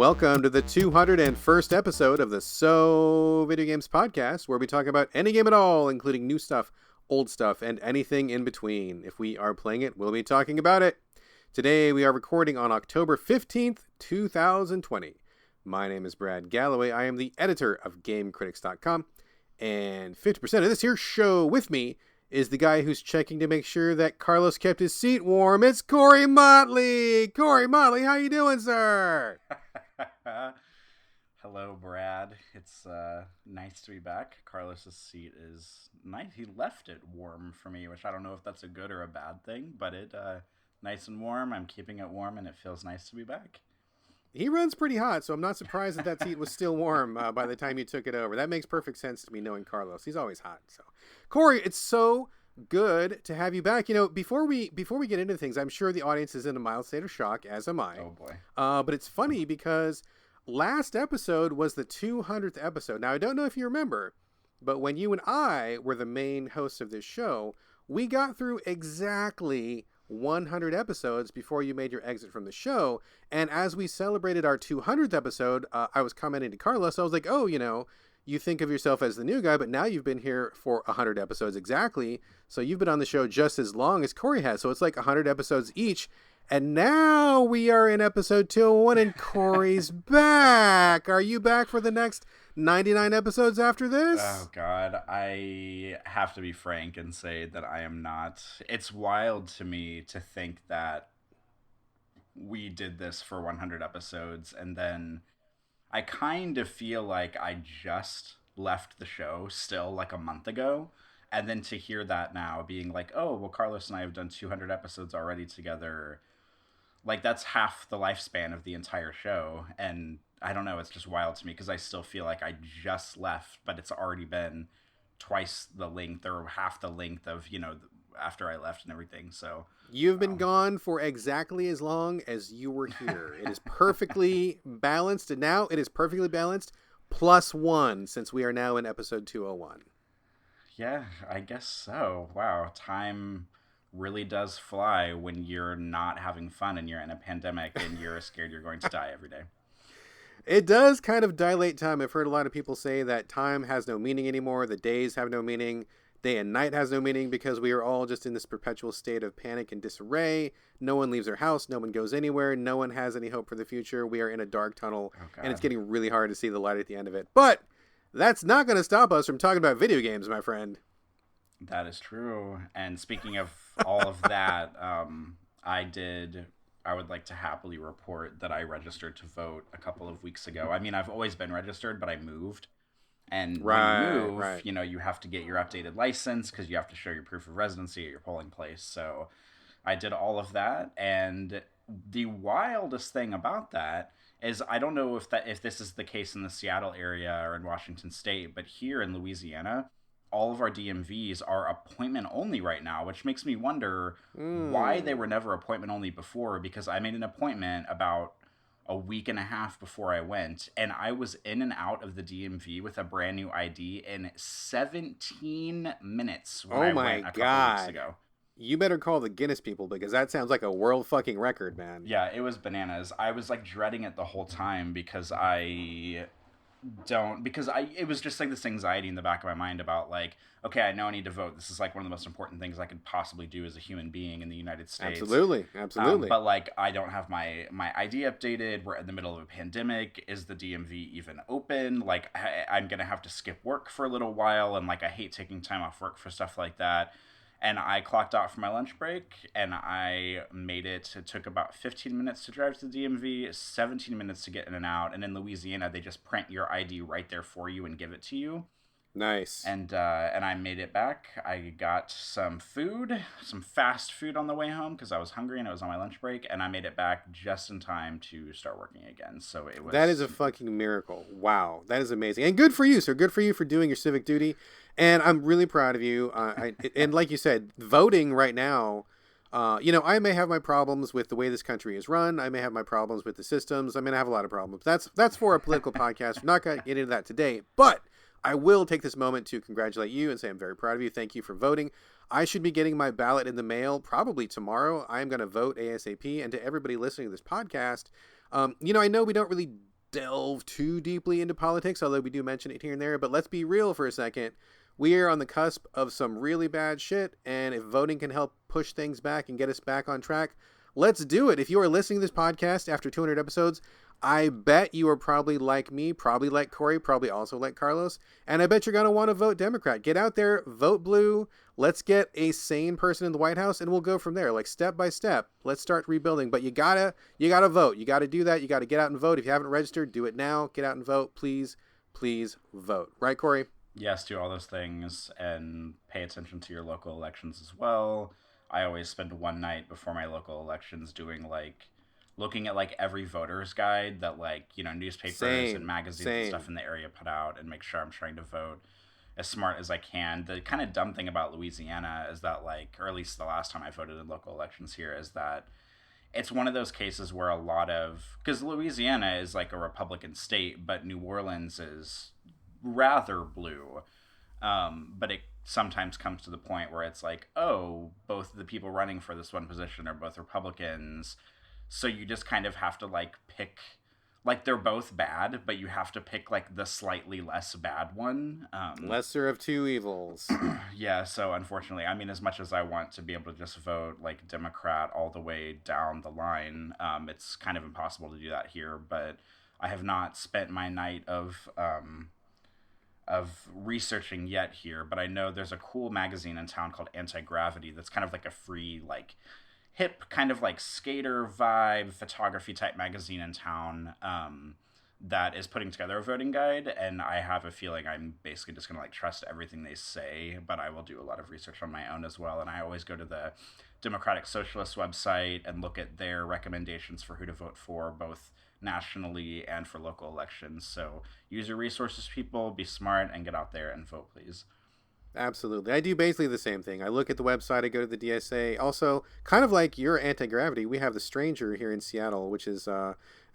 Welcome to the 201st episode of the So Video Games podcast, where we talk about any game at all, including new stuff, old stuff, and anything in between. If we are playing it, we'll be talking about it. Today, we are recording on October 15th, 2020. My name is Brad Galloway. I am the editor of GameCritics.com, and 50% of this here show with me is the guy who's checking to make sure that Carlos kept his seat warm. It's Corey Motley! Corey Motley, how you doing, sir? Hello, Brad. It's nice to be back. Carlos's seat is nice. He left it warm for me, which I don't know if that's a good or a bad thing, but it nice and warm. I'm keeping it warm, and it feels nice to be back. He runs pretty hot, so I'm not surprised that seat was still warm by the time you took it over. That makes perfect sense to me, knowing Carlos. He's always hot. So, Corey, it's so good to have you back. You know, before we get into things, I'm sure the audience is in a mild state of shock, as am I. Oh boy! But it's funny because last episode was the 200th episode. Now, I don't know if you remember, but when you and I were the main hosts of this show, we got through exactly 100 episodes before you made your exit from the show. And as we celebrated our 200th episode, I was commenting to Carlos. I was like, oh, you think of yourself as the new guy, but now you've been here for 100 episodes exactly. So you've been on the show just as long as Corey has. So it's like 100 episodes each. And now we are in episode 201 and Corey's back. Are you back for the next 99 episodes after this? Oh, God. I have to be frank and say that I am not. It's wild to me to think that we did this for 100 episodes, and then I kind of feel like I just left the show still like a month ago. And then to hear that now being like, oh, well, Carlos and I have done 200 episodes already together. Like, that's half the lifespan of the entire show. And I don't know, it's just wild to me because I still feel like I just left, but it's already been twice the length or half the length of, after I left and everything. So you've been gone for exactly as long as you were here. It is perfectly balanced. And now it is perfectly balanced +1 since we are now in episode 201. Yeah, I guess so. Wow. Time really does fly when you're not having fun and you're in a pandemic and you're scared you're going to die every day. It does kind of dilate time. I've heard a lot of people say that time has no meaning anymore. The days have no meaning. Day and night has no meaning because we are all just in this perpetual state of panic and disarray. No one leaves their house. No one goes anywhere. No one has any hope for the future. We are in a dark tunnel, and it's getting really hard to see the light at the end of it. But that's not going to stop us from talking about video games, my friend. That is true. And speaking of all of that, I would like to happily report that I registered to vote a couple of weeks ago. I mean, I've always been registered, but I moved. And when you move, you have to get your updated license because you have to show your proof of residency at your polling place. So I did all of that. And the wildest thing about that is I don't know if this is the case in the Seattle area or in Washington State, but here in Louisiana, all of our DMVs are appointment only right now, which makes me wonder why they were never appointment only before, because I made an appointment about a week and a half before I went, and I was in and out of the DMV with a brand new ID in 17 minutes when I went a couple weeks ago. You better call the Guinness people because that sounds like a world fucking record, man. Yeah, it was bananas. I was like dreading it the whole time because it was just like this anxiety in the back of my mind about like, okay, I know I need to vote. This is like one of the most important things I could possibly do as a human being in the United States. Absolutely. But like, I don't have my ID updated. We're in the middle of a pandemic. Is the DMV even open? Like, I'm going to have to skip work for a little while. And like, I hate taking time off work for stuff like that. And I clocked out for my lunch break, and I made it. It took about 15 minutes to drive to the DMV, 17 minutes to get in and out. And in Louisiana, they just print your ID right there for you and give it to you. Nice. And I made it back. I got some fast food on the way home because I was hungry and I was on my lunch break. And I made it back just in time to start working again. So it was... That is a fucking miracle. Wow. That is amazing. And good for you, sir. Good for you for doing your civic duty. And I'm really proud of you. And like you said, voting right now, I may have my problems with the way this country is run. I may have my problems with the systems. I mean, I have a lot of problems. That's for a political podcast. We're not going to get into that today. But I will take this moment to congratulate you and say I'm very proud of you. Thank you for voting. I should be getting my ballot in the mail probably tomorrow. I am going to vote ASAP. And to everybody listening to this podcast, I know we don't really delve too deeply into politics, although we do mention it here and there. But let's be real for a second. We are on the cusp of some really bad shit, and if voting can help push things back and get us back on track, let's do it. If you are listening to this podcast after 200 episodes, I bet you are probably like me, probably like Corey, probably also like Carlos, and I bet you're going to want to vote Democrat. Get out there, vote blue. Let's get a sane person in the White House, and we'll go from there, like step by step. Let's start rebuilding, but you gotta vote. You gotta do that. You gotta get out and vote. If you haven't registered, do it now. Get out and vote. Please vote. Right, Corey? Yes, do all those things and pay attention to your local elections as well. I always spend one night before my local elections looking at every voter's guide that newspapers and magazines and stuff in the area put out, and make sure I'm trying to vote as smart as I can. The kind of dumb thing about Louisiana is that or at least the last time I voted in local elections here, is that it's one of those cases where because Louisiana is like a Republican state, but New Orleans is rather blue. But it sometimes comes to the point where it's like, oh, both the people running for this one position are both Republicans. So you just kind of have to pick, they're both bad, but you have to pick the slightly less bad one. Lesser of two evils. Yeah. So unfortunately, I mean, as much as I want to be able to just vote Democrat all the way down the line, it's kind of impossible to do that here. But I have not spent my night of researching yet here, but I know there's a cool magazine in town called Anti-Gravity that's kind of a free hip kind of skater vibe photography type magazine in town that is putting together a voting guide, and I have a feeling I'm basically just gonna trust everything they say, but I will do a lot of research on my own as well. And I always go to the Democratic Socialist website and look at their recommendations for who to vote for, both nationally and for local elections. So use your resources, people, be smart, and get out there and vote, please. Absolutely. I do basically the same thing. I look at the website, I go to the DSA. Also, kind of like your Anti-Gravity, we have The Stranger here in Seattle, which has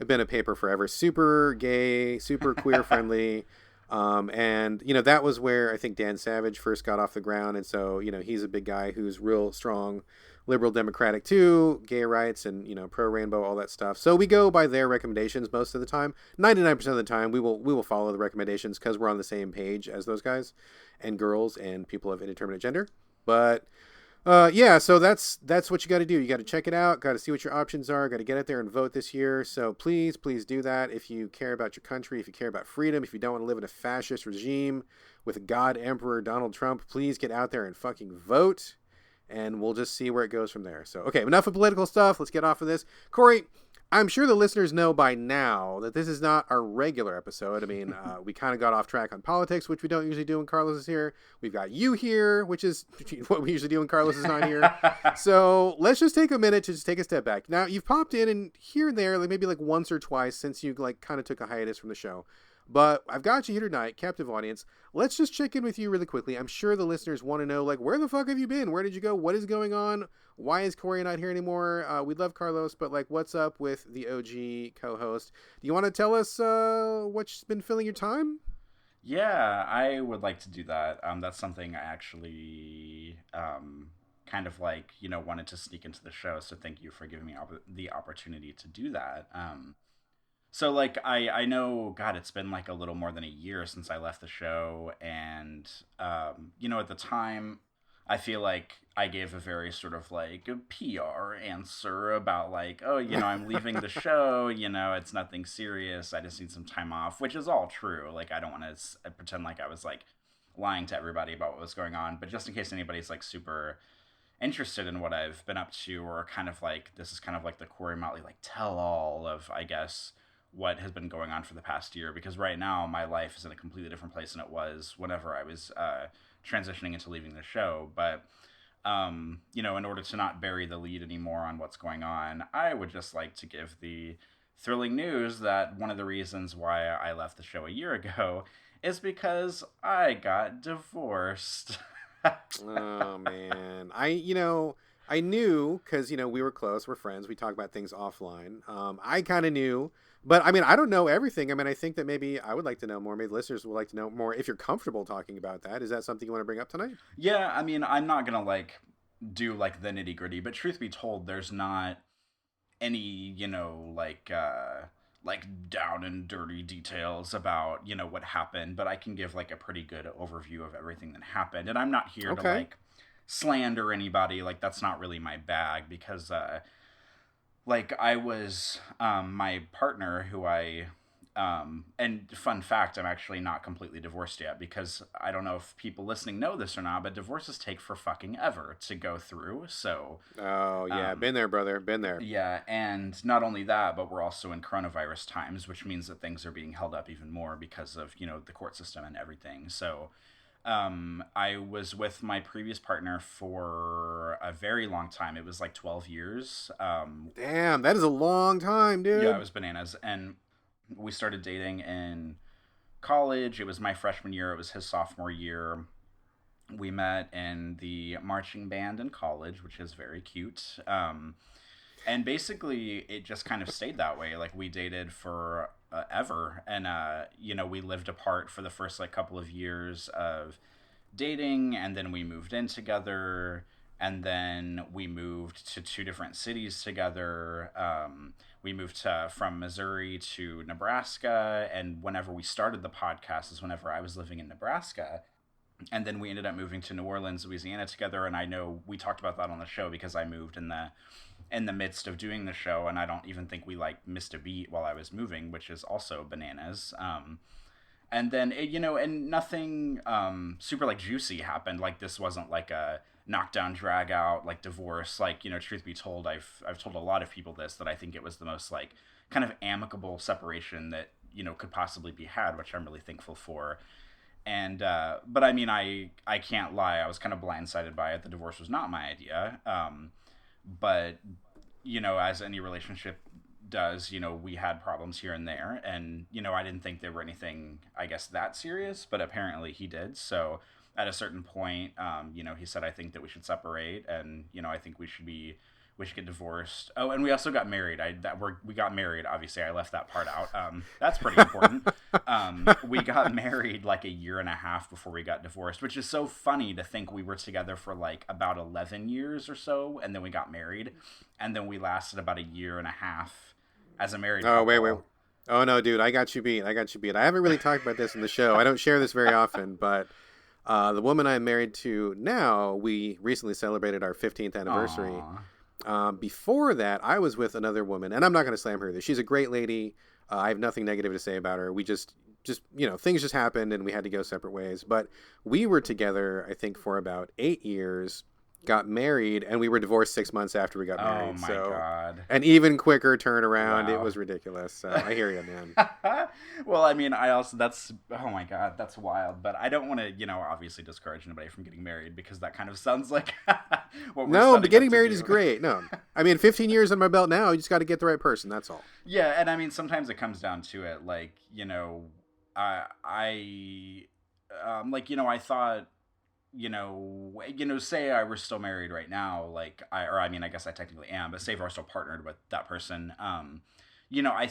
been a paper forever. Super gay, super queer friendly. And, that was where I think Dan Savage first got off the ground. And so, he's a big guy who's real strong, liberal democratic too, gay rights and, pro-rainbow, all that stuff. So we go by their recommendations most of the time. 99% of the time, we will follow the recommendations because we're on the same page as those guys and girls and people of indeterminate gender. But so that's what you got to do. You got to check it out, got to see what your options are, got to get out there and vote this year. So please do that. If you care about your country, if you care about freedom, if you don't want to live in a fascist regime with a God Emperor Donald Trump, please get out there and fucking vote, and we'll just see where it goes from there. So, okay, enough of political stuff. Let's get off of this. Corey, I'm sure the listeners know by now that this is not our regular episode. I mean, we kind of got off track on politics, which we don't usually do when Carlos is here. We've got you here, which is what we usually do when Carlos is not here. So let's just take a minute to just take a step back. Now, you've popped in and here and there, maybe once or twice since you kind of took a hiatus from the show. But I've got you here tonight, captive audience. Let's just check in with you really quickly. I'm sure the listeners want to know, where the fuck have you been? Where did you go? What is going on? Why is Corey not here anymore? We love Carlos, but what's up with the OG co-host? Do you want to tell us what's been filling your time? Yeah, I would like to do that. That's something I actually kind of wanted to sneak into the show. So thank you for giving me the opportunity to do that. So, I know, God, it's been, a little more than a year since I left the show, and, at the time, I feel like I gave a very sort of, a PR answer about, I'm leaving the show, it's nothing serious, I just need some time off, which is all true. I don't want to pretend like I was, lying to everybody about what was going on, but just in case anybody's, super interested in what I've been up to, or kind of, this is kind of the Corey Motley, tell-all of, I guess, what has been going on for the past year, because right now my life is in a completely different place than it was whenever I was transitioning into leaving the show. But in order to not bury the lead anymore on what's going on, I would just like to give the thrilling news that one of the reasons why I left the show a year ago is because I got divorced. Oh man, I knew because we were close, we're friends, we talk about things offline. I kind of knew. But, I mean, I don't know everything. I mean, I think that maybe I would like to know more. Maybe listeners would like to know more. If you're comfortable talking about that, is that something you want to bring up tonight? Yeah, I mean, I'm not going to, do, the nitty-gritty. But truth be told, there's not any, like down and dirty details about, you know, what happened, but I can give like a pretty good overview of everything that happened. And I'm not here to Okay. like slander anybody. Like, that's not really my bag, because like I was my partner, who I and fun fact, I'm actually not completely divorced yet, because I don't know if people listening know this or not, but divorces take for fucking ever to go through. So Oh yeah, been there, brother, been there. yeah, and not only that, but we're also in coronavirus times, which means that things are being held up even more because of, you know, the court system and everything. So I was with my previous partner for a very long time. It was like 12 years. Damn, that is a long time, Yeah, it dude. was bananas. And we started dating in college. It was my freshman year, it was his sophomore year. We met in the marching band in college, which is very cute. And basically, it just kind of stayed that way. Like, we dated for ever. And, you know, we lived apart for the first, like, couple of years of dating. And then we moved in together. And then we moved to two different cities together. We moved from Missouri to Nebraska. And whenever we started the podcast is whenever I was living in Nebraska. And then we ended up moving to New Orleans, Louisiana together. And I know we talked about that on the show, because I moved in the midst of doing the show, and I don't even think we like missed a beat while I was moving, which is also bananas. And then you know, and nothing super like juicy happened. Like, this wasn't like a knockdown, drag out, like divorce. Like, you know, truth be told, I've told a lot of people this, that I think it was the most like kind of amicable separation that, you know, could possibly be had, which I'm really thankful for. And but I mean, I can't lie, I was kind of blindsided by it. The divorce was not my idea. But you know, as any relationship does, you know, we had problems here and there, and you know, I didn't think there were anything, I guess, that serious, but apparently he did. So at a certain point, you know, he said, I think that we should separate, and you know, I think we should get divorced. Oh, and we also got married. We got married. Obviously, I left that part out. That's pretty important. We got married like a year and a half before we got divorced, which is so funny to think we were together for like about 11 years or so, and then we got married, and then we lasted about a year and a half as a married couple. Oh wait. Oh no, dude, I got you beat. I haven't really talked about this in the show. I don't share this very often, but the woman I'm married to now, we recently celebrated our 15th anniversary. Aww. Before that, I was with another woman, and I'm not going to slam her either. She's a great lady. I have nothing negative to say about her. We just, you know, things just happened and we had to go separate ways. But we were together, I think, for about 8 years, got married, and we were divorced 6 months after we got married. Oh my so, God. An even quicker turnaround. Wow. It was ridiculous. So I hear you, man. Well, I mean, I also, that's, oh my God, that's wild. But I don't want to, you know, obviously discourage anybody from getting married, because that kind of sounds like what we're No, but getting up to married do. is great. No, I mean, 15 years on my belt now. You just got to get the right person. That's all. Yeah, and I mean, sometimes it comes down to it. Like, you know, like, you know, I thought, you know, say I were still married right now, like, I mean, I guess I technically am, but say if I were still partnered with that person, you know, I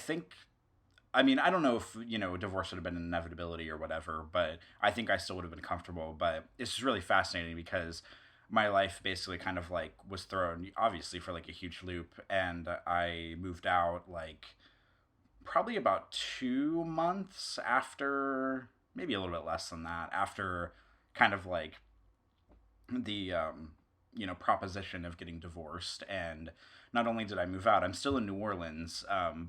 mean, I don't know if, you know, divorce would have been an inevitability or whatever, but I think I still would have been comfortable. But it's just really fascinating, because my life basically kind of like was thrown, obviously, for like a huge loop, and I moved out like probably about 2 months after, maybe a little bit less than that, after kind of like the you know, proposition of getting divorced. And not only did I move out, I'm still in New Orleans,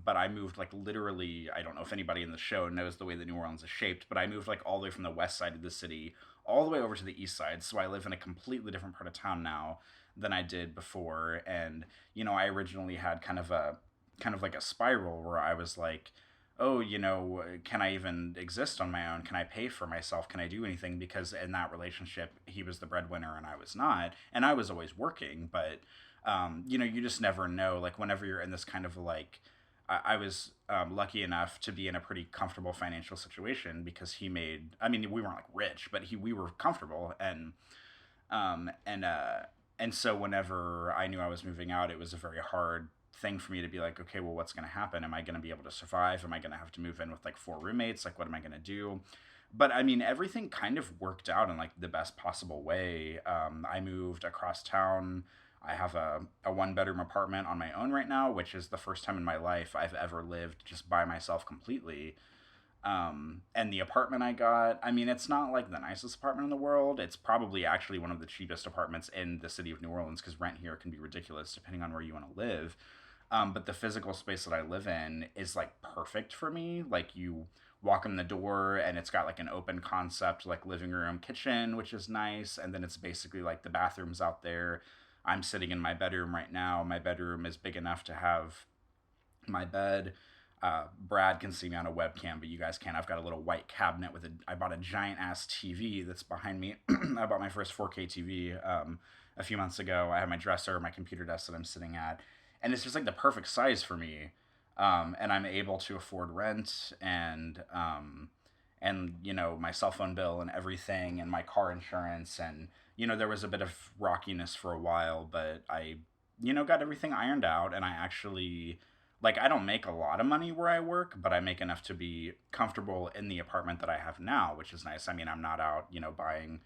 but I moved like literally, I don't know if anybody in the show knows the way that New Orleans is shaped, but I moved like all the way from the west side of the city all the way over to the east side. So I live in a completely different part of town now than I did before. And you know, I originally had kind of like a spiral where I was like, oh, you know, can I even exist on my own? Can I pay for myself? Can I do anything? Because in that relationship, he was the breadwinner and I was not. And I was always working, but, you know, you just never know. Like, whenever you're in this kind of like, I was lucky enough to be in a pretty comfortable financial situation, because he made, I mean, we weren't like rich, but we were comfortable. Um, and, uh, and so whenever I knew I was moving out, it was a very hard thing for me to be like, okay, well, what's going to happen? Am I going to be able to survive? Am I going to have to move in with like 4 roommates? Like, what am I going to do? But I mean, everything kind of worked out in like the best possible way. I moved across town I have a one bedroom apartment on my own right now, which is the first time in my life I've ever lived just by myself completely. And the apartment I got, I mean, it's not like the nicest apartment in the world. It's probably actually one of the cheapest apartments in the city of New Orleans because rent here can be ridiculous depending on where you want to live. But the physical space that I live in is like perfect for me. Like you walk in the door and it's got like an open concept, like living room, kitchen, which is nice. And then it's basically like the bathrooms out there. I'm sitting in my bedroom right now. My bedroom is big enough to have my bed. Brad can see me on a webcam, but you guys can't. I've got a little white cabinet with I bought a giant ass TV that's behind me. I bought my first 4K TV a few months ago. I have my dresser, my computer desk that I'm sitting at, and it's just like the perfect size for me. And I'm able to afford rent and you know my cell phone bill and everything and my car insurance and you know there was a bit of rockiness for a while, but I you know got everything ironed out and I actually like I don't make a lot of money where I work, but I make enough to be comfortable in the apartment that I have now, which is nice. I mean, I'm not out, you know, buying,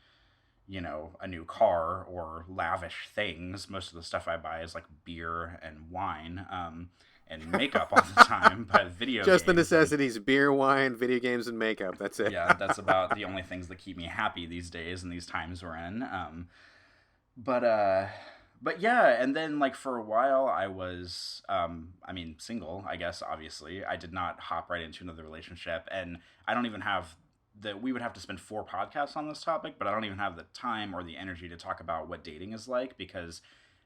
you know, a new car or lavish things. Most of the stuff I buy is like beer and wine, and makeup all the time, but video just the games necessities: beer, wine, video games, and makeup. That's it. yeah, that's about the only things that keep me happy these days and these times we're in. But but yeah, and then like for a while I was I mean single, I guess obviously. I did not hop right into another relationship and I don't even have we would have to spend 4 podcasts on this topic, but I don't even have the time or the energy to talk about what dating is like because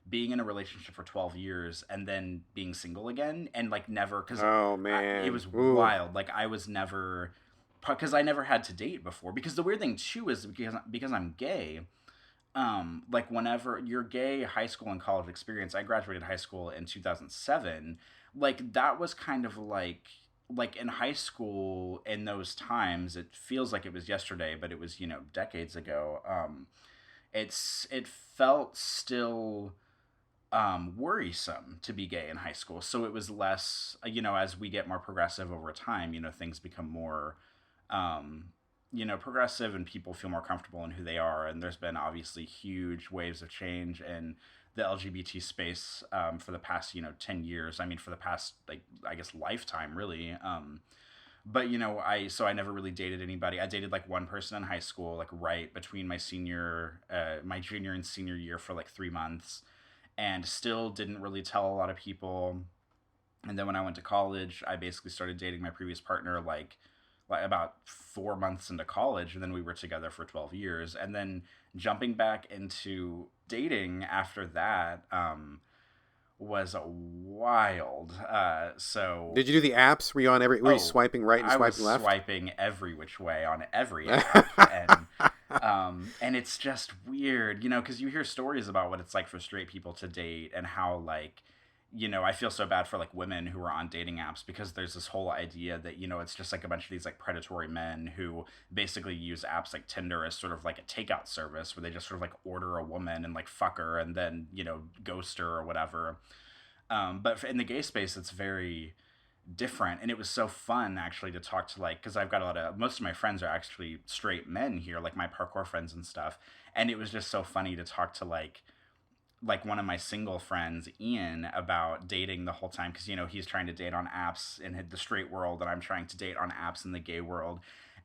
being in a relationship for 12 years and then being single again and like never cuz Oh man. it was Ooh. wild. Like I was never because I never had to date before because the weird thing too is because I'm gay, like whenever your gay high school and college experience, I graduated high school in 2007. Like that was kind of like in high school in those times it feels like it was yesterday but it was you know decades ago. It felt still worrisome to be gay in high school, so it was less you know as we get more progressive over time you know things become more um, you know, progressive and people feel more comfortable in who they are. And there's been obviously huge waves of change in the LGBT space for the past, you know, 10 years. I mean, for the past, like, I guess, lifetime, really. But, you know, so I never really dated anybody. I dated like one person in high school, like right between my junior and senior year for like 3 months and still didn't really tell a lot of people. And then when I went to college, I basically started dating my previous partner like about 4 months into college, and then we were together for 12 years. And then jumping back into dating after that was wild. So Did you do the apps? Were you on were you oh, swiping right and I was swiping left? swiping every which way on every app, and it's just weird, you know, because you hear stories about what it's like for straight people to date and how like you know, I feel so bad for like women who are on dating apps because there's this whole idea that, you know, it's just like a bunch of these like predatory men who basically use apps like Tinder as sort of like a takeout service where they just sort of like order a woman and like fuck her and then, you know, ghost her or whatever. But in the gay space, it's very different. And it was so fun actually to talk to like, because I've got most of my friends are actually straight men here, like my parkour friends and stuff. And it was just so funny to talk to like one of my single friends, Ian, about dating the whole time because you know he's trying to date on apps in the straight world and I'm trying to date on apps in the gay world.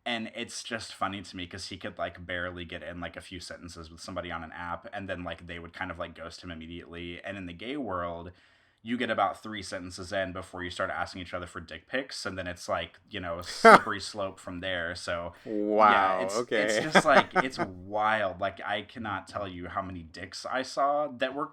And it's just funny to me because he could like barely get in like a few sentences with somebody on an app and then like they would kind of like ghost him immediately. And in the gay world you get about 3 sentences in before you start asking each other for dick pics, and then it's like you know a slippery slope from there. So yeah, Wow. it's Okay. just like it's wild. Like I cannot tell you how many dicks I saw that were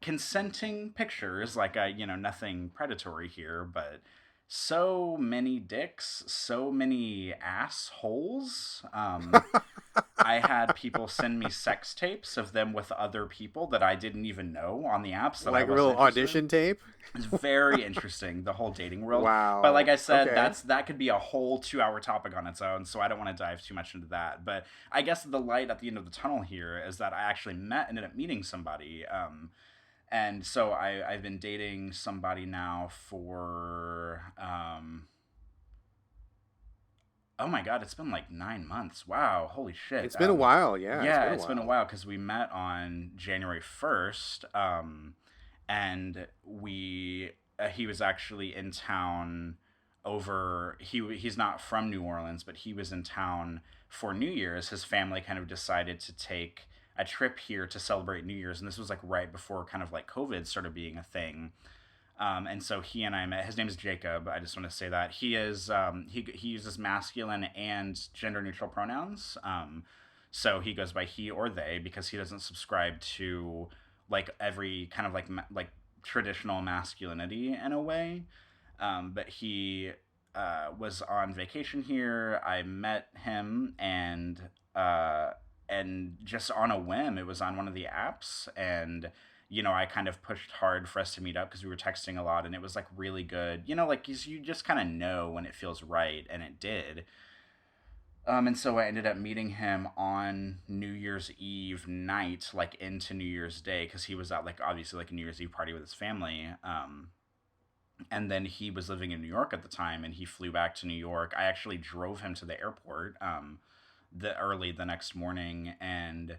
consenting pictures. Like you know nothing predatory here, but so many dicks, so many assholes. I had people send me sex tapes of them with other people that I didn't even know on the apps that I Like a wasn't real interested in. audition tape? It's very interesting, the whole dating world. But like Wow. I said, Okay. that could be a whole 2 hour topic on its own, so I don't want to dive too much into that. But I guess the light at the end of the tunnel here is that I actually ended up meeting somebody. And so I've been dating somebody now for Oh my God, it's been like 9 months. Wow, holy shit. It's been a while. Yeah, it's Yeah, been a it's been a while. while because we met on January 1st. And he was actually in town he's not from New Orleans, but he was in town for New Year's. His family kind of decided to take a trip here to celebrate New Year's, and this was like right before kind of like COVID started being a thing. And so he and I met. His name is Jacob. I just want to say that he uses masculine and gender neutral pronouns. So he goes by he or they because he doesn't subscribe to like every kind of like traditional masculinity in a way. But he was on vacation here. I met him and just on a whim, it was on one of the apps, and I kind of pushed hard for us to meet up because we were texting a lot, and it was like really good. Like you just kind of know when it feels right, and it did. And so I ended up meeting him on New Year's Eve night, like into New Year's Day, because he was at like obviously like a New Year's Eve party with his family. And then he was living in New York at the time, and he flew back to New York. I actually drove him to the airport the next morning, and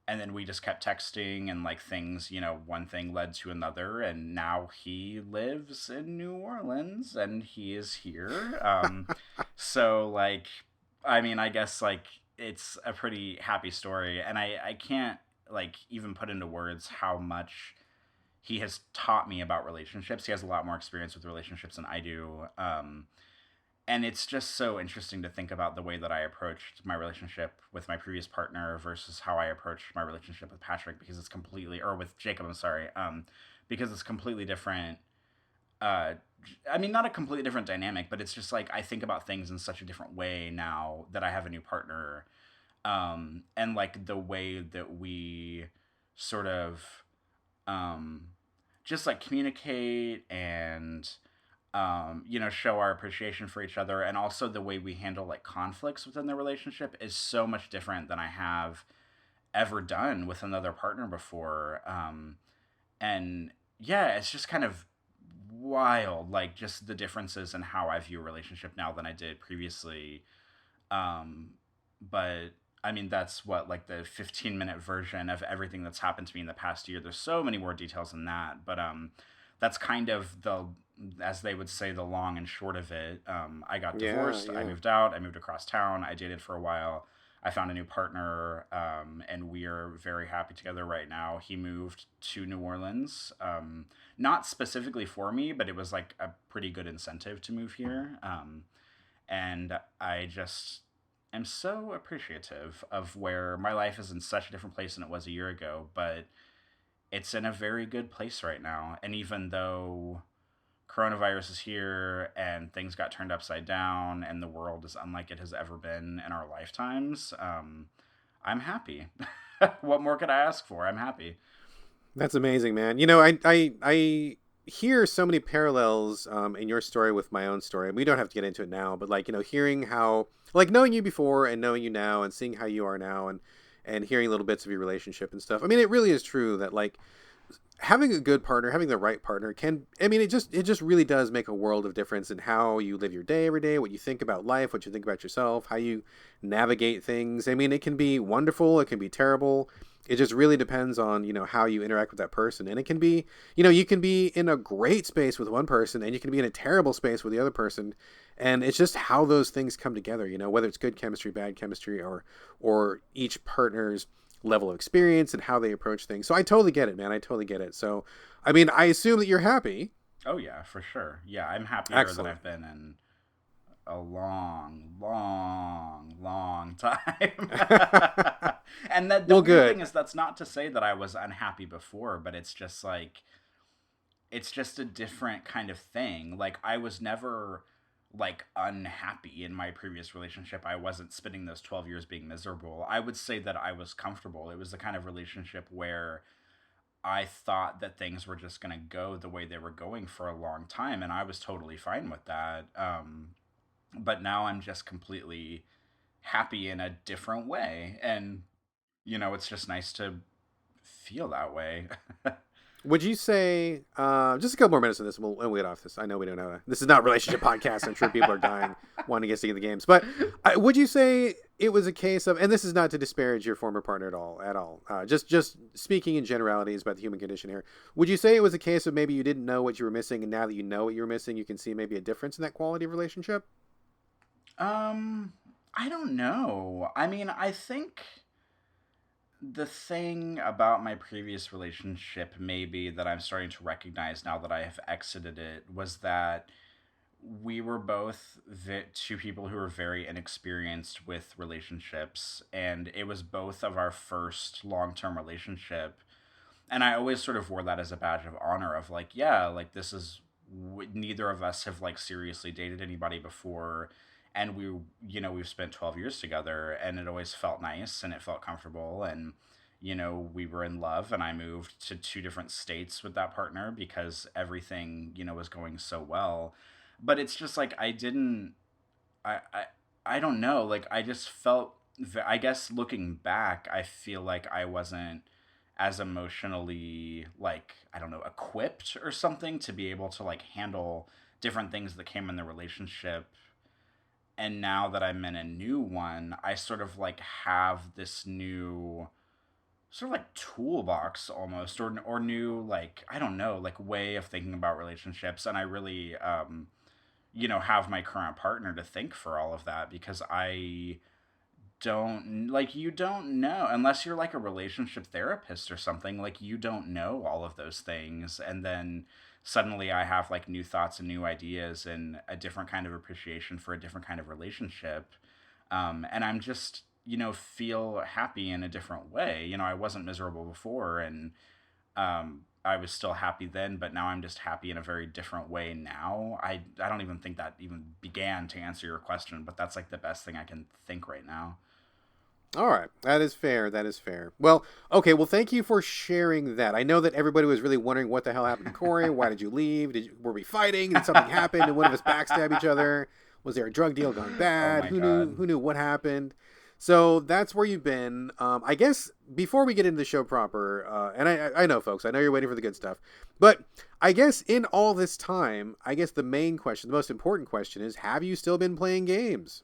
then we just kept texting, and like things, one thing led to another, and now he lives in New Orleans and he is here. So like, I mean, I guess like it's a pretty happy story, and I can't like even put into words how much he has taught me about relationships. He has a lot more experience with relationships than I do. And it's just so interesting to think about the way that I approached my relationship with my previous partner versus how I approached my relationship with Patrick, because it's completely, or with Jacob, I'm sorry, because it's completely different. Uh, I mean, not a completely different dynamic, but it's just like I think about things in such a different way now that I have a new partner, and like the way that we sort of um, just like communicate and show our appreciation for each other, and also the way we handle like conflicts within the relationship is so much different than I have ever done with another partner before. And yeah, it's just kind of wild, like just the differences in how I view a relationship now than I did previously. Um, but I mean, that's what, like the 15-minute version of everything that's happened to me in the past year. There's so many more details than that, but that's kind of as they would say, the long and short of it. I got Yeah, divorced. I yeah. moved out. I moved across town. I dated for a while. I found a new partner, and we are very happy together right now. He moved to New Orleans, not specifically for me, but it was like a pretty good incentive to move here. And I just am so appreciative of where my life is in such a different place than it was a year ago, but it's in a very good place right now. And even though coronavirus is here and things got turned upside down and the world is unlike it has ever been in our lifetimes, I'm happy. What more could I ask for? I'm happy. That's amazing, man. I hear so many parallels in your story with my own story. We don't have to get into it now, but like, hearing how, like, knowing you before and knowing you now and seeing how you are now, and hearing little bits of your relationship and stuff. I mean, it really is true that like having a good partner, having the right partner can, I mean, it just really does make a world of difference in how you live your day every day, what you think about life, what you think about yourself, how you navigate things. I mean, it can be wonderful, it can be terrible. It just really depends on, how you interact with that person. And it can be, you can be in a great space with one person and you can be in a terrible space with the other person. And it's just how those things come together, whether it's good chemistry, bad chemistry, or each partner's level of experience and how they approach things. So I totally get it, man. I totally get it. So, I mean, I assume that you're happy. Oh yeah, for sure. Yeah, I'm happier than Excellent. I've been in a long, long, long time. And that the Well, weird thing good. is that's not to say that I was unhappy before, but it's just like it's just a different kind of thing. Like I was never like unhappy in my previous relationship. I wasn't spending those 12 years being miserable. I would say that I was comfortable. It was the kind of relationship where I thought that things were just going to go the way they were going for a long time, and I was totally fine with that. But now I'm just completely happy in a different way, and it's just nice to feel that way. Would you say just a couple more minutes on this, and we'll get off this? I know we don't know. This is not a relationship podcast. I'm sure people are dying, wanting to get into the games. But would you say it was a case of, and this is not to disparage your former partner at all. Just speaking in generalities about the human condition here. Would you say it was a case of maybe you didn't know what you were missing, and now that you know what you were missing, you can see maybe a difference in that quality of relationship? I don't know. I mean, I think the thing about my previous relationship, maybe that I'm starting to recognize now that I have exited it, was that we were both two people who were very inexperienced with relationships, and it was both of our first long-term relationship. And I always sort of wore that as a badge of honor of like, yeah, like this is neither of us have like seriously dated anybody before, and we've spent 12 years together, and it always felt nice and it felt comfortable, and we were in love, and I moved to two different states with that partner because everything was going so well. But it's just like I I, I don't know, like I just felt, I guess looking back, I feel like I wasn't as emotionally, like, I don't know, equipped or something to be able to like handle different things that came in the relationship. And now that I'm in a new one, I sort of like have this new sort of like toolbox almost, or new, like, I don't know, like way of thinking about relationships. And I really have my current partner to thank for all of that, because I don't, like, you don't know unless you're like a relationship therapist or something, like you don't know all of those things. And then suddenly I have like new thoughts and new ideas and a different kind of appreciation for a different kind of relationship. And I'm just, feel happy in a different way. I wasn't miserable before, and I was still happy then, but now I'm just happy in a very different way now. I don't even think that even began to answer your question, but that's like the best thing I can think right now. All right, that is fair. That is fair. Well, okay. Well, thank you for sharing that. I know that everybody was really wondering what the hell happened to Corey. Why did you leave? Were we fighting? Did something happen? Did one of us backstab each other? Was there a drug deal gone Oh bad? my Who knew? god. Who knew what happened? So that's where you've been. I guess before we get into the show proper, and I know, folks, I know you're waiting for the good stuff, but I guess in all this time, I guess the main question, the most important question is, have you still been playing games?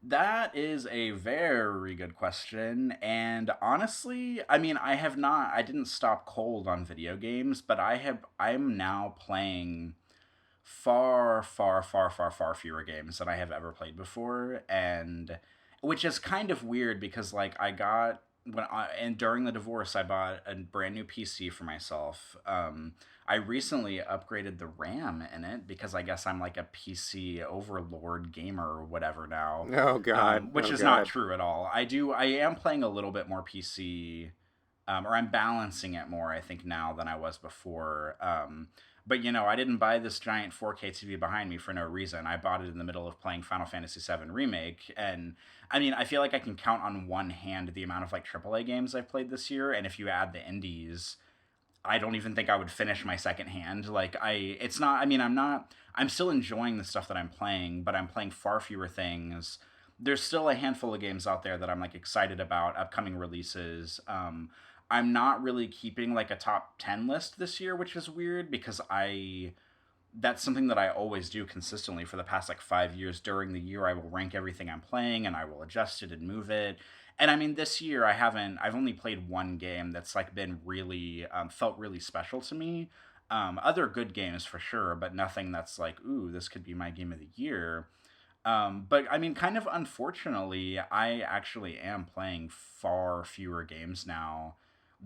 That is a very good question. And honestly, I mean, I didn't stop cold on video games, but I'm now playing far, far, far, far, far fewer games than I have ever played before. And which is kind of weird because like and during the divorce, I bought a brand new PC for myself. I recently upgraded the RAM in it because I guess I'm like a PC overlord gamer or whatever now, Oh God! which Oh is not God! true at all. I am playing a little bit more PC, or I'm balancing it more, I think, now than I was before. But I didn't buy this giant 4K TV behind me for no reason. I bought it in the middle of playing Final Fantasy VII Remake, and I mean, I feel like I can count on one hand the amount of like AAA games I've played this year, and if you add the indies, I don't even think I would finish my second hand. Like it's not. I mean, I'm not. I'm still enjoying the stuff that I'm playing, but I'm playing far fewer things. There's still a handful of games out there that I'm like excited about, upcoming releases. I'm not really keeping like a top 10 list this year, which is weird because that's something that I always do consistently for the past like 5 years. During the year, I will rank everything I'm playing and I will adjust it and move it. And I mean, this year I've only played one game that's like been really, felt really special to me. Other good games for sure, but nothing that's like, ooh, this could be my game of the year. But I mean, kind of unfortunately, I actually am playing far fewer games now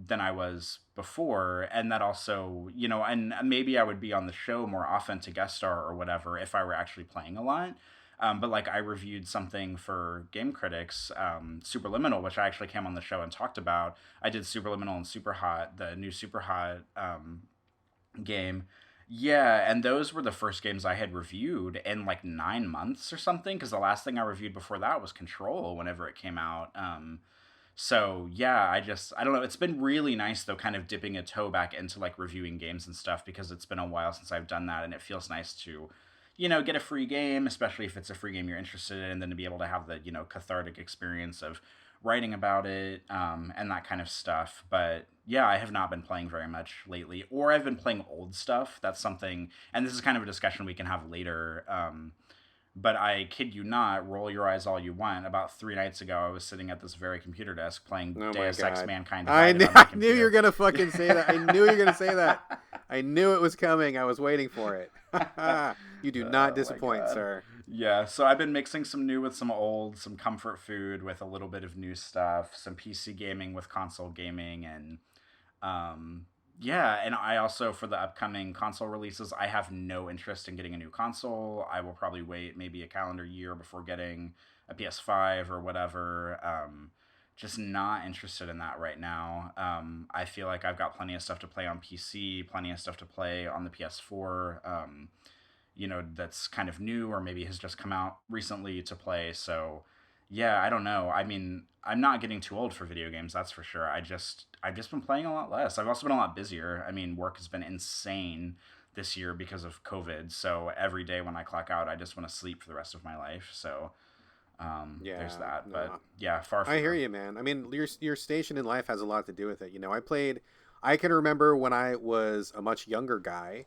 than I was before. And that also, and maybe I would be on the show more often to guest star or whatever if I were actually playing a lot. But like I reviewed something for Game Critics, Superliminal, which I actually came on the show and talked about. I did Superliminal and Superhot, the new Superhot game. Yeah, and those were the first games I had reviewed in like 9 months or something, because the last thing I reviewed before that was Control whenever it came out. So yeah, I don't know. It's been really nice though, kind of dipping a toe back into like reviewing games and stuff, because it's been a while since I've done that, and it feels nice to, get a free game, especially if it's a free game you're interested in, and then to be able to have the cathartic experience of writing about it, and that kind of stuff. But yeah, I have not been playing very much lately, or I've been playing old stuff. That's something, and this is kind of a discussion we can have later. But I kid you not, roll your eyes all you want. About 3 nights ago, I was sitting at this very computer desk playing Oh my Deus Ex God. Mankind I Divided knew, on my I knew you were computer. going to fucking say that. I knew you were going to say that. I knew it was coming. I was waiting for it. You do not Oh my disappoint, God. sir. Yeah, so I've been mixing some new with some old, some comfort food with a little bit of new stuff, some PC gaming with console gaming, and yeah, and I also, for the upcoming console releases, I have no interest in getting a new console. I will probably wait maybe a calendar year before getting a PS5 or whatever. Just not interested in that right now. I feel like I've got plenty of stuff to play on PC, plenty of stuff to play on the PS4. That's kind of new or maybe has just come out recently to play. So, yeah, I don't know. I mean, I'm not getting too old for video games, that's for sure. I've just been playing a lot less. I've also been a lot busier. I mean, work has been insane this year because of COVID. So every day when I clock out, I just want to sleep for the rest of my life. So there's Yeah, that. But no. yeah, far I from. hear you, man. I mean, your station in life has a lot to do with it. I can remember when I was a much younger guy,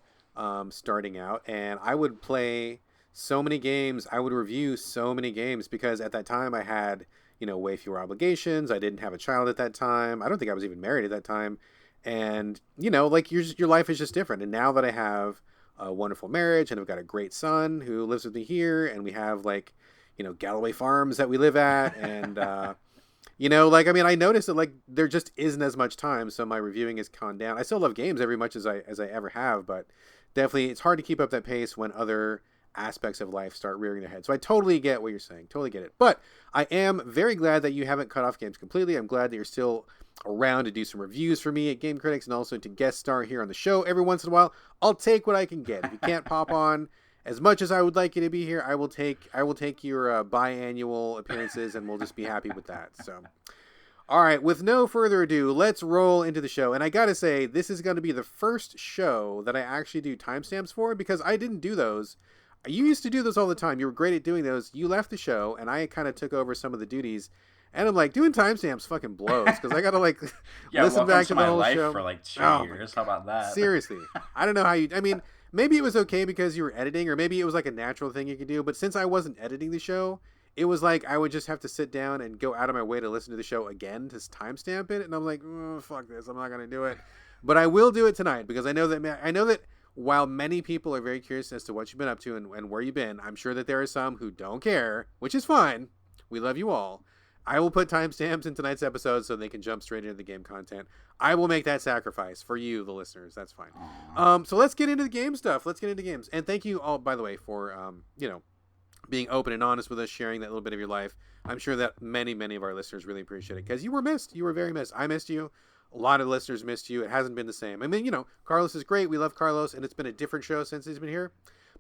starting out, and I would play so many games. I would review so many games because at that time I had, way fewer obligations. I didn't have a child at that time. I don't think I was even married at that time. And, like your life is just different. And now that I have a wonderful marriage and I've got a great son who lives with me here, and we have like, Galloway Farms that we live at, and I mean, I noticed that like there just isn't as much time, so my reviewing has gone down. I still love games every much as I ever have, but definitely it's hard to keep up that pace when other aspects of life start rearing their head. So I totally get what you're saying, totally get it. But I am very glad that you haven't cut off games completely. I'm glad that you're still around to do some reviews for me at Game Critics and also to guest star here on the show every once in a while. I'll take what I can get. If you can't pop on as much as I would like you to be here, I will take your biannual appearances, and we'll just be happy with that. So, all right, with no further ado, let's roll into the show. And I gotta say, this is going to be the first show that I actually do timestamps for because I didn't do those. You used to do those all the time. You were great at doing those. You left the show, and I kind of took over some of the duties. And I'm like, doing timestamps fucking blows because I gotta like Yeah, listen back to the my whole life show for like 2 years. How about that? Seriously, I don't know how you. I mean, maybe it was okay because you were editing, or maybe it was like a natural thing you could do. But since I wasn't editing the show, it was like I would just have to sit down and go out of my way to listen to the show again to timestamp it. And I'm like, oh, fuck this, I'm not gonna do it. But I will do it tonight because I know that while many people are very curious as to what you've been up to and where you've been, I'm sure that there are some who don't care, which is fine. We love you all. I will put timestamps in tonight's episode so they can jump straight into the game content. I will make that sacrifice for you, the listeners. That's fine. So let's get into the game stuff. Let's get into games. And thank you all, by the way, for being open and honest with us, sharing that little bit of your life. I'm sure that many, many of our listeners really appreciate it because you were missed. You were very missed. I missed you. A lot of listeners missed you. It hasn't been the same. I mean, Carlos is great. We love Carlos, and it's been a different show since he's been here.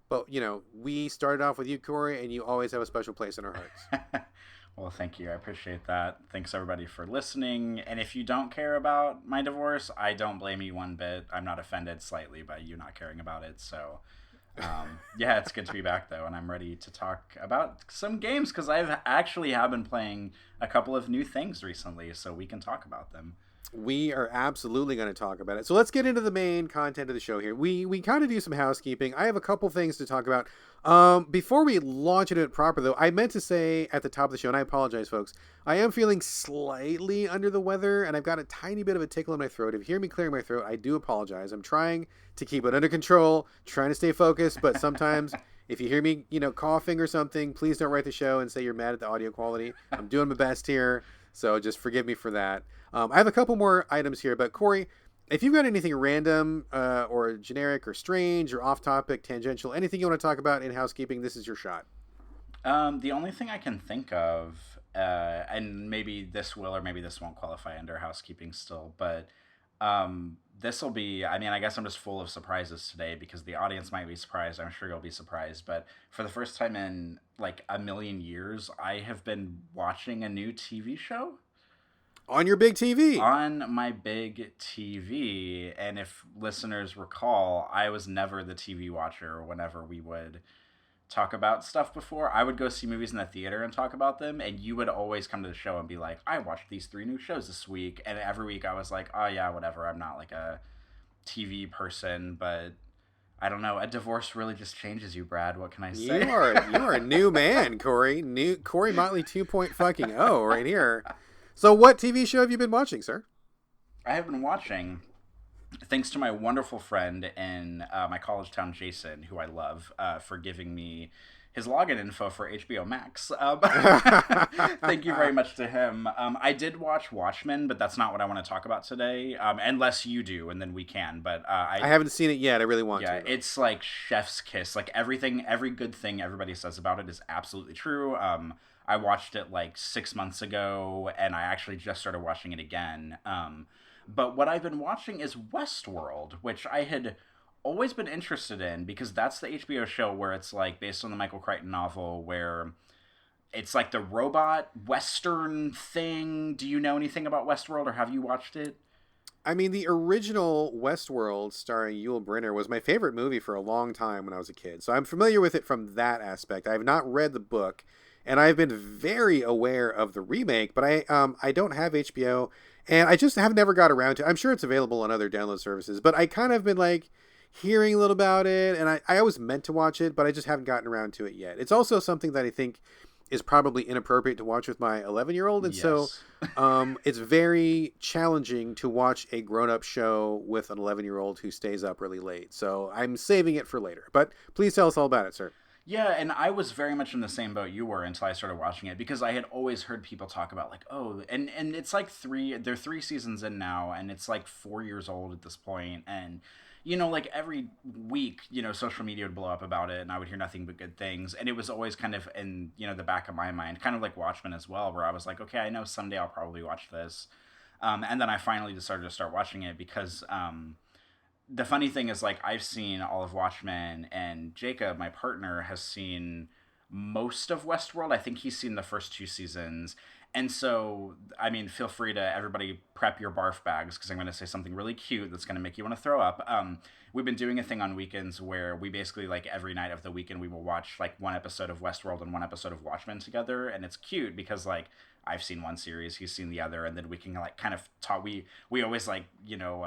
But, we started off with you, Corey, and you always have a special place in our hearts. Well, thank you. I appreciate that. Thanks, everybody, for listening. And if you don't care about my divorce, I don't blame you one bit. I'm not offended slightly by you not caring about it. So, yeah, it's good to be back, though. And I'm ready to talk about some games because have been playing a couple of new things recently. So we can talk about them. We are absolutely going to talk about it. So let's get into the main content of the show here. We kind of do some housekeeping. I have a couple things to talk about. Before we launch into it proper, though, I meant to say at the top of the show, and I apologize, folks, I am feeling slightly under the weather, and I've got a tiny bit of a tickle in my throat. If you hear me clearing my throat, I do apologize. I'm trying to keep it under control, trying to stay focused, but sometimes if you hear me, coughing or something, please don't write the show and say you're mad at the audio quality. I'm doing my best here, so just forgive me for that. I have a couple more items here, but Corey, if you've got anything random or generic or strange or off-topic, tangential, anything you want to talk about in housekeeping, this is your shot. The only thing I can think of, and maybe this will or maybe this won't qualify under housekeeping still, but this will be, I mean, I guess I'm just full of surprises today because the audience might be surprised. I'm sure you'll be surprised. But for the first time in like a million years, I have been watching a new TV show. On your big TV. On my big TV. And if listeners recall, I was never the TV watcher whenever we would talk about stuff before. I would go see movies in the theater and talk about them, and you would always come to the show and be like, I watched these 3 new shows this week. And every week I was like, oh yeah, whatever, I'm not like a TV person. But I don't know, a divorce really just changes you, Brad. What can I say? You are a new man, Corey. New Corey Motley 2.0 right here. So what TV show have you been watching, sir? I have been watching, thanks to my wonderful friend in my college town, Jason, who I love, for giving me his login info for HBO Max. Thank you very much to him. I did watch Watchmen, but that's not what I want to talk about today, unless you do, and then we can. But I haven't seen it yet. I really want to. Yeah, it's like chef's kiss. Like every good thing everybody says about it is absolutely true. I watched it like 6 months ago, and I actually just started watching it again. But what I've been watching is Westworld, which I had always been interested in because that's the HBO show where it's like based on the Michael Crichton novel where it's like the robot Western thing. Do you know anything about Westworld, or have you watched it? I mean, the original Westworld starring Yul Brynner was my favorite movie for a long time when I was a kid. So I'm familiar with it from that aspect. I have not read the book, and I've been very aware of the remake, but I don't have HBO, and I just have never got around to it. I'm sure it's available on other download services, but I kind of been like hearing a little about it, and I always meant to watch it, but I just haven't gotten around to it yet. It's also something that I think is probably inappropriate to watch with my 11-year-old, and so it's very challenging to watch a grown-up show with an 11-year-old who stays up really late. So I'm saving it for later. But please tell us all about it, sir. Yeah, and I was very much in the same boat you were until I started watching it because I had always heard people talk about like, oh, and it's like they're 3 seasons in now, and it's like 4 years old at this point, and you know, like every week, you know, social media would blow up about it, and I would hear nothing but good things, and it was always kind of in, you know, the back of my mind, kind of like Watchmen as well, where I was like, okay, I know someday I'll probably watch this, and then I finally decided to start watching it because the funny thing is, like, I've seen all of Watchmen, and Jacob, my partner, has seen most of Westworld. I think he's seen the first 2 seasons. And so, I mean, feel free to, everybody, prep your barf bags, because I'm going to say something really cute that's going to make you want to throw up. We've been doing a thing on weekends where we basically, like, every night of the weekend, we will watch, like, 1 episode of Westworld and 1 episode of Watchmen together. And it's cute because, like, I've seen one series, he's seen the other, and then we can, like, kind of talk. We always, like, you know,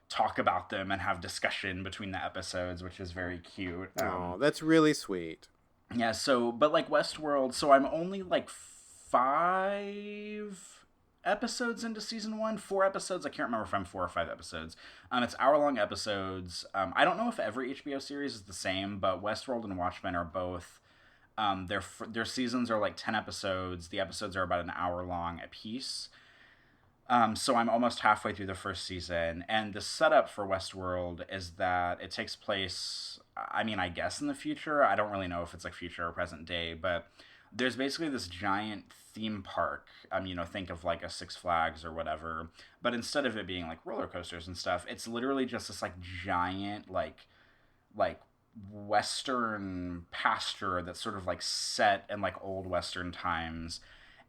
talk about them and have discussion between the episodes, which is very cute. Oh, that's really sweet. Yeah, so, but like Westworld, so I'm only like 5 episodes into season 1, 4 episodes. I can't remember if I'm 4 or 5 episodes. It's hour-long episodes. I don't know if every HBO series is the same, but Westworld and Watchmen are both. Their seasons are like 10 episodes. The episodes are about an hour long a piece. So I'm almost halfway through the first season, and the setup for Westworld is that it takes place, I mean, I guess in the future. I don't really know if it's like future or present day, but there's basically this giant theme park. You know, think of like a Six Flags or whatever, but instead of it being like roller coasters and stuff, it's literally just this like giant like Western pasture that's sort of like set in like old Western times.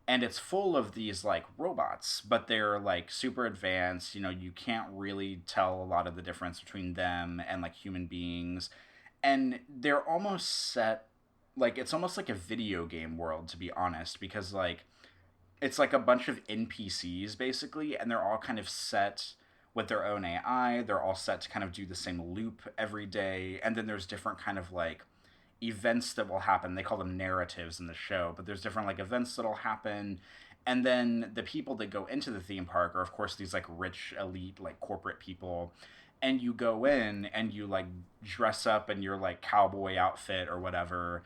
And it's full of these, like, robots, but they're, like, super advanced. You know, you can't really tell a lot of the difference between them and, like, human beings. And they're almost set, like, it's almost like a video game world, to be honest, because, like, it's, like, a bunch of NPCs, basically, and they're all kind of set with their own AI. They're all set to kind of do the same loop every day. And then there's different kind of, like, events that will happen. They call them narratives in the show, but there's different like events that'll happen, and then the people that go into the theme park are of course these like rich elite like corporate people, and you go in and you like dress up in your like cowboy outfit or whatever,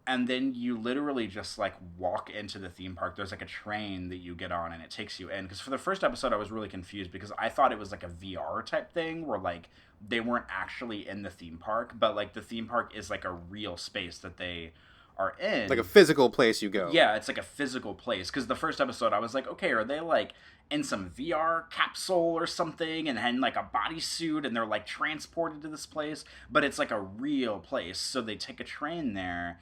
and then you literally just like walk into the theme park. There's like a train that you get on and it takes you in, because for the first episode I was really confused because I thought it was like a VR type thing where like they weren't actually in the theme park, but like the theme park is like a real space that they are in, like a physical place you go. Yeah, it's like a physical place, because the first episode I was like, okay, are they like in some VR capsule or something and in like a bodysuit and they're like transported to this place? But it's like a real place, so they take a train there,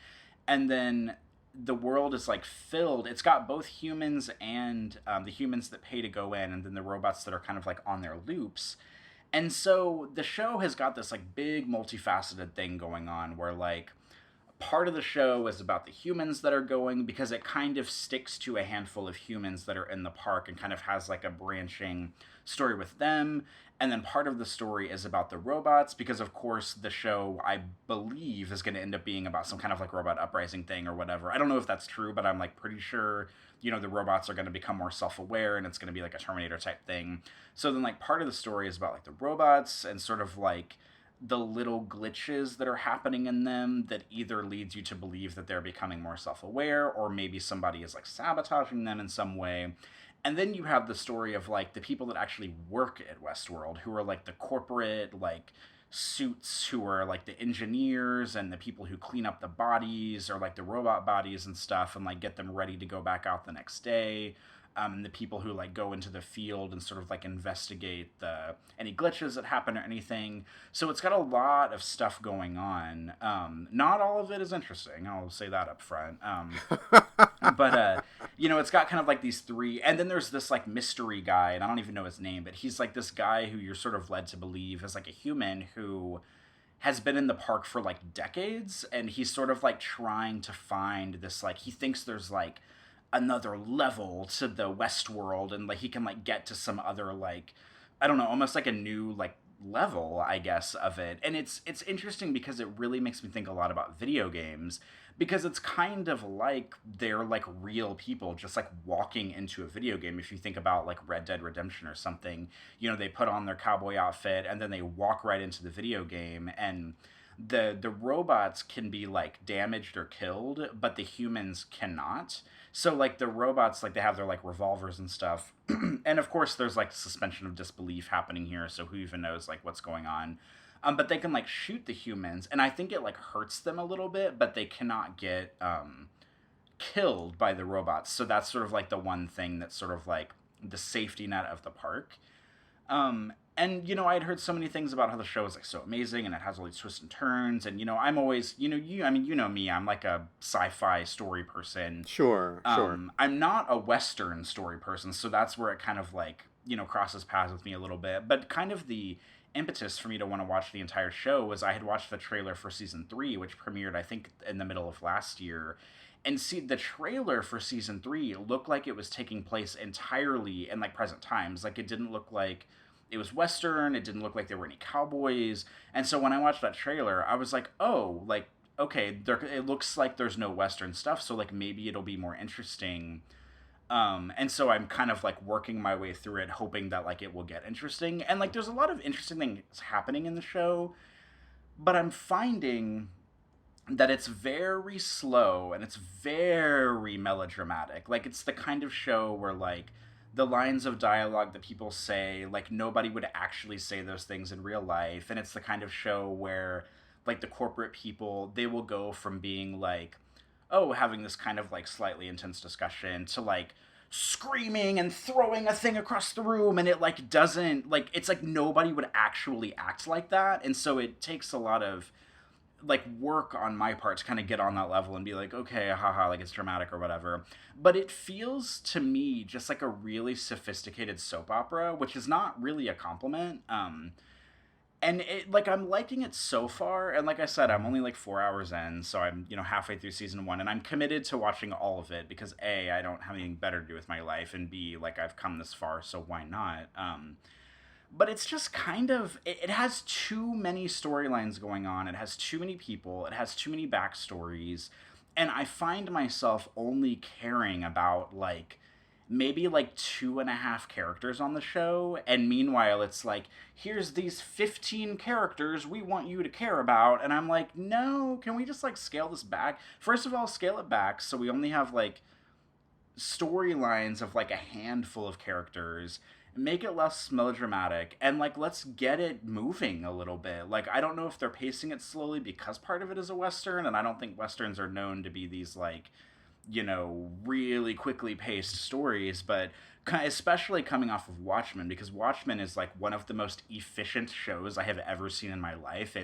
and then the world is like filled. It's got both humans and the humans that pay to go in, and then the robots that are kind of like on their loops. And so the show has got this like big multifaceted thing going on where like part of the show is about the humans that are going, because it kind of sticks to a handful of humans that are in the park and kind of has like a branching story with them. And then part of the story is about the robots, because of course the show, I believe, is going to end up being about some kind of like robot uprising thing or whatever. I don't know if that's true, but I'm like pretty sure, you know, the robots are going to become more self-aware and it's going to be like a Terminator type thing. So then like part of the story is about like the robots and sort of like the little glitches that are happening in them that either leads you to believe that they're becoming more self-aware, or maybe somebody is like sabotaging them in some way. And then you have the story of like the people that actually work at Westworld, who are like the corporate like suits, who are like the engineers and the people who clean up the bodies, or like the robot bodies and stuff, and like get them ready to go back out the next day. The people who like go into the field and sort of like investigate any glitches that happen or anything. So it's got a lot of stuff going on. Not all of it is interesting, I'll say that up front. But you know, it's got kind of like these three, and then there's this like mystery guy, and I don't even know his name, but he's like this guy who you're sort of led to believe is like a human who has been in the park for like decades, and he's sort of like trying to find this, like, he thinks there's like another level to the Westworld, and like he can like get to some other, like, I don't know, almost like a new like level, I guess, of it. And it's interesting because it really makes me think a lot about video games, because it's kind of like they're like real people just like walking into a video game. If you think about like Red Dead Redemption or something, you know, they put on their cowboy outfit and then they walk right into the video game, and the robots can be like damaged or killed, but the humans cannot. So like the robots, like they have their like revolvers and stuff. And of course there's like suspension of disbelief happening here, so who even knows like what's going on. But they can like shoot the humans, and I think it like hurts them a little bit, but they cannot get killed by the robots. So that's sort of like the one thing that's sort of like the safety net of the park. And, you know, I had heard so many things about how the show is, like, so amazing, and it has all these twists and turns, and, you know, I'm always, you know, I mean, you know me, I'm, like, a sci-fi story person. Sure. I'm not a Western story person, so that's where it kind of, like, you know, crosses paths with me a little bit. But kind of the impetus for me to want to watch the entire show was I had watched the trailer for Season 3, which premiered, I think, in the middle of last year. And see, the trailer for Season 3 looked like it was taking place entirely in, like, present times. Like, it didn't look like it was Western, it didn't look like there were any cowboys. And so when I watched that trailer, I was like, oh, like, okay, it looks like there's no Western stuff, so, like, maybe it'll be more interesting. And so I'm kind of, like, working my way through it, hoping that, like, it will get interesting. And, like, there's a lot of interesting things happening in the show, but I'm finding that it's very slow and it's very melodramatic. Like, it's the kind of show where, like, the lines of dialogue that people say, like, nobody would actually say those things in real life. And it's the kind of show where, like, the corporate people, they will go from being like, oh, having this kind of like slightly intense discussion to like screaming and throwing a thing across the room, and it like doesn't, like, it's like nobody would actually act like that. And so it takes a lot of like work on my part to kind of get on that level and be like, okay, haha, like, it's dramatic or whatever. But it feels to me just like a really sophisticated soap opera, which is not really a compliment. And it, like, I'm liking it so far, and like I said, I'm only like 4 hours in, so I'm, you know, halfway through season 1, and I'm committed to watching all of it because A, I don't have anything better to do with my life, and B, like, I've come this far, so why not? But it's just kind of, it has too many storylines going on, it has too many people, it has too many backstories, and I find myself only caring about, like, maybe like 2.5 characters on the show, and meanwhile it's like, here's these 15 characters we want you to care about, and I'm like, no, can we just like scale this back? First of all, scale it back so we only have like storylines of like a handful of characters, make it less melodramatic, and like, let's get it moving a little bit. Like, I don't know if they're pacing it slowly because part of it is a Western, and I don't think Westerns are known to be these like, you know, really quickly paced stories, but especially coming off of Watchmen, because Watchmen is like one of the most efficient shows I have ever seen in my life.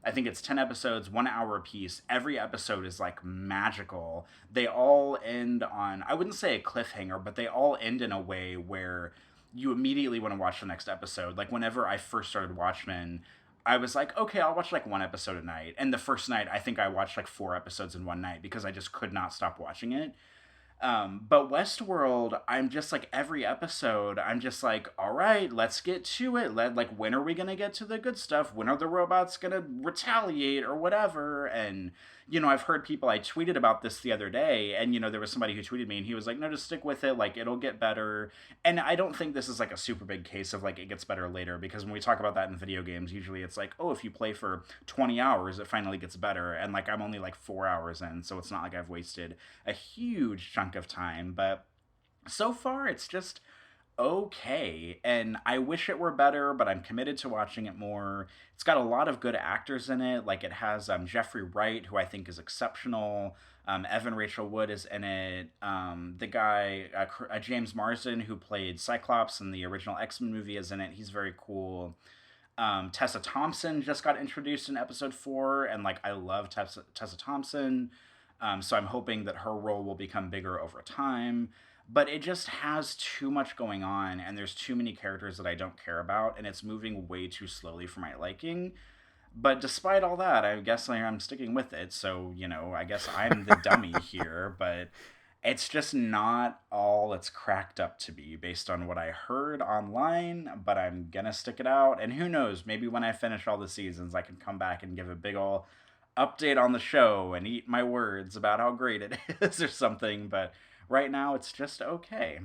I think it's 10 episodes, 1 hour apiece. Every episode is like magical. They all end on, I wouldn't say a cliffhanger, but they all end in a way where you immediately want to watch the next episode. Like, whenever I first started Watchmen, I was like, okay, I'll watch like one episode a night. And the first night, I think I watched like 4 episodes in one night because I just could not stop watching it. But Westworld, I'm just like every episode, I'm just like, all right, let's get to it. When are we gonna get to the good stuff? When are the robots gonna retaliate or whatever? And I've heard people. I tweeted about this the other day, and there was somebody who tweeted me, and he was like, no, just stick with it. Like it'll get better. And I don't think this is like a super big case of like it gets better later, because when we talk about that in video games, usually it's like, oh, if you play for 20 hours, it finally gets better. And like I'm only like 4 hours in, so it's not like I've wasted a huge chunk of time. But so far, it's just okay, and I wish it were better, but I'm committed to watching it more. It's got a lot of good actors in it. Like it has Jeffrey Wright, who I think is exceptional. Evan Rachel Wood is in it. The guy James Marsden, who played Cyclops in the original X-Men movie, is in it. He's very cool. Tessa Thompson just got introduced in episode 4, and like I love Tessa Thompson. So I'm hoping that her role will become bigger over time. But it just has too much going on, and there's too many characters that I don't care about, and it's moving way too slowly for my liking. But despite all that, I guess I'm sticking with it. So, I guess I'm the dummy here, but it's just not all it's cracked up to be based on what I heard online, but I'm gonna stick it out. And who knows, maybe when I finish all the seasons, I can come back and give a big ol' update on the show and eat my words about how great it is or something. But right now, it's just okay.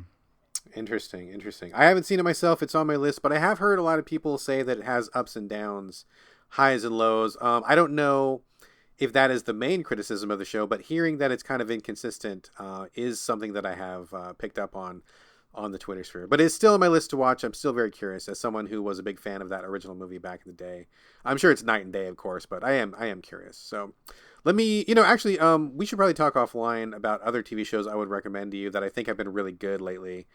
Interesting. I haven't seen it myself. It's on my list, but I have heard a lot of people say that it has ups and downs, highs and lows. I don't know if that is the main criticism of the show, but hearing that it's kind of inconsistent is something that I have picked up on the Twitter sphere. But it's still on my list to watch. I'm still very curious as someone who was a big fan of that original movie back in the day. I'm sure it's night and day, of course, but I am curious. So let me, actually, we should probably talk offline about other TV shows I would recommend to you that I think have been really good lately.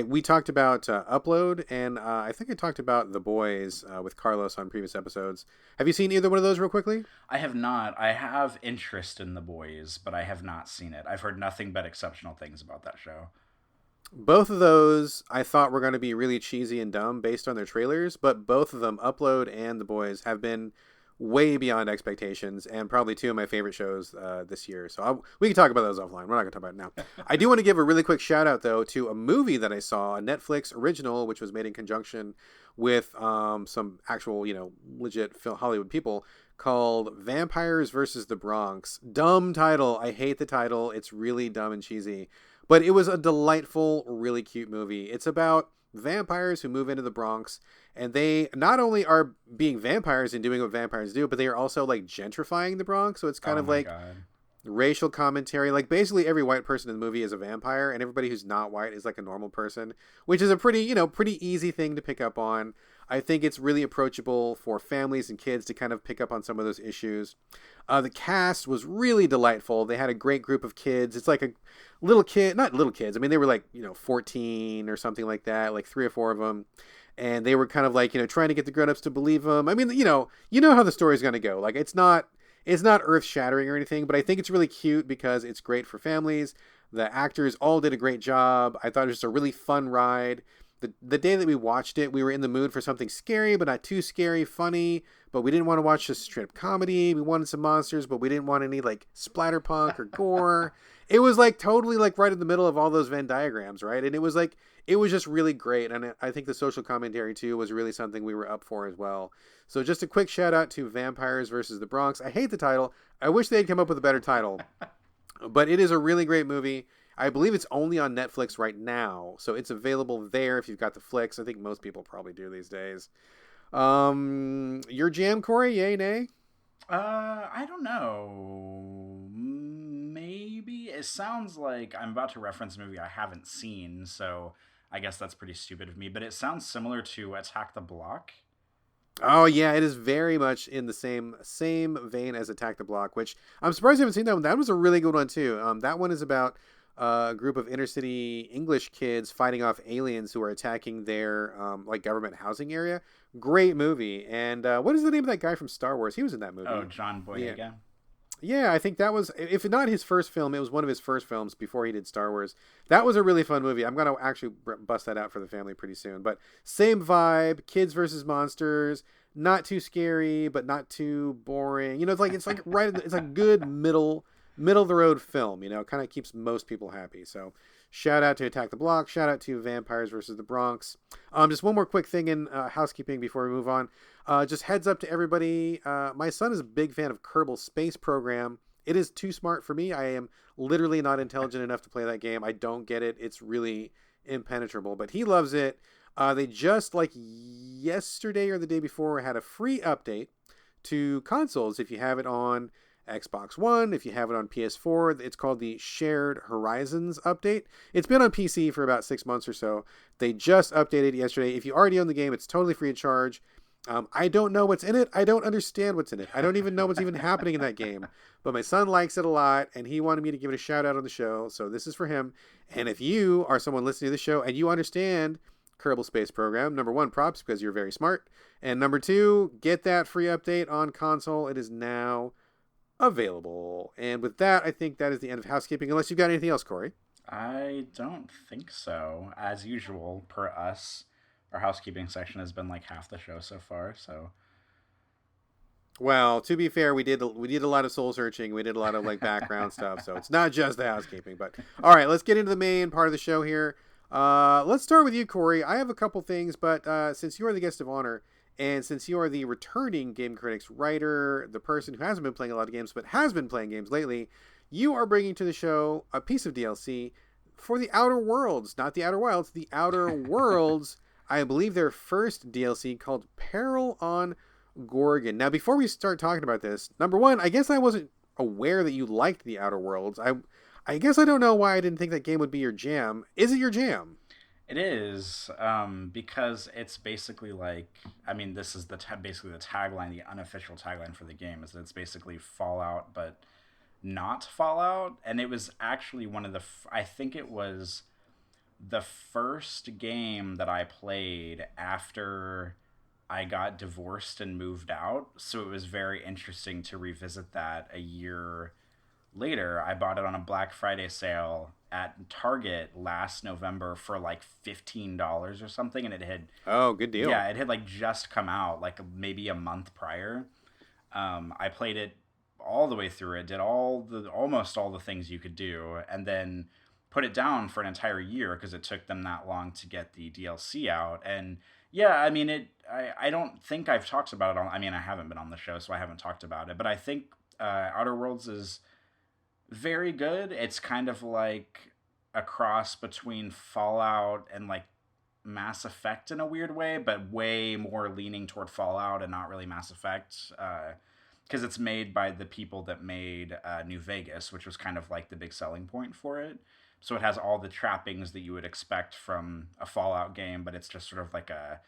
We talked about Upload, and I think I talked about The Boys with Carlos on previous episodes. Have you seen either one of those real quickly? I have not. I have interest in The Boys, but I have not seen it. I've heard nothing but exceptional things about that show. Both of those I thought were going to be really cheesy and dumb based on their trailers, but both of them, Upload and The Boys, have been way beyond expectations and probably two of my favorite shows this year. So we can talk about those offline. We're not going to talk about it now. I do want to give a really quick shout out, though, to a movie that I saw, a Netflix original, which was made in conjunction with some actual, legit Hollywood people, called Vampires versus the Bronx. Dumb title. I hate the title. It's really dumb and cheesy. But it was a delightful, really cute movie. It's about vampires who move into the Bronx, and they not only are being vampires and doing what vampires do, but they are also like gentrifying the Bronx. So it's kind of like racial commentary. Like basically every white person in the movie is a vampire, and everybody who's not white is like a normal person, which is a pretty easy thing to pick up on. I think it's really approachable for families and kids to kind of pick up on some of those issues. The cast was really delightful. They had a great group of kids. It's like a not little kids. I mean, they were like, 14 or something like that, like 3 or 4 of them. And they were kind of like, trying to get the grown-ups to believe them. I mean, you know how the story's going to go. Like, it's not earth-shattering or anything, but I think it's really cute because it's great for families. The actors all did a great job. I thought it was just a really fun ride. The day that we watched it, we were in the mood for something scary, but not too scary, funny. But we didn't want to watch just straight-up comedy. We wanted some monsters, but we didn't want any, like, splatterpunk or gore. It was, like, totally, like, right in the middle of all those Venn diagrams, right? And it was, like, it was just really great. And I think the social commentary, too, was really something we were up for as well. So just a quick shout-out to Vampires versus the Bronx. I hate the title. I wish they'd come up with a better title. But it is a really great movie. I believe it's only on Netflix right now, so it's available there if you've got the flicks. I think most people probably do these days. Your jam, Corey? Yay, nay? I don't know. Maybe. It sounds like I'm about to reference a movie I haven't seen, so I guess that's pretty stupid of me. But it sounds similar to Attack the Block. Oh, yeah, it is very much in the same vein as Attack the Block, which I'm surprised you haven't seen that one. That was a really good one, too. That one is about a group of inner city English kids fighting off aliens who are attacking their like government housing area. Great movie. And what is the name of that guy from Star Wars? He was in that movie. Oh, John Boyega. Yeah, I think that was, if not his first film, it was one of his first films before he did Star Wars. That was a really fun movie. I'm going to actually bust that out for the family pretty soon. But same vibe, kids versus monsters, not too scary, but not too boring. It's like right. It's a good middle of the road film. It kind of keeps most people happy. So shout out to Attack the Block. Shout out to Vampires versus the Bronx. Just one more quick thing in housekeeping before we move on. Just heads up to everybody. My son is a big fan of Kerbal Space Program. It is too smart for me. I am literally not intelligent enough to play that game. I don't get it. It's really impenetrable, but he loves it. They just, like yesterday or the day before, had a free update to consoles. If you have it on Xbox One, if you have it on PS4, it's called the Shared Horizons update. It's been on PC for about 6 months or so. They just updated yesterday. If you already own the game, it's totally free of charge. I don't know what's in it. I don't understand what's in it. I don't even know what's even happening in that game. But my son likes it a lot, and he wanted me to give it a shout out on the show. So this is for him. And if you are someone listening to the show and you understand Kerbal Space Program, number one, props because you're very smart. And number two, get that free update on console. It is now available. And with that, I think that is the end of housekeeping, unless you've got anything else, Corey. I don't think so. As usual, per us, our housekeeping section has been like half the show so far, so. Well, to be fair, we did a lot of soul searching. We did a lot of like background stuff, so it's not just the housekeeping. But all right, let's get into the main part of the show here. Let's start with you, Corey. I have a couple things, but since you are the guest of honor, and since you are the returning Game Critics writer, the person who hasn't been playing a lot of games but has been playing games lately, you are bringing to the show a piece of DLC for the Outer Worlds, not the Outer Wilds, the Outer Worlds. I believe their first DLC called Peril on Gorgon. Now, before we start talking about this, number one, I guess I wasn't aware that you liked the Outer Worlds. I guess I don't know why I didn't think that game would be your jam. Is it your jam? It is, because it's basically like, I mean, this is basically the tagline, the unofficial tagline for the game, is that it's basically Fallout, but not Fallout. And it was actually one of I think it was the first game that I played after I got divorced and moved out. So it was very interesting to revisit that a year later. I bought it on a Black Friday sale at Target last November for like $15 or something, and it had good deal. Yeah, it had like just come out like maybe a month prior. I played it all the way through. It did almost all the things you could do, and then put it down for an entire year because it took them that long to get the DLC out. And yeah, I mean, I don't think I've talked about it I mean, I haven't been on the show, so I haven't talked about it. But I think Outer Worlds is very good. It's kind of like a cross between Fallout and like Mass Effect in a weird way, but way more leaning toward Fallout and not really Mass Effect. Because it's made by the people that made New Vegas, which was kind of like the big selling point for it. So it has all the trappings that you would expect from a Fallout game, but it's just sort of like a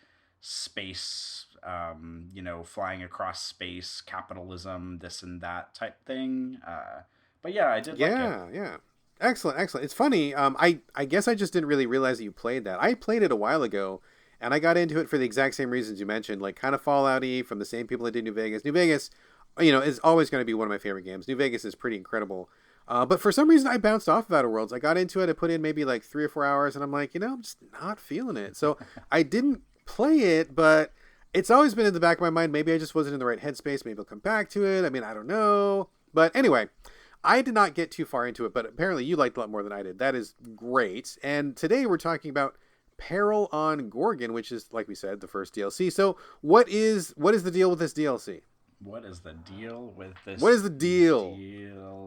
space, flying across space, capitalism, this and that type thing. But yeah, I did like it. Yeah. Excellent. It's funny. I guess I just didn't really realize that you played that. I played it a while ago, and I got into it for the exact same reasons you mentioned, like kind of Fallout-y from the same people that did New Vegas. New Vegas, is always going to be one of my favorite games. New Vegas is pretty incredible. But for some reason, I bounced off of Outer Worlds. I got into it. I put in maybe like 3 or 4 hours, and I'm like, I'm just not feeling it. So I didn't play it, but it's always been in the back of my mind. Maybe I just wasn't in the right headspace. Maybe I'll come back to it. I mean, I don't know. But anyway, I did not get too far into it, but apparently you liked a lot more than I did. That is great. And today we're talking about Peril on Gorgon, which is, like we said, the first DLC. So what is the deal with this DLC? What is the deal with this? What is the deal?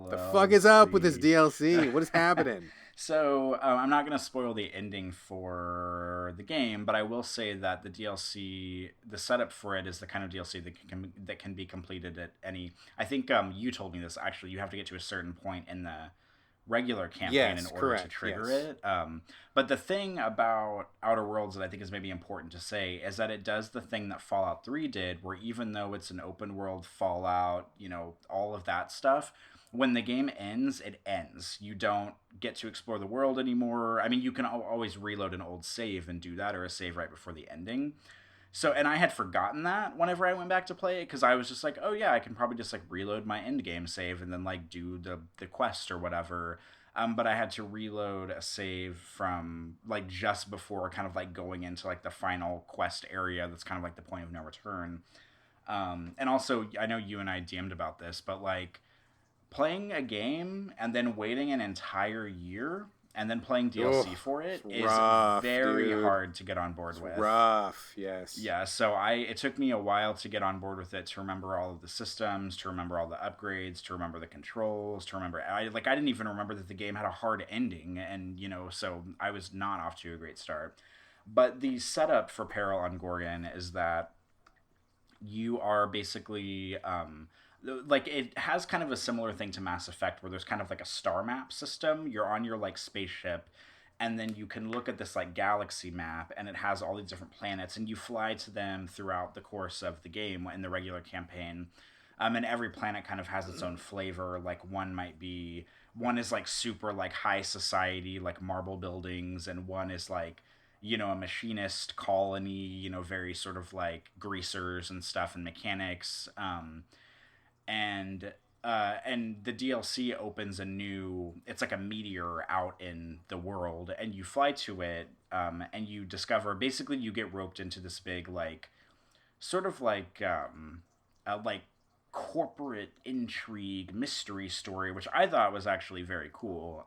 The fuck is up with this DLC? What is happening? So I'm not going to spoil the ending for the game, but I will say that the DLC, the setup for it is the kind of DLC that can be completed at any. I think you told me this actually. You have to get to a certain point in the regular campaign in order to trigger it. But the thing about Outer Worlds that I think is maybe important to say is that it does the thing that Fallout 3 did, where even though it's an open world Fallout, all of that stuff, when the game ends, it ends. You don't get to explore the world anymore. I mean, you can always reload an old save and do that, or a save right before the ending. So, and I had forgotten that whenever I went back to play it, because I was just like, oh yeah, I can probably just like reload my end game save and then like do the quest or whatever. But I had to reload a save from like just before kind of like going into like the final quest area that's kind of like the point of no return. And also, I know you and I DM'd about this, but like playing a game and then waiting an entire year and then playing DLC Oh, for it's it is rough, very dude. hard to get on board It's with. rough, yes. Yeah, so it took me a while to get on board with it, to remember all of the systems, to remember all the upgrades, to remember the controls, to remember I didn't even remember that the game had a hard ending, and so I was not off to a great start. But the setup for Peril on Gorgon is that you are basically like, it has kind of a similar thing to Mass Effect, where there's kind of like a star map system. You're on your like spaceship, and then you can look at this like galaxy map, and it has all these different planets, and you fly to them throughout the course of the game in the regular campaign. And every planet kind of has its own flavor. Like one is like super like high society, like marble buildings, and one is like a machinist colony, very sort of like greasers and stuff and mechanics. And the DLC opens a new, it's like a meteor out in the world, and you fly to it, and you discover, basically you get roped into this big like sort of like corporate intrigue mystery story, which I thought was actually very cool.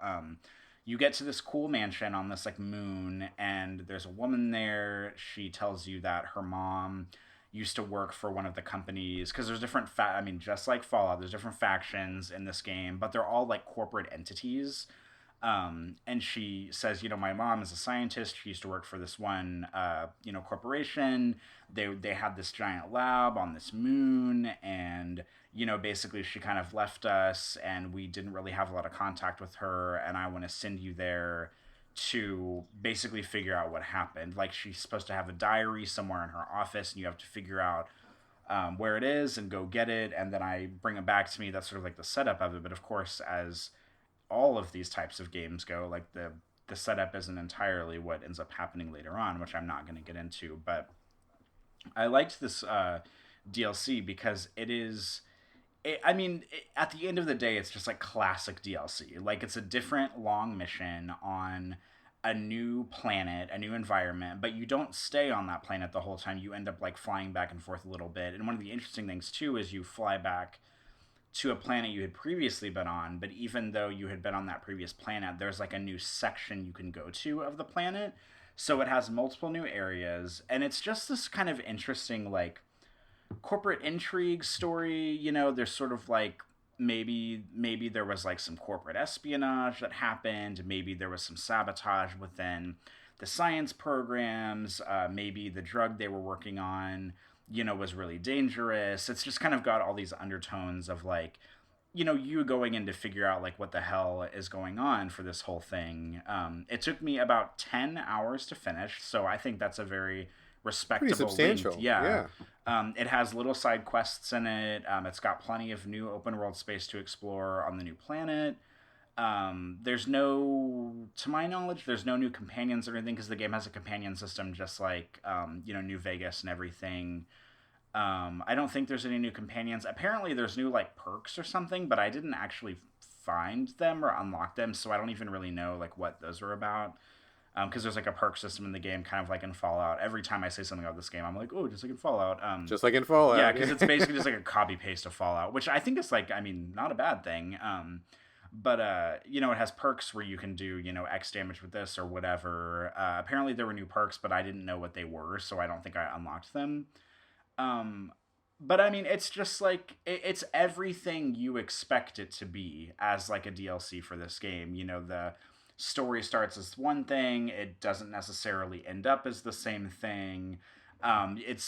You get to this cool mansion on this like moon, and there's a woman there. She tells you that her mom used to work for one of the companies, because there's different I mean, just like Fallout, there's different factions in this game, but they're all like corporate entities. And she says, my mom is a scientist. She used to work for this one, corporation. They had this giant lab on this moon, and basically she kind of left us, and we didn't really have a lot of contact with her. And I want to send you there to basically figure out what happened. Like, she's supposed to have a diary somewhere in her office, and you have to figure out where it is and go get it. And then I bring it back to me. That's sort of like the setup of it. But of course, as all of these types of games go, like the setup isn't entirely what ends up happening later on, which I'm not going to get into. But I liked this DLC because at the end of the day, it's just like classic DLC. Like, it's a different long mission on a new planet, a new environment, but you don't stay on that planet the whole time. You end up like flying back and forth a little bit. And one of the interesting things too is you fly back to a planet you had previously been on, but even though you had been on that previous planet, there's like a new section you can go to of the planet. So it has multiple new areas, and it's just this kind of interesting like corporate intrigue story. There's sort of like, maybe there was like some corporate espionage that happened, maybe there was some sabotage within the science programs, maybe the drug they were working on was really dangerous. It's just kind of got all these undertones of like, you going in to figure out like what the hell is going on for this whole thing. It took me about 10 hours to finish, so I think that's a very respectable Pretty substantial length. Yeah. yeah. It has little side quests in it. It's got plenty of new open world space to explore on the new planet. There's no, to my knowledge, there's no new companions or anything, because the game has a companion system just like New Vegas and everything. I don't think there's any new companions. Apparently there's new like perks or something, but I didn't actually find them or unlock them, so I don't even really know like what those are about. Because there's like a perk system in the game, kind of like in Fallout. Every time I say something about this game, I'm like, oh, just like in Fallout. Just like in Fallout. Yeah, because it's basically just like a copy paste of Fallout, which I think is like, not a bad thing. But it has perks where you can do X damage with this or whatever. Apparently there were new perks, but I didn't know what they were, so I don't think I unlocked them. But it's just like it's everything you expect it to be as like a DLC for this game. The story starts as one thing, it doesn't necessarily end up as the same thing. And it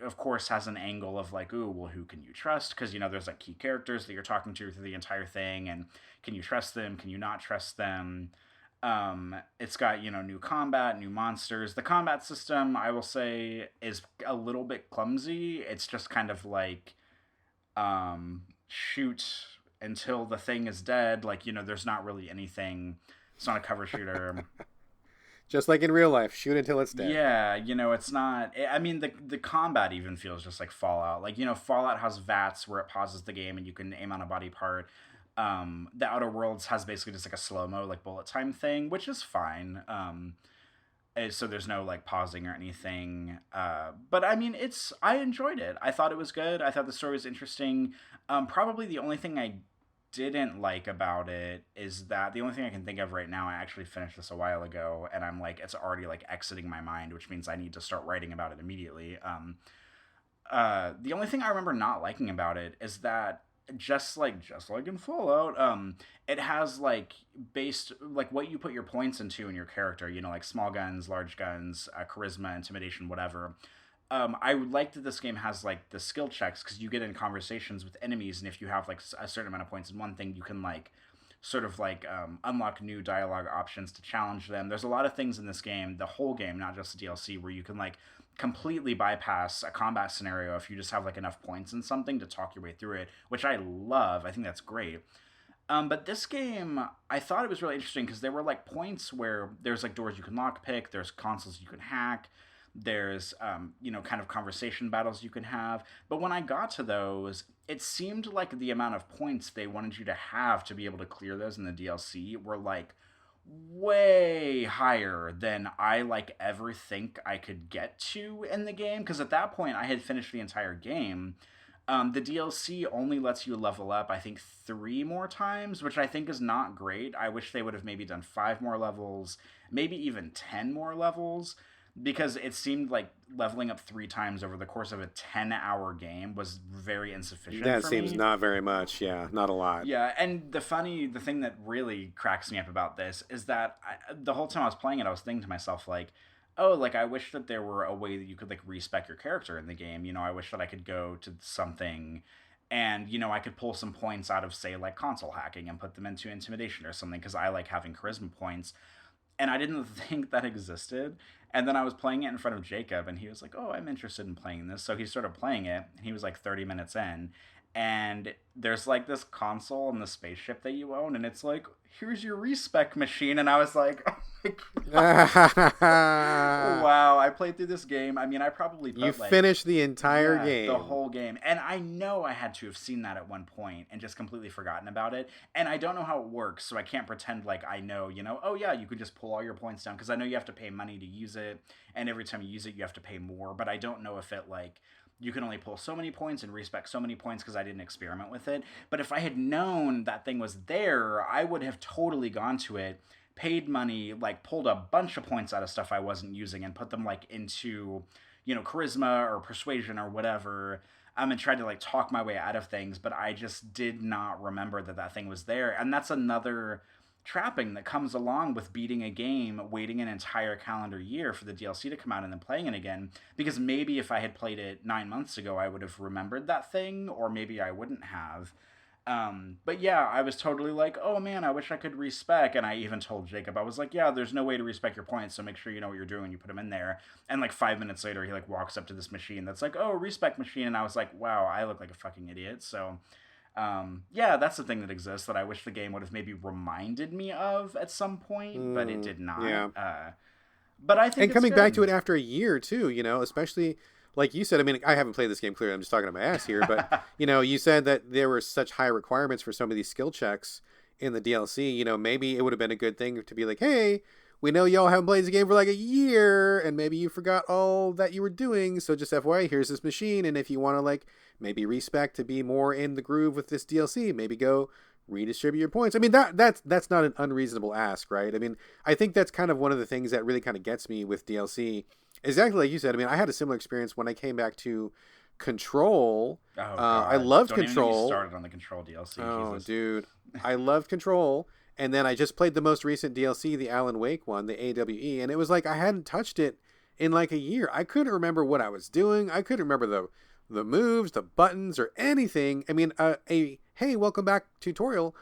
of course has an angle of like, ooh, well, who can you trust? Because there's like key characters that you're talking to through the entire thing, and can you trust them? Can you not trust them? It's got new combat, new monsters. The combat system, I will say, is a little bit clumsy. It's just kind of like shoot until the thing is dead. Like, there's not really anything. It's not a cover shooter. Just like in real life, shoot until it's dead. Yeah, it's not. The combat even feels just like Fallout. Like, Fallout has VATS where it pauses the game and you can aim on a body part. The Outer Worlds has basically just like a slow-mo, like bullet time thing, which is fine. So there's no like pausing or anything. But I mean, I enjoyed it. I thought it was good. I thought the story was interesting. Probably the only thing I didn't like about it is that the only thing I can think of right now, I actually finished this a while ago, and I'm like, it's already like exiting my mind, which means I need to start writing about it immediately. The only thing I remember not liking about it is that just like in Fallout, it has like based like what you put your points into in your character. You know, like small guns, large guns, charisma, intimidation, whatever. I like that this game has like the skill checks because you get in conversations with enemies, and if you have like a certain amount of points in one thing, you can like sort of like unlock new dialogue options to challenge them. There's a lot of things in this game, the whole game, not just the DLC, where you can like completely bypass a combat scenario if you just have like enough points in something to talk your way through it, which I love. I think that's great. But this game, I thought it was really interesting because there were like points where there's like doors you can lockpick, there's consoles you can hack, there's kind of conversation battles you can have. But when I got to those, it seemed like the amount of points they wanted you to have to be able to clear those in the DLC were like way higher than I like ever think I could get to in the game. Because at that point, I had finished the entire game. The DLC only lets you level up, I think, 3 more times, which I think is not great. I wish they would have maybe done 5 more levels, maybe even 10 more levels, because it seemed like leveling up 3 times over the course of a 10-hour game was very insufficient. That seems not very much. Yeah, not a lot. Yeah, and the thing that really cracks me up about this is that the whole time I was playing it, I was thinking to myself, like, oh, like, I wish that there were a way that you could, like, respec your character in the game. You know, I wish that I could go to something and, you know, I could pull some points out of, say, like, console hacking and put them into intimidation or something, because I like having charisma points. And I didn't think that existed. And then I was playing it in front of Jacob, and he was like, oh, I'm interested in playing this. So he started playing it, and he was like 30 minutes in. And there's like this console in the spaceship that you own, and it's like, here's your respec machine. And I was like, oh my God. Wow, I played through this game. I mean, I probably put, you finished the entire game. The whole game. And I know I had to have seen that at one point and just completely forgotten about it. And I don't know how it works, so I can't pretend like I know, oh yeah, you could just pull all your points down, because I know you have to pay money to use it, and every time you use it, you have to pay more. But I don't know if it like you can only pull so many points and respec so many points, because I didn't experiment with it. But if I had known that thing was there, I would have totally gone to it, paid money, like pulled a bunch of points out of stuff I wasn't using and put them like into, charisma or persuasion or whatever, and tried to like talk my way out of things. But I just did not remember that thing was there. And that's another trapping that comes along with beating a game, waiting an entire calendar year for the DLC to come out and then playing it again. Because maybe if I had played it 9 months ago, I would have remembered that thing, or maybe I wouldn't have. But yeah, I was totally like, oh man, I wish I could respec. And I even told Jacob, I was like, yeah, there's no way to respec your points, so make sure you know what you're doing when you put them in there. And like 5 minutes later, he like walks up to this machine that's like, oh, respec machine. And I was like, wow, I look like a fucking idiot. So yeah, that's the thing that exists that I wish the game would have maybe reminded me of at some point, but it did not. Yeah. But I think, and coming back to it after a year too, especially like you said. I mean, I haven't played this game clearly. I'm just talking to my ass here, but you said that there were such high requirements for some of these skill checks in the DLC. Maybe it would have been a good thing to be like, hey, we know y'all haven't played this game for like a year, and maybe you forgot all that you were doing. So just FYI, here's this machine, and if you want to like maybe respec to be more in the groove with this DLC, maybe go redistribute your points. I mean, that's not an unreasonable ask, right? I mean, I think that's kind of one of the things that really kind of gets me with DLC. Exactly like you said. I mean, I had a similar experience when I came back to Control. Oh, God. I loved Don't Control. Even get started on the Control DLC. Oh, Jesus. Dude, I loved Control. And then I just played the most recent DLC, the Alan Wake one, the AWE, and it was like I hadn't touched it in like a year. I couldn't remember what I was doing. I couldn't remember the moves, the buttons, or anything. I mean, a hey, welcome back tutorial,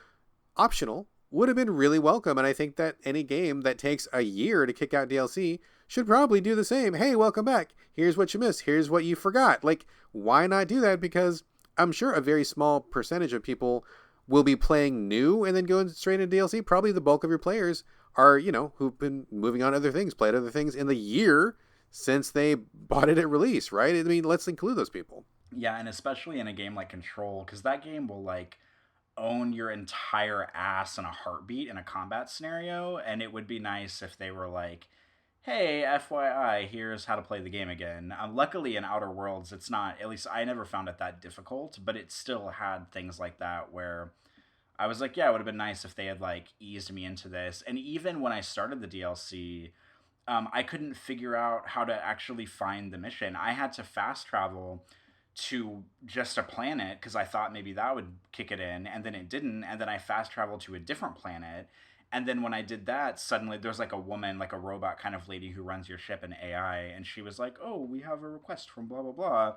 optional, would have been really welcome. And I think that any game that takes a year to kick out DLC should probably do the same. Hey, welcome back. Here's what you missed. Here's what you forgot. Like, why not do that? Because I'm sure a very small percentage of people will be playing new and then going straight into DLC. Probably the bulk of your players are, who've been moving on to other things, played other things in the year since they bought it at release, right? I mean, let's include those people. Yeah, and especially in a game like Control, because that game will like own your entire ass in a heartbeat in a combat scenario. And it would be nice if they were like, hey, FYI, here's how to play the game again. Luckily, in Outer Worlds, it's not, at least I never found it that difficult, but it still had things like that where I was like, yeah, it would have been nice if they had like eased me into this. And even when I started the DLC, I couldn't figure out how to actually find the mission. I had to fast travel to just a planet because I thought maybe that would kick it in, and then it didn't. And then I fast traveled to a different planet. And then when I did that, suddenly there's like a woman, like a robot kind of lady who runs your ship in AI, and she was like, "Oh, we have a request from blah blah blah."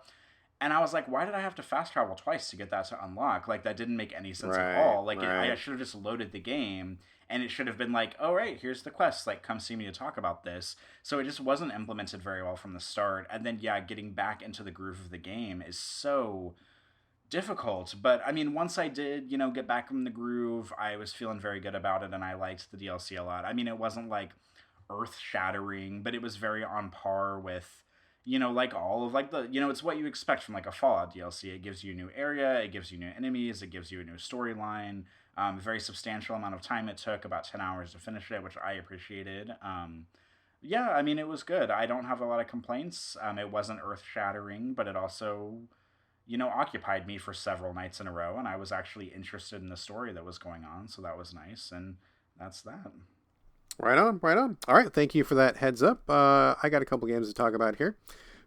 And I was like, why did I have to fast travel twice to get that to unlock? Like, that didn't make any sense at all. Like, I should have just loaded the game, and it should have been like, oh, right, here's the quest. Like, come see me to talk about this. So it just wasn't implemented very well from the start. And then, yeah, getting back into the groove of the game is so difficult. But, I mean, once I did, get back in the groove, I was feeling very good about it, and I liked the DLC a lot. I mean, it wasn't, like, earth-shattering, but it was very on par with like all of like the, it's what you expect from like a Fallout DLC. It gives you a new area, it gives you new enemies, it gives you a new storyline. Very substantial amount of time it took, about 10 hours to finish it, which I appreciated. Yeah, I mean, it was good. I don't have a lot of complaints. It wasn't earth-shattering, but it also, occupied me for several nights in a row, and I was actually interested in the story that was going on, so that was nice, and that's that. Right on, right on. All right, thank you for that heads up. I got a couple games to talk about here.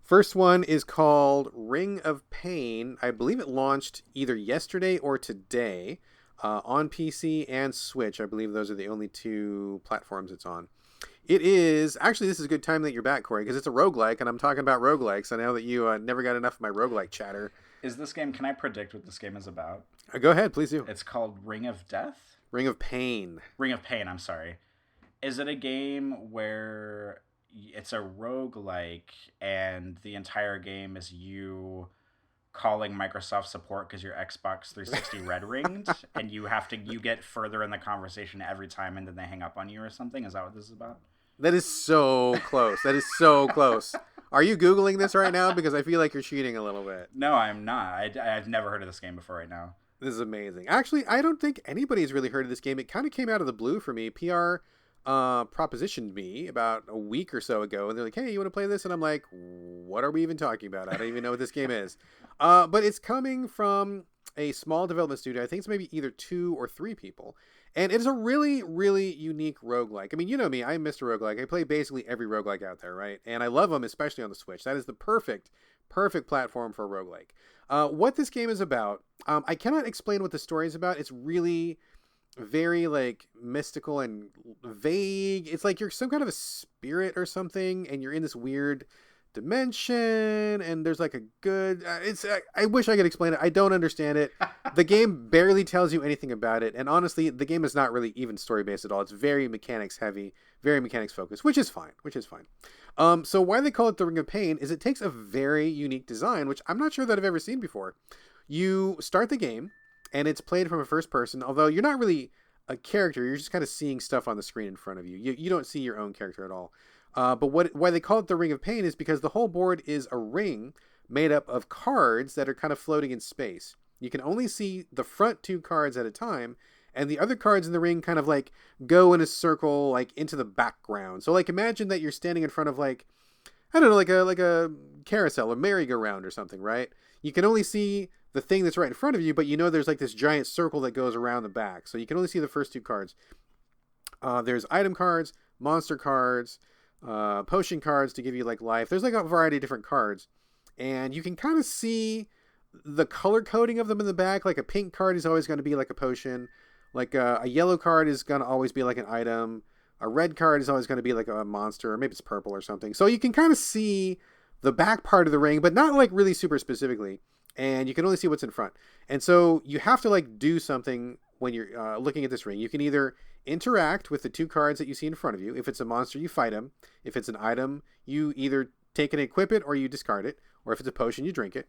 First one is called Ring of Pain. I believe it launched either yesterday or today on PC and Switch. I believe those are the only two platforms it's on. It is, actually, this is a good time that you're back, Corey, because it's a roguelike, and I'm talking about roguelikes. I know that you never got enough of my roguelike chatter. Is this game, can I predict what this game is about? Go ahead, please do. It's called Ring of Death? Ring of Pain. Ring of Pain, I'm sorry. Is it a game where it's a roguelike and the entire game is you calling Microsoft support because your Xbox 360 red ringed and you get further in the conversation every time and then they hang up on you or something? Is that what this is about? That is so close. That is so close. Are you Googling this right now? Because I feel like you're cheating a little bit. No, I'm not. I've never heard of this game before right now. This is amazing. Actually, I don't think anybody's really heard of this game. It kind of came out of the blue for me. PR propositioned me about a week or so ago, and they're like, hey, you want to play this? And I'm like, what are we even talking about? I don't even know what this game is. But it's coming from a small development studio. I think it's maybe either 2 or 3 people. And it's a really, really unique roguelike. I mean, you know me, I'm Mr. Roguelike. I play basically every roguelike out there, right? And I love them, especially on the Switch. That is the perfect platform for a roguelike. What this game is about, I cannot explain what the story is about. It's really very like mystical and vague. It's like you're some kind of a spirit or something, and you're in this weird dimension, and there's like a good I wish I could explain it. I don't understand it. The game barely tells you anything about it, and honestly the game is not really even story based at all. It's very mechanics heavy, very mechanics focused, which is fine. So why they call it the Ring of Pain is it takes a very unique design, which I'm not sure that I've ever seen before. You start the game and it's played from a first person, although you're not really a character. You're just kind of seeing stuff on the screen in front of you. You don't see your own character at all. But why they call it the Ring of Pain is because the whole board is a ring made up of cards that are kind of floating in space. You can only see the front 2 cards at a time, and the other cards in the ring kind of like go in a circle like into the background. So like imagine that you're standing in front of like, I don't know, like a carousel or merry-go-round or something, right? You can only see the thing that's right in front of you, but you know there's like this giant circle that goes around the back. So you can only see the first 2 cards. There's item cards, monster cards, potion cards to give you like life. There's like a variety of different cards, and you can kind of see the color coding of them in the back. Like a pink card is always going to be like a potion. Like a yellow card is going to always be like an item. A red card is always going to be like a monster, or maybe it's purple or something. So you can kind of see the back part of the ring, but not like really super specifically. And you can only see what's in front. And so you have to like do something when you're looking at this ring. You can either interact with the 2 cards that you see in front of you. If it's a monster, you fight him. If it's an item, you either take and equip it or you discard it. Or if it's a potion, you drink it.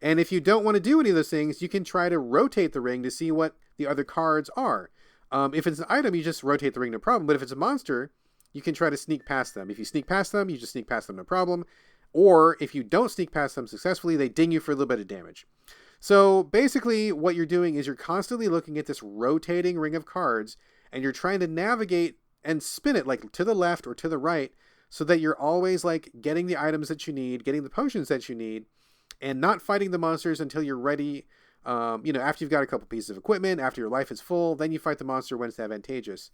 And if you don't want to do any of those things, you can try to rotate the ring to see what the other cards are. If it's an item, you just rotate the ring, no problem. But if it's a monster, you can try to sneak past them. If you sneak past them, you just sneak past them, no problem. Or if you don't sneak past them successfully, they ding you for a little bit of damage. So basically what you're doing is you're constantly looking at this rotating ring of cards, and you're trying to navigate and spin it like to the left or to the right so that you're always like getting the items that you need, getting the potions that you need, and not fighting the monsters until you're ready. After you've got a couple pieces of equipment, after your life is full, then you fight the monster when it's advantageous.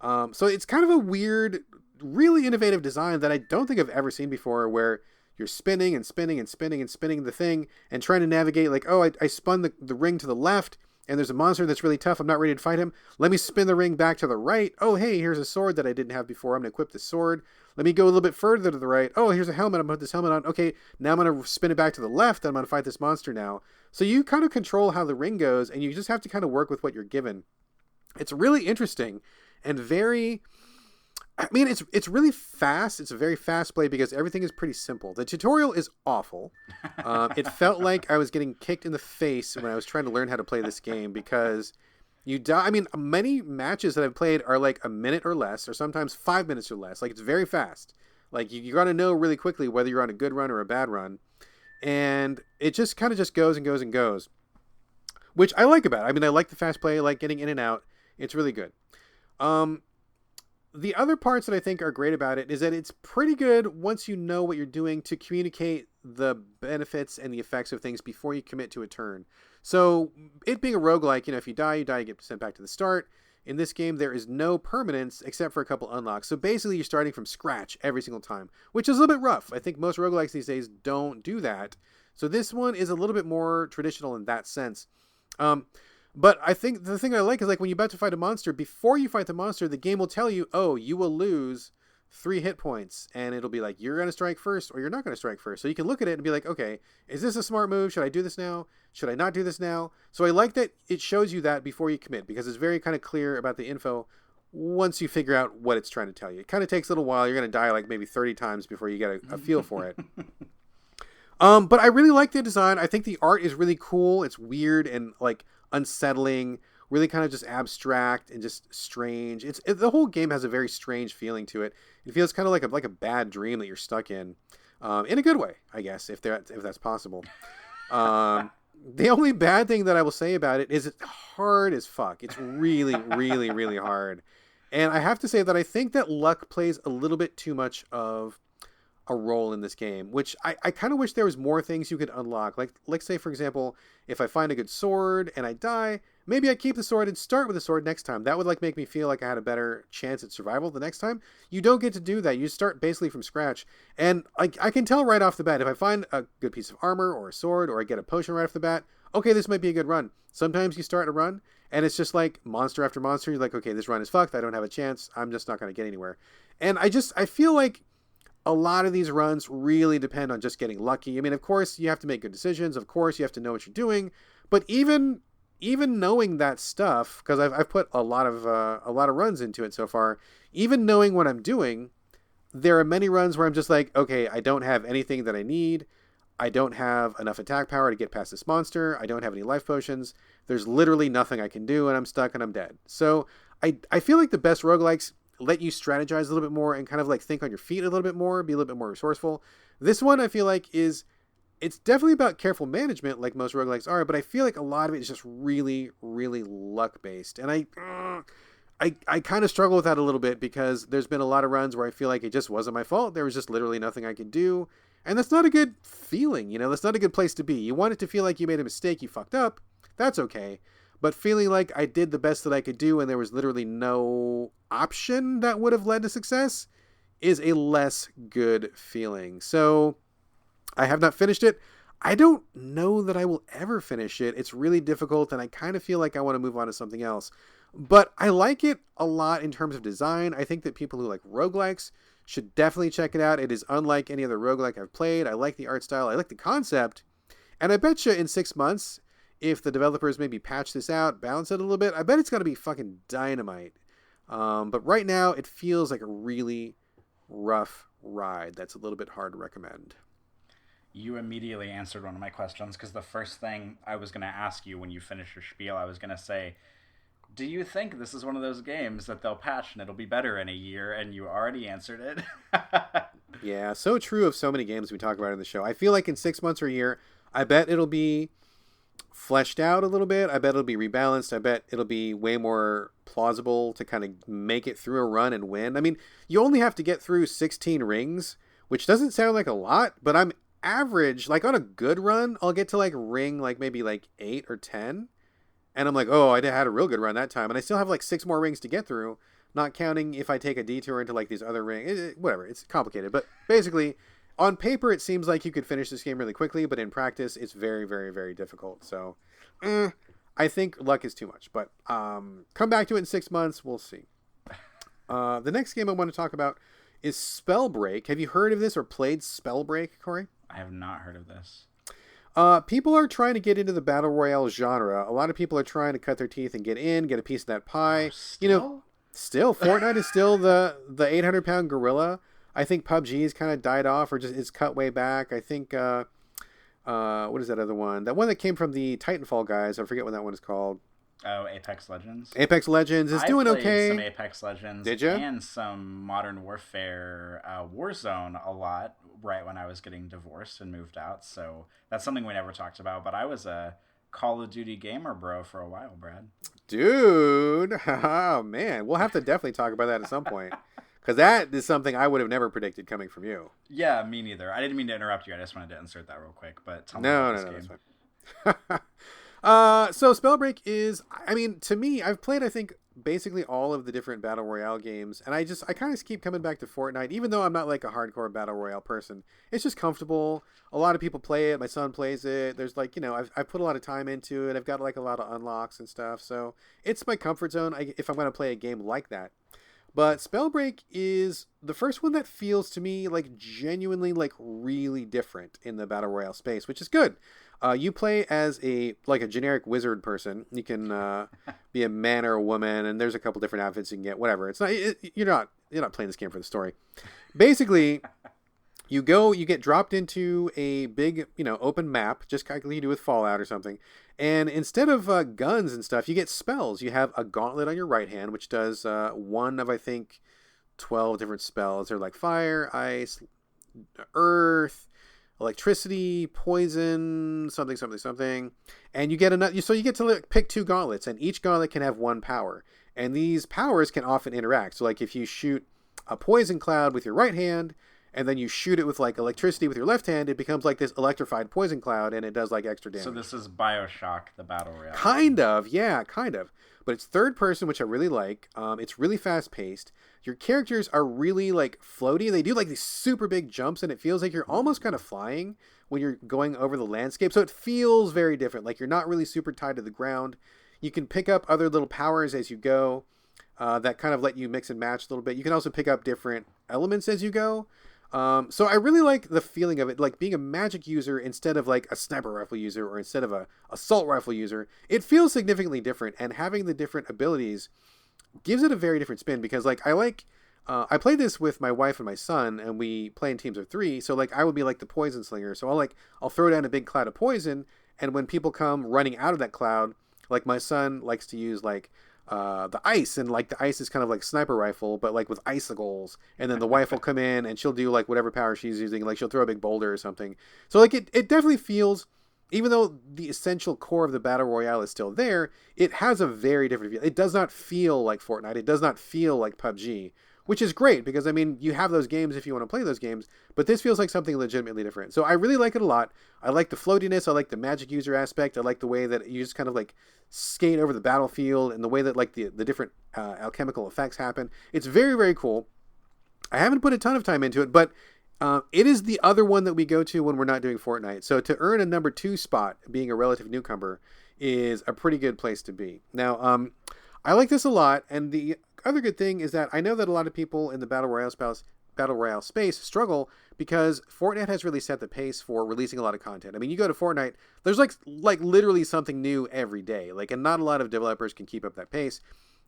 So it's kind of a weird, really innovative design that I don't think I've ever seen before, where you're spinning and spinning and spinning and spinning the thing and trying to navigate like, oh, I spun the ring to the left and there's a monster that's really tough. I'm not ready to fight him. Let me spin the ring back to the right. Oh, hey, here's a sword that I didn't have before. I'm going to equip this sword. Let me go a little bit further to the right. Oh, here's a helmet. I'm going to put this helmet on. Okay, now I'm going to spin it back to the left. I'm going to fight this monster now. So you kind of control how the ring goes, and you just have to kind of work with what you're given. It's really interesting and very... I mean, it's really fast. It's a very fast play because everything is pretty simple. The tutorial is awful. It felt like I was getting kicked in the face when I was trying to learn how to play this game because you die. I mean, many matches that I've played are like a minute or less, or sometimes 5 minutes or less. Like, it's very fast. Like, you got to know really quickly whether you're on a good run or a bad run. And it just kind of just goes and goes and goes, which I like about it. I mean, I like the fast play. I like getting in and out. It's really good. The other parts that I think are great about it is that it's pretty good once you know what you're doing to communicate the benefits and the effects of things before you commit to a turn. So it being a roguelike, if you die, you get sent back to the start. In this game, there is no permanence except for a couple unlocks. So basically, you're starting from scratch every single time, which is a little bit rough. I think most roguelikes these days don't do that. So this one is a little bit more traditional in that sense. But I think the thing I like is like when you're about to fight a monster, before you fight the monster, the game will tell you, oh, you will lose 3 hit points. And it'll be like, you're going to strike first or you're not going to strike first. So you can look at it and be like, okay, is this a smart move? Should I do this now? Should I not do this now? So I like that it shows you that before you commit because it's very kind of clear about the info once you figure out what it's trying to tell you. It kind of takes a little while. You're going to die like maybe 30 times before you get a feel for it. But I really like the design. I think the art is really cool. It's weird and like unsettling, really kind of just abstract and just strange. The whole game has a very strange feeling to it. It feels kind of like a bad dream that you're stuck in a good way, I guess, if that's possible. The only bad thing that I will say about it is it's hard as fuck. It's really, really, really hard. And I have to say that I think that luck plays a little bit too much of a role in this game, which I kind of wish there was more things you could unlock. Like say, for example, if I find a good sword and I die, maybe I keep the sword and start with the sword next time. That would like make me feel like I had a better chance at survival the next time. You don't get to do that. You start basically from scratch. And I can tell right off the bat, if I find a good piece of armor or a sword or I get a potion right off the bat, okay, this might be a good run. Sometimes you start a run and it's just like monster after monster. You're like, okay, this run is fucked. I don't have a chance. I'm just not going to get anywhere. And I feel like a lot of these runs really depend on just getting lucky. I mean, of course, you have to make good decisions. Of course, you have to know what you're doing. But even knowing that stuff, because I've put a lot of runs into it so far, even knowing what I'm doing, there are many runs where I'm just like, okay, I don't have anything that I need. I don't have enough attack power to get past this monster. I don't have any life potions. There's literally nothing I can do, and I'm stuck and I'm dead. So I feel like the best roguelikes let you strategize a little bit more and kind of like think on your feet a little bit more, be a little bit more resourceful. This one I feel like it's definitely about careful management like most roguelikes are, but I feel like a lot of it is just really, really luck based. And I kind of struggle with that a little bit because there's been a lot of runs where I feel like it just wasn't my fault. There was just literally nothing I could do. And that's not a good feeling, that's not a good place to be. You want it to feel like you made a mistake, you fucked up. That's okay. But feeling like I did the best that I could do and there was literally no option that would have led to success is a less good feeling. So I have not finished it. I don't know that I will ever finish it. It's really difficult and I kind of feel like I want to move on to something else. But I like it a lot in terms of design. I think that people who like roguelikes should definitely check it out. It is unlike any other roguelike I've played. I like the art style. I like the concept. And I bet you in 6 months, if the developers maybe patch this out, balance it a little bit, I bet it's going to be fucking dynamite. But right now, it feels like a really rough ride that's a little bit hard to recommend. You immediately answered one of my questions, because the first thing I was going to ask you when you finish your spiel, I was going to say, do you think this is one of those games that they'll patch and it'll be better in a year? And you already answered it. Yeah, so true of so many games we talk about in the show. I feel like in 6 months or a year, I bet it'll be fleshed out a little bit. I bet it'll be rebalanced. I bet it'll be way more plausible to kind of make it through a run and win. I mean, you only have to get through 16 rings, which doesn't sound like a lot, but I'm average, like on a good run, I'll get to like ring like maybe like 8 or 10. And I'm like, oh, I had a real good run that time. And I still have like 6 more rings to get through, not counting if I take a detour into like these other rings. Whatever, it's complicated. But basically, on paper, it seems like you could finish this game really quickly, but in practice, it's very, very, very difficult. So, I think luck is too much. But come back to it in 6 months. We'll see. The next game I want to talk about is Spellbreak. Have you heard of this or played Spellbreak, Corey? I have not heard of this. People are trying to get into the battle royale genre. A lot of people are trying to cut their teeth and get a piece of that pie. Still, Fortnite is still the 800-pound gorilla. I think PUBG's kind of died off or just it's cut way back. I think, what is that other one? That one that came from the Titanfall guys. I forget what that one is called. Oh, Apex Legends. Apex Legends is doing okay. I played some Apex Legends. Did you? And some Modern Warfare Warzone a lot right when I was getting divorced and moved out. So that's something we never talked about. But I was a Call of Duty gamer bro for a while, Brad. Dude. Oh, man. We'll have to definitely talk about that at some point. Because that is something I would have never predicted coming from you. Yeah, me neither. I didn't mean to interrupt you. I just wanted to insert that real quick. But tell me about this game. That's fine. So Spellbreak is, I mean, to me, I've played, I think, basically all of the different Battle Royale games, and I kind of keep coming back to Fortnite, even though I'm not like a hardcore Battle Royale person. It's just comfortable. A lot of people play it. My son plays it. There's like, I've put a lot of time into it. I've got like a lot of unlocks and stuff, so it's my comfort zone if I'm going to play a game like that. But Spellbreak is the first one that feels to me like genuinely like really different in the Battle Royale space, which is good. You play as a generic wizard person. You can be a man or a woman, and there's a couple different outfits you can get. Whatever. It's not you're not playing this game for the story. Basically, you get dropped into a big open map, just like you do with Fallout or something. And instead of guns and stuff, you get spells. You have a gauntlet on your right hand, which does one of I think 12 different spells. They're like fire, ice, earth, electricity, poison, something, and you get so you get to pick 2 gauntlets, and each gauntlet can have 1 power, and these powers can often interact. So like if you shoot a poison cloud with your right hand, and then you shoot it with like electricity with your left hand, it becomes like this electrified poison cloud, and it does like extra damage. So this is BioShock, the Battle Royale. Kind of. But it's third person, which I really like. It's really fast paced. Your characters are really like floaty. They do like these super big jumps, and it feels like you're almost kind of flying when you're going over the landscape. So it feels very different. Like you're not really super tied to the ground. You can pick up other little powers as you go that kind of let you mix and match a little bit. You can also pick up different elements as you go. So I really like the feeling of it, like being a magic user instead of like a sniper rifle user or instead of a assault rifle user. It feels significantly different, and having the different abilities gives it a very different spin, because like I played this with my wife and my son, and we play in teams of 3. So like I would be like the poison slinger. So I'll throw down a big cloud of poison, and when people come running out of that cloud, like my son likes to use like the ice, and like the ice is kind of like sniper rifle, but like with icicles, and then the wife will come in and she'll do like whatever power she's using, like she'll throw a big boulder or something. So like it definitely feels, even though the essential core of the Battle Royale is still there, it has a very different feel. It does not feel like Fortnite. It does not feel like PUBG, which is great, because I mean, you have those games if you want to play those games, but this feels like something legitimately different. So I really like it a lot. I like the floatiness. I like the magic user aspect. I like the way that you just kind of like skate over the battlefield, and the way that like the different alchemical effects happen. It's very, very cool. I haven't put a ton of time into it, but it is the other one that we go to when we're not doing Fortnite. So to earn a number 2 spot, being a relative newcomer, is a pretty good place to be. Now, I like this a lot, and the other good thing is that I know that a lot of people in the Battle Royale space struggle because Fortnite has really set the pace for releasing a lot of content. I mean, you go to Fortnite, there's like literally something new every day, like, and not a lot of developers can keep up that pace.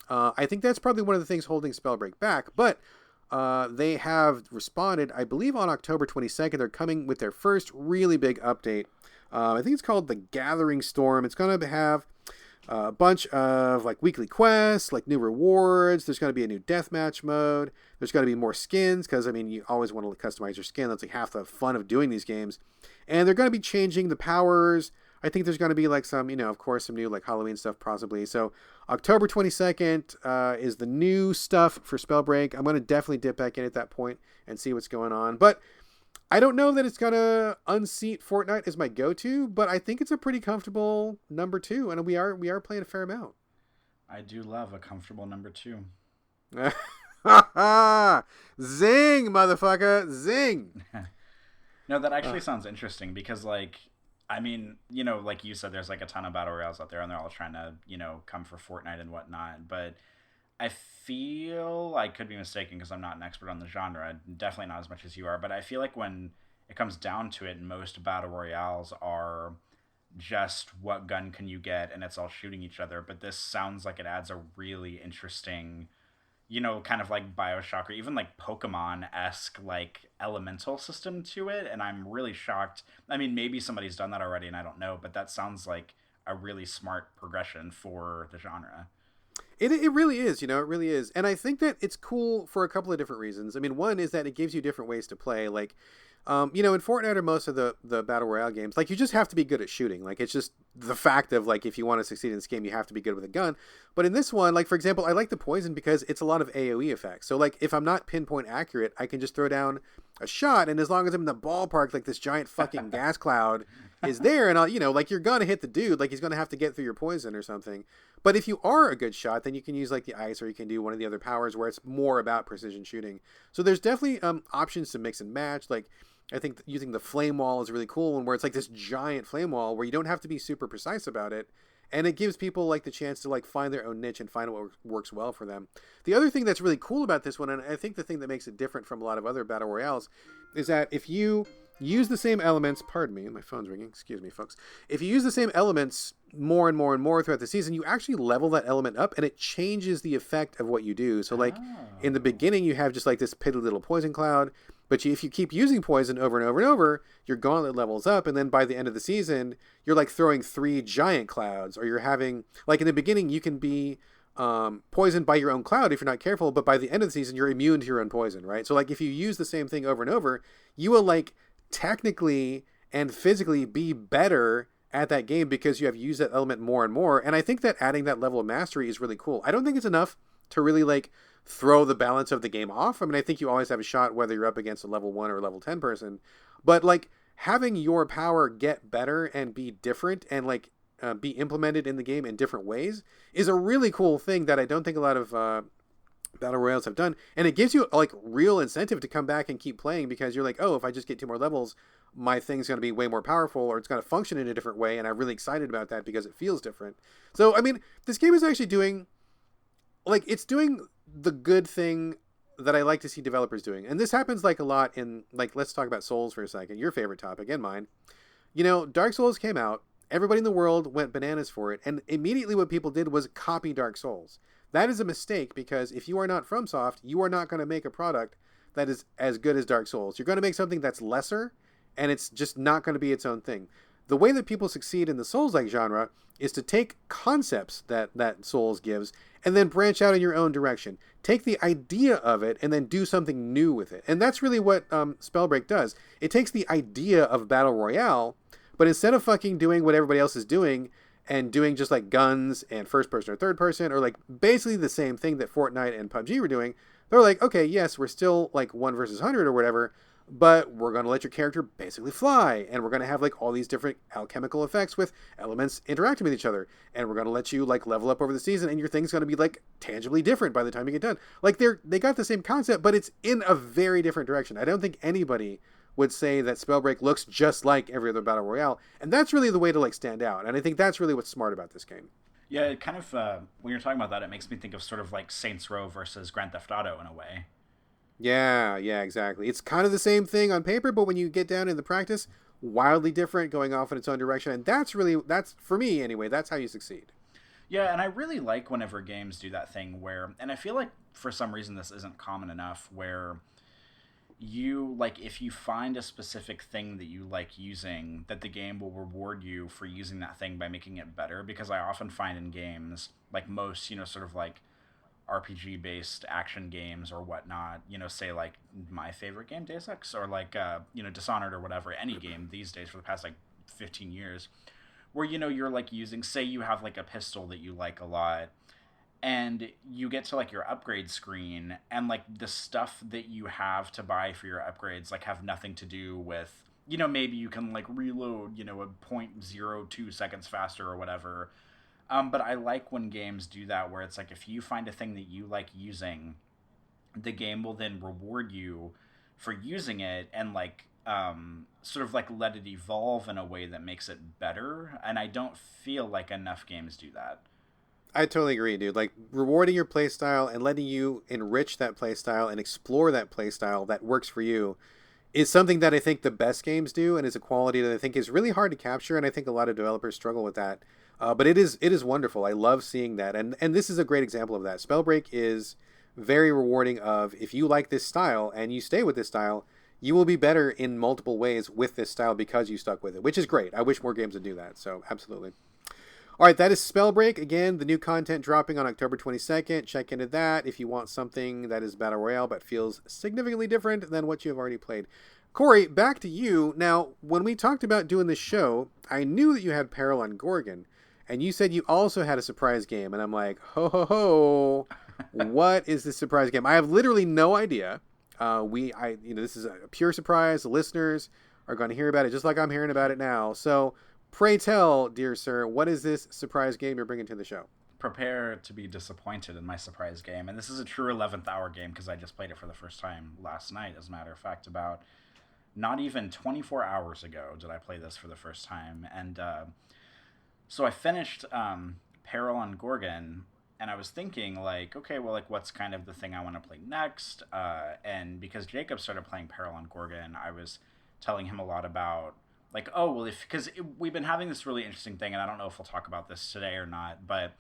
I think that's probably one of the things holding Spellbreak back, but they have responded. I believe on October 22nd, they're coming with their first really big update. I think it's called the Gathering Storm. It's going to have a bunch of like weekly quests, like new rewards. There's going to be a new deathmatch mode. There's going to be more skins, because I mean, you always want to customize your skin. That's like half the fun of doing these games. And they're going to be changing the powers. I think there's going to be like some, of course, some new like Halloween stuff possibly. So October 22nd is the new stuff for Spellbreak. I'm going to definitely dip back in at that point and see what's going on. But I don't know that it's going to unseat Fortnite as my go-to, but I think it's a pretty comfortable number 2, and we are playing a fair amount. I do love a comfortable number 2. Zing, motherfucker, zing. No, that actually sounds interesting because, like, I mean, like you said, there's like a ton of battle royales out there, and they're all trying to, come for Fortnite and whatnot. But I feel I could be mistaken because I'm not an expert on the genre, definitely not as much as you are. But I feel like when it comes down to it, most battle royales are just what gun can you get, and it's all shooting each other. But this sounds like it adds a really interesting, kind of like BioShock or even like Pokemon-esque like elemental system to it. And I'm really shocked. I mean, maybe somebody's done that already and I don't know, but that sounds like a really smart progression for the genre. It really is, it really is. And I think that it's cool for a couple of different reasons. I mean, one is that it gives you different ways to play. Like, in Fortnite or most of the Battle Royale games, like, you just have to be good at shooting. Like, it's just the fact of, like, if you want to succeed in this game, you have to be good with a gun. But in this one, like, for example, I like the poison because it's a lot of AoE effects. So, like, if I'm not pinpoint accurate, I can just throw down a shot, and as long as I'm in the ballpark, like, this giant fucking gas cloud is there, and I'll, like, you're gonna hit the dude, like, he's gonna have to get through your poison or something. But if you are a good shot, then you can use like the ice, or you can do one of the other powers where it's more about precision shooting. So there's definitely options to mix and match. Like, I think using the flame wall is a really cool one, where it's like this giant flame wall where you don't have to be super precise about it, and it gives people like the chance to like find their own niche and find what works well for them. The other thing that's really cool about this one, and I think the thing that makes it different from a lot of other battle royales, is that if you use the same elements, pardon me, my phone's ringing, excuse me folks, if you use the same elements more and more and more throughout the season, you actually level that element up, and it changes the effect of what you do. So like in the beginning, you have just like this piddly little poison cloud, but if you keep using poison over and over and over, your gauntlet levels up, and then by the end of the season, you're like throwing 3 giant clouds, or you're having, like in the beginning, you can be poisoned by your own cloud if you're not careful, but by the end of the season, you're immune to your own poison, right? So like if you use the same thing over and over, you will like technically and physically be better at that game because you have used that element more and more. And I think that adding that level of mastery is really cool. I don't think it's enough to really like throw the balance of the game off. I mean, I think you always have a shot whether you're up against a level 1 or a level 10 person, but like having your power get better and be different and like be implemented in the game in different ways is a really cool thing that I don't think a lot of battle royales have done, and it gives you like real incentive to come back and keep playing, because you're like, oh, if I just get 2 more levels, my thing's going to be way more powerful, or it's going to function in a different way, and I'm really excited about that because it feels different. So I mean, this game is actually doing, like, it's doing the good thing that I like to see developers doing, and this happens like a lot in, like, let's talk about Souls for a second, your favorite topic and mine. Dark Souls came out, everybody in the world went bananas for it, and immediately what people did was copy Dark Souls. That is a mistake, because if you are not FromSoft, you are not going to make a product that is as good as Dark Souls. You're going to make something that's lesser, and it's just not going to be its own thing. The way that people succeed in the Souls-like genre is to take concepts that Souls gives and then branch out in your own direction. Take the idea of it and then do something new with it. And that's really what Spellbreak does. It takes the idea of Battle Royale, but instead of fucking doing what everybody else is doing, and doing just like guns and first person or third person, or like basically the same thing that Fortnite and PUBG were doing, they're like, okay, yes, we're still like 1 versus 100 or whatever, but we're going to let your character basically fly, and we're going to have like all these different alchemical effects with elements interacting with each other, and we're going to let you like level up over the season, and your thing's going to be like tangibly different by the time you get done. Like they got the same concept, but it's in a very different direction. I don't think anybody would say that Spellbreak looks just like every other battle royale, and that's really the way to like stand out. And I think that's really what's smart about this game. Yeah, it kind of when you're talking about that, it makes me think of sort of like Saints Row versus Grand Theft Auto in a way. Yeah, exactly. It's kind of the same thing on paper, but when you get down in the practice, wildly different, going off in its own direction. And that's for me anyway, that's how you succeed. Yeah, and I really like whenever games do that thing where, and I feel like for some reason this isn't common enough, where you, like, if you find a specific thing that you like using, that the game will reward you for using that thing by making it better. Because I often find in games, like most, sort of like RPG based action games or whatnot, say like my favorite game, Deus Ex, or like Dishonored or whatever, any game these days for the past like 15 years, where, you know, you're like using, say you have like a pistol that you like a lot, and you get to like your upgrade screen, and like the stuff that you have to buy for your upgrades like have nothing to do with, you know, maybe you can like reload, you know, a 0.02 seconds faster or whatever. But I like when games do that, where it's like if you find a thing that you like using, the game will then reward you for using it, and like sort of like let it evolve in a way that makes it better. And I don't feel like enough games do that. I totally agree, dude. Like rewarding your playstyle and letting you enrich that playstyle and explore that playstyle that works for you is something that I think the best games do, and is a quality that I think is really hard to capture. And I think a lot of developers struggle with that. But it is wonderful. I love seeing that, and this is a great example of that. Spellbreak is very rewarding. Of if you like this style and you stay with this style, you will be better in multiple ways with this style because you stuck with it, which is great. I wish more games would do that. So absolutely. All right, that is Spellbreak. Again, the new content dropping on October 22nd. Check into that if you want something that is Battle Royale but feels significantly different than what you have already played. Corey, back to you. Now, when we talked about doing this show, I knew that you had Peril on Gorgon, and you said you also had a surprise game, and I'm like, ho, ho, ho, what is this surprise game? I have literally no idea. This is a pure surprise. The listeners are going to hear about it just like I'm hearing about it now. So, pray tell, dear sir, what is this surprise game you're bringing to the show? Prepare to be disappointed in my surprise game. And this is a true 11th hour game because I just played it for the first time last night, as a matter of fact. About not even 24 hours ago did I play this for the first time. And so I finished Peril on Gorgon, and I was thinking, like, okay, well, like, what's kind of the thing I want to play next? And because Jacob started playing Peril on Gorgon, I was telling him a lot about, like, oh, well, because we've been having this really interesting thing, and I don't know if we'll talk about this today or not, but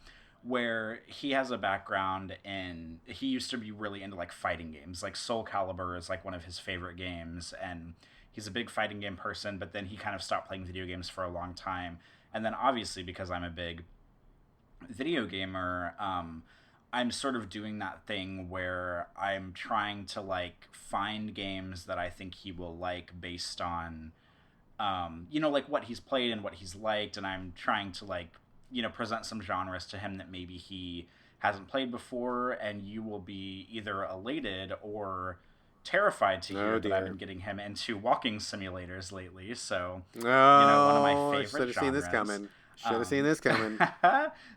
where he has a background in, he used to be really into like fighting games. Like Soul Calibur is like one of his favorite games, and he's a big fighting game person, but then he kind of stopped playing video games for a long time. And then obviously, because I'm a big video gamer, I'm sort of doing that thing where I'm trying to like find games that I think he will like based on like what he's played and what he's liked, and I'm trying to like, present some genres to him that maybe he hasn't played before, and you will be either elated or terrified to hear that I've been getting him into walking simulators lately. So, one of my favorite should have seen this coming. Should have seen this coming.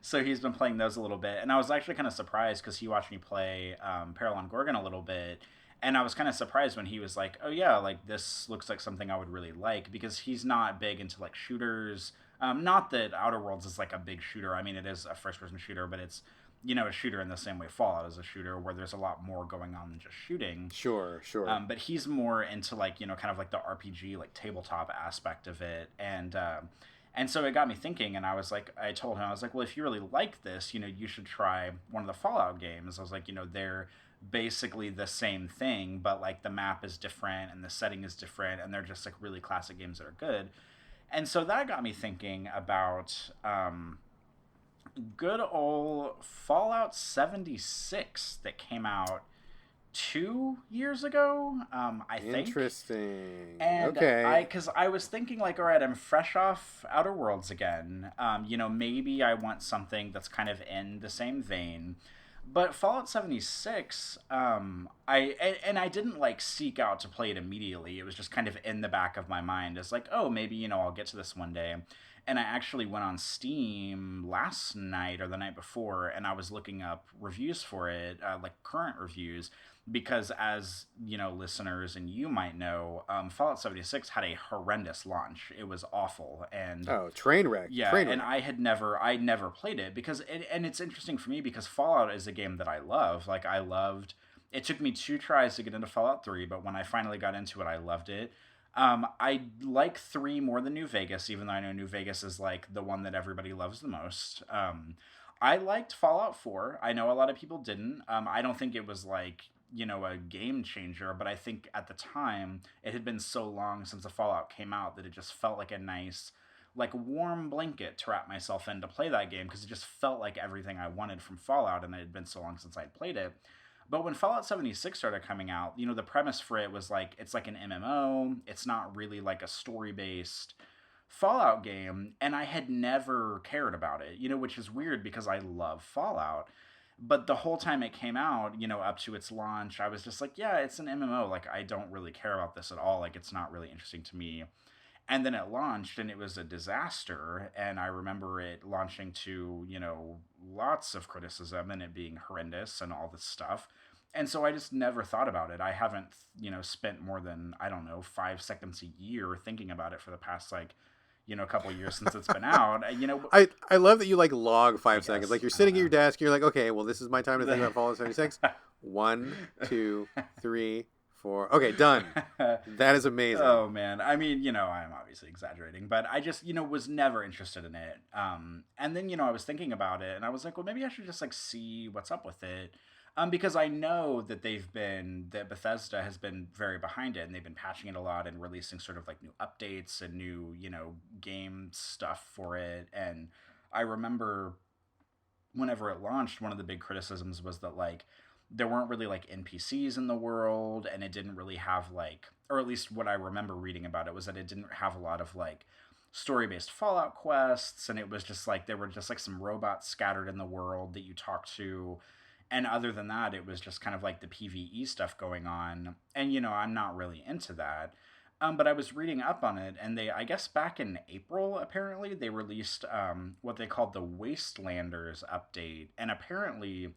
So he's been playing those a little bit, and I was actually kind of surprised because he watched me play Peril on Gorgon a little bit. And I was kind of surprised when he was like, oh, yeah, like, this looks like something I would really like, because he's not big into, like, shooters. Not that Outer Worlds is, like, a big shooter. I mean, it is a first-person shooter, but it's, a shooter in the same way Fallout is a shooter, where there's a lot more going on than just shooting. Sure. But he's more into, like, kind of, like, the RPG, like, tabletop aspect of it. And so it got me thinking, and I told him, I was like, well, if you really like this, you should try one of the Fallout games. I was like, they're basically the same thing, but like the map is different and the setting is different, and they're just like really classic games that are good. And so that got me thinking about good old Fallout 76 that came out 2 years ago, I think. Interesting. And okay. Because I was thinking, like, all right, I'm fresh off Outer Worlds again. Maybe I want something that's kind of in the same vein. But Fallout 76, I didn't like seek out to play it immediately. It was just kind of in the back of my mind as like, oh, maybe, I'll get to this one day. And I actually went on Steam last night or the night before, and I was looking up reviews for it, like current reviews, because as listeners and you might know, Fallout 76 had a horrendous launch. It was awful, and train wreck. Yeah, train and wreck. I never played it because and it's interesting for me because Fallout is a game that I love. Like I loved. It took me 2 tries to get into Fallout 3, but when I finally got into it, I loved it. I like 3 more than New Vegas, even though I know New Vegas is like the one that everybody loves the most. I liked Fallout 4. I know a lot of people didn't. I don't think it was like a game changer, but I think at the time it had been so long since the Fallout came out that it just felt like a nice, like warm blanket to wrap myself in to play that game, because it just felt like everything I wanted from Fallout, and it had been so long since I'd played it. But when Fallout 76 started coming out, the premise for it was like, it's like an MMO. It's not really like a story-based Fallout game, and I had never cared about it, which is weird because I love Fallout. But the whole time it came out, up to its launch, I was just like, yeah, it's an MMO. Like, I don't really care about this at all. Like, it's not really interesting to me. And then it launched and it was a disaster. And I remember it launching to, lots of criticism and it being horrendous and all this stuff. And so I just never thought about it. I haven't, spent more than, I don't know, 5 seconds a year thinking about it for the past, like, a couple of years since it's been out. I love that you like log 5 seconds. Like you're sitting at your desk, you're like, okay, well, this is my time to think about Fallout 76. 1, 2, 3, 4. Okay, done. That is amazing. Oh man, I mean, I'm obviously exaggerating, but I just, was never interested in it. And then, I was thinking about it, and I was like, well, maybe I should just like see what's up with it. Because I know that that Bethesda has been very behind it, and they've been patching it a lot and releasing sort of like new updates and new, game stuff for it. And I remember whenever it launched, one of the big criticisms was that like there weren't really like NPCs in the world, and it didn't really have like, or at least what I remember reading about it was that it didn't have a lot of like story-based Fallout quests, and it was just like there were just like some robots scattered in the world that you talk to. And other than that, it was just kind of like the PvE stuff going on. And, I'm not really into that. But I was reading up on it, and I guess back in April, apparently, they released what they called the Wastelanders update. And apparently,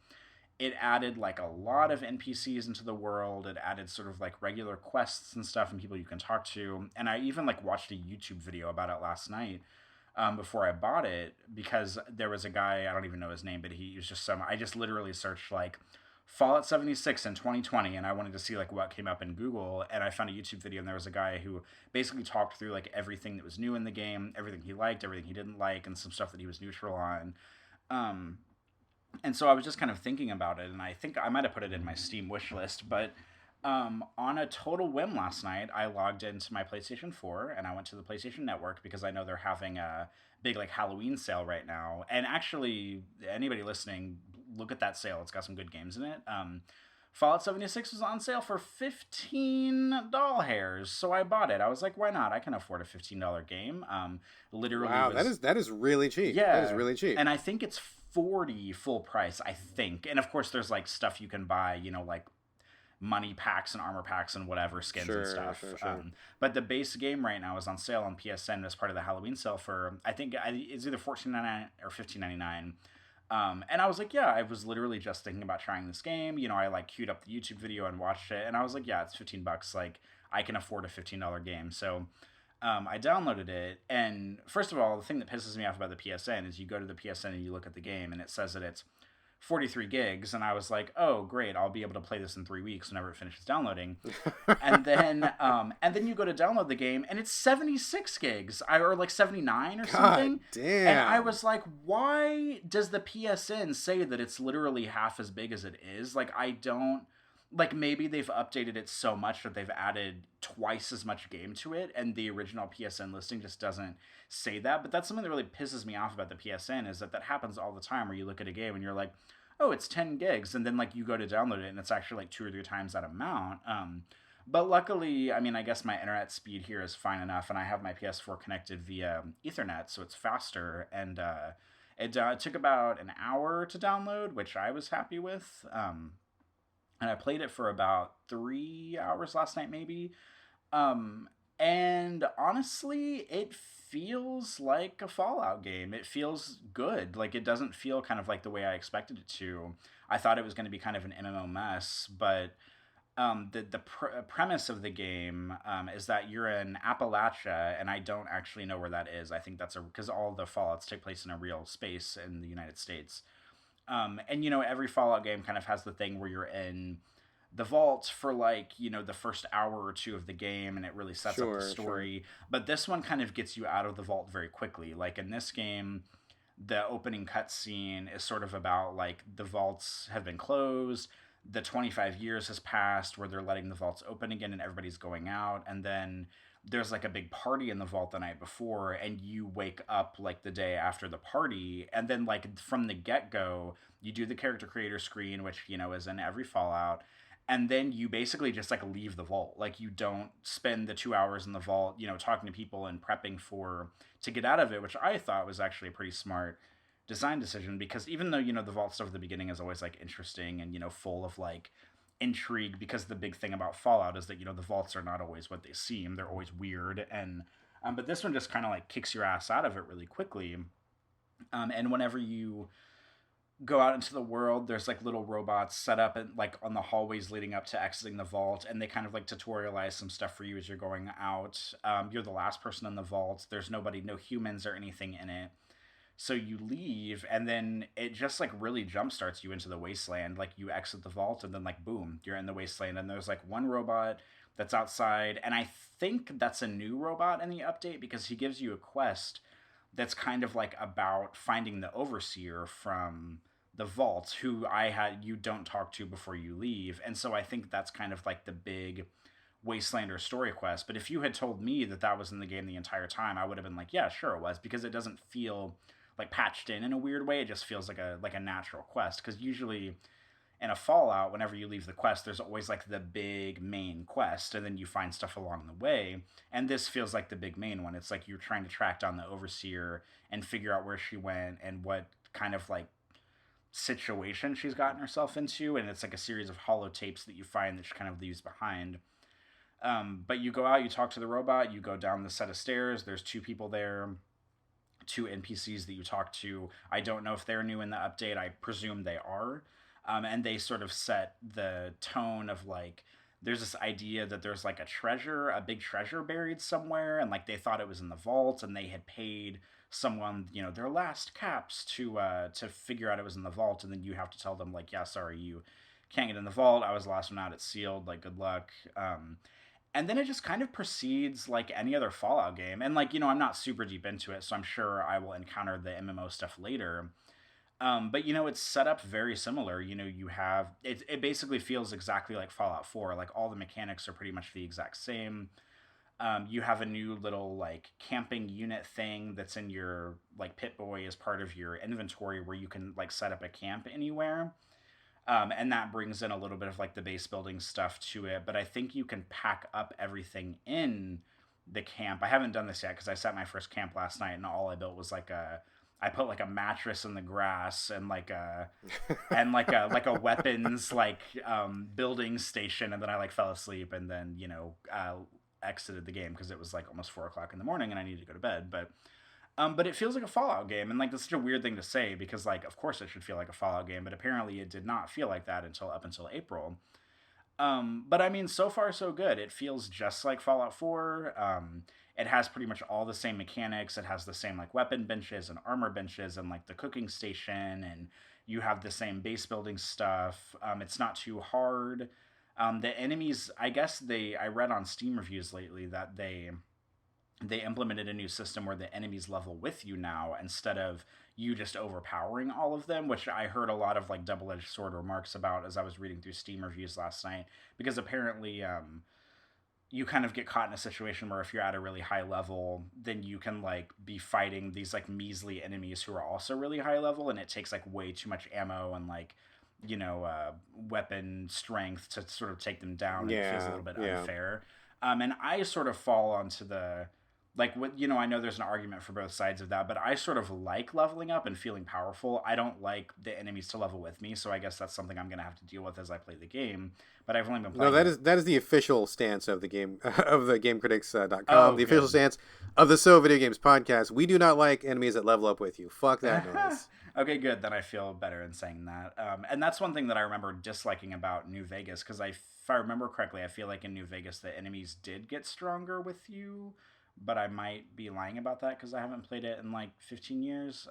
it added like a lot of NPCs into the world. It added sort of like regular quests and stuff and people you can talk to. And I even like watched a YouTube video about it last night. Before I bought it, because there was a guy, I don't even know his name, but he was just I just literally searched like Fallout 76 in 2020, and I wanted to see like what came up in Google, and I found a YouTube video, and there was a guy who basically talked through like everything that was new in the game, everything he liked, everything he didn't like, and some stuff that he was neutral on. And so I was just kind of thinking about it, and I think I might have put it in my Steam wish list, but on a total whim last night, I logged into my PlayStation 4 and I went to the PlayStation Network because I know they're having a big like Halloween sale right now. And actually, anybody listening, look at that sale. It's got some good games in it. Fallout 76 was on sale for $15 hairs, so I bought it. I was like, why not? I can afford a $15 game. Literally, wow, that is really cheap. Yeah, that is really cheap. And I think it's $40 full price. I think, and of course, there's like stuff you can buy. Like money packs and armor packs and whatever skins and stuff. Sure. But the base game right now is on sale on PSN as part of the Halloween sale for, I think it's either $14.99 or $15.99. And I was like, yeah, I was literally just thinking about trying this game. I like queued up the YouTube video and watched it, and I was like, yeah, it's $15. Like I can afford a $15 game. So I downloaded it, and first of all, the thing that pisses me off about the PSN is you go to the PSN and you look at the game and it says that it's 43 gigs, and I was like, oh great, I'll be able to play this in 3 weeks whenever it finishes downloading. and then you go to download the game and it's 76 gigs or like 79 or something. God damn. And I was like, why does the PSN say that it's literally half as big as it is? Like, I don't, like, maybe they've updated it so much that they've added twice as much game to it, and the original PSN listing just doesn't say that. But that's something that really pisses me off about the PSN, is that happens all the time, where you look at a game and you're like, oh, it's 10 gigs, and then like you go to download it and it's actually like 2 or 3 times that amount. But luckily, I mean, I guess my internet speed here is fine enough, and I have my PS4 connected via Ethernet, so it's faster, and it took about an hour to download, which I was happy with. And I played it for about 3 hours last night, maybe. And honestly, it feels like a Fallout game. It feels good. Like, it doesn't feel kind of like the way I expected it to. I thought it was going to be kind of an MMO mess, but the premise of the game is that you're in Appalachia, and I don't actually know where that is. I think that's because all the Fallouts take place in a real space in the United States. And, every Fallout game kind of has the thing where you're in the vault for, like, the first hour or two of the game, and it really sets up the story. Sure. But this one kind of gets you out of the vault very quickly. Like, in this game, the opening cutscene is sort of about, like, the vaults have been closed, the 25 years has passed where they're letting the vaults open again and everybody's going out, and then there's like a big party in the vault the night before, and you wake up like the day after the party, and then like from the get-go you do the character creator screen, which is in every Fallout, and then you basically just like leave the vault. Like you don't spend the 2 hours in the vault, talking to people and prepping to get out of it, which I thought was actually a pretty smart design decision, because even though, the vault stuff at the beginning is always like interesting and, full of like intrigue, because the big thing about Fallout is that, the vaults are not always what they seem. They're always weird. And, but this one just kind of like kicks your ass out of it really quickly. And whenever you go out into the world, there's like little robots set up and like on the hallways leading up to exiting the vault, and they kind of like tutorialize some stuff for you as you're going out. You're the last person in the vault. There's no humans or anything in it. So you leave, and then it just like really jumpstarts you into the wasteland. Like you exit the vault, and then like boom, you're in the wasteland, and there's like one robot that's outside, and I think that's a new robot in the update, because he gives you a quest that's kind of like about finding the overseer from the vault, who you don't talk to before you leave. And so I think that's kind of like the big Wastelander story quest. But if you had told me that was in the game the entire time, I would have been like, yeah, sure it was, because it doesn't feel like patched in a weird way. It just feels like a natural quest, because usually in a Fallout, whenever you leave the quest, there's always like the big main quest, and then you find stuff along the way. And this feels like the big main one. It's like you're trying to track down the overseer and figure out where she went and what kind of like situation she's gotten herself into. And it's like a series of holotapes that you find that she kind of leaves behind. But you go out, you talk to the robot, you go down the set of stairs. There's 2 people there, 2 NPCs that you talk to. I don't know if they're new in the update. I presume they are. And they sort of set the tone of like, there's this idea that there's like a big treasure buried somewhere, and like they thought it was in the vault, and they had paid someone, their last caps to figure out it was in the vault, and then you have to tell them like, yeah, sorry, you can't get in the vault. I was the last one out. It's sealed. Like, good luck. And then it just kind of proceeds like any other Fallout game. And like, I'm not super deep into it, so I'm sure I will encounter the MMO stuff later. But it's set up very similar. You have it basically feels exactly like Fallout 4. Like all the mechanics are pretty much the exact same. You have a new little like camping unit thing that's in your like Pip-Boy as part of your inventory, where you can like set up a camp anywhere. And that brings in a little bit of like the base building stuff to it. But I think you can pack up everything in the camp. I haven't done this yet, because I set my first camp last night, and all I built was I put like a mattress in the grass and like a weapons like building station, and then I like fell asleep, and then exited the game because it was like almost 4:00 in the morning and I needed to go to bed. But it feels like a Fallout game, and like that's such a weird thing to say, because like of course it should feel like a Fallout game, but apparently it did not feel like that until April. But I mean, so far so good. It feels just like Fallout 4. It has pretty much all the same mechanics. It has the same like weapon benches and armor benches and like the cooking station, and you have the same base building stuff. It's not too hard. The enemies, I guess I read on Steam reviews lately that they implemented a new system where the enemies level with you now, instead of you just overpowering all of them, which I heard a lot of like double-edged sword remarks about as I was reading through Steam reviews last night, because apparently you kind of get caught in a situation where if you're at a really high level, then you can like be fighting these like measly enemies who are also really high level, and it takes like way too much ammo and like weapon strength to sort of take them down. And it feels a little bit unfair. And I sort of fall onto the like what I know there's an argument for both sides of that, but I sort of like leveling up and feeling powerful. I don't like the enemies to level with me, so I guess that's something I'm going to have to deal with as I play the game. But I've only been playing. No, that is the official stance of the game of the GameCritics.com. Oh, the official stance of the So Video Games podcast. We do not like enemies that level up with you. Fuck that noise. Okay, good. Then I feel better in saying that. And that's one thing that I remember disliking about New Vegas, because if I remember correctly, I feel like in New Vegas the enemies did get stronger with you. But I might be lying about that because I haven't played it in like 15 years.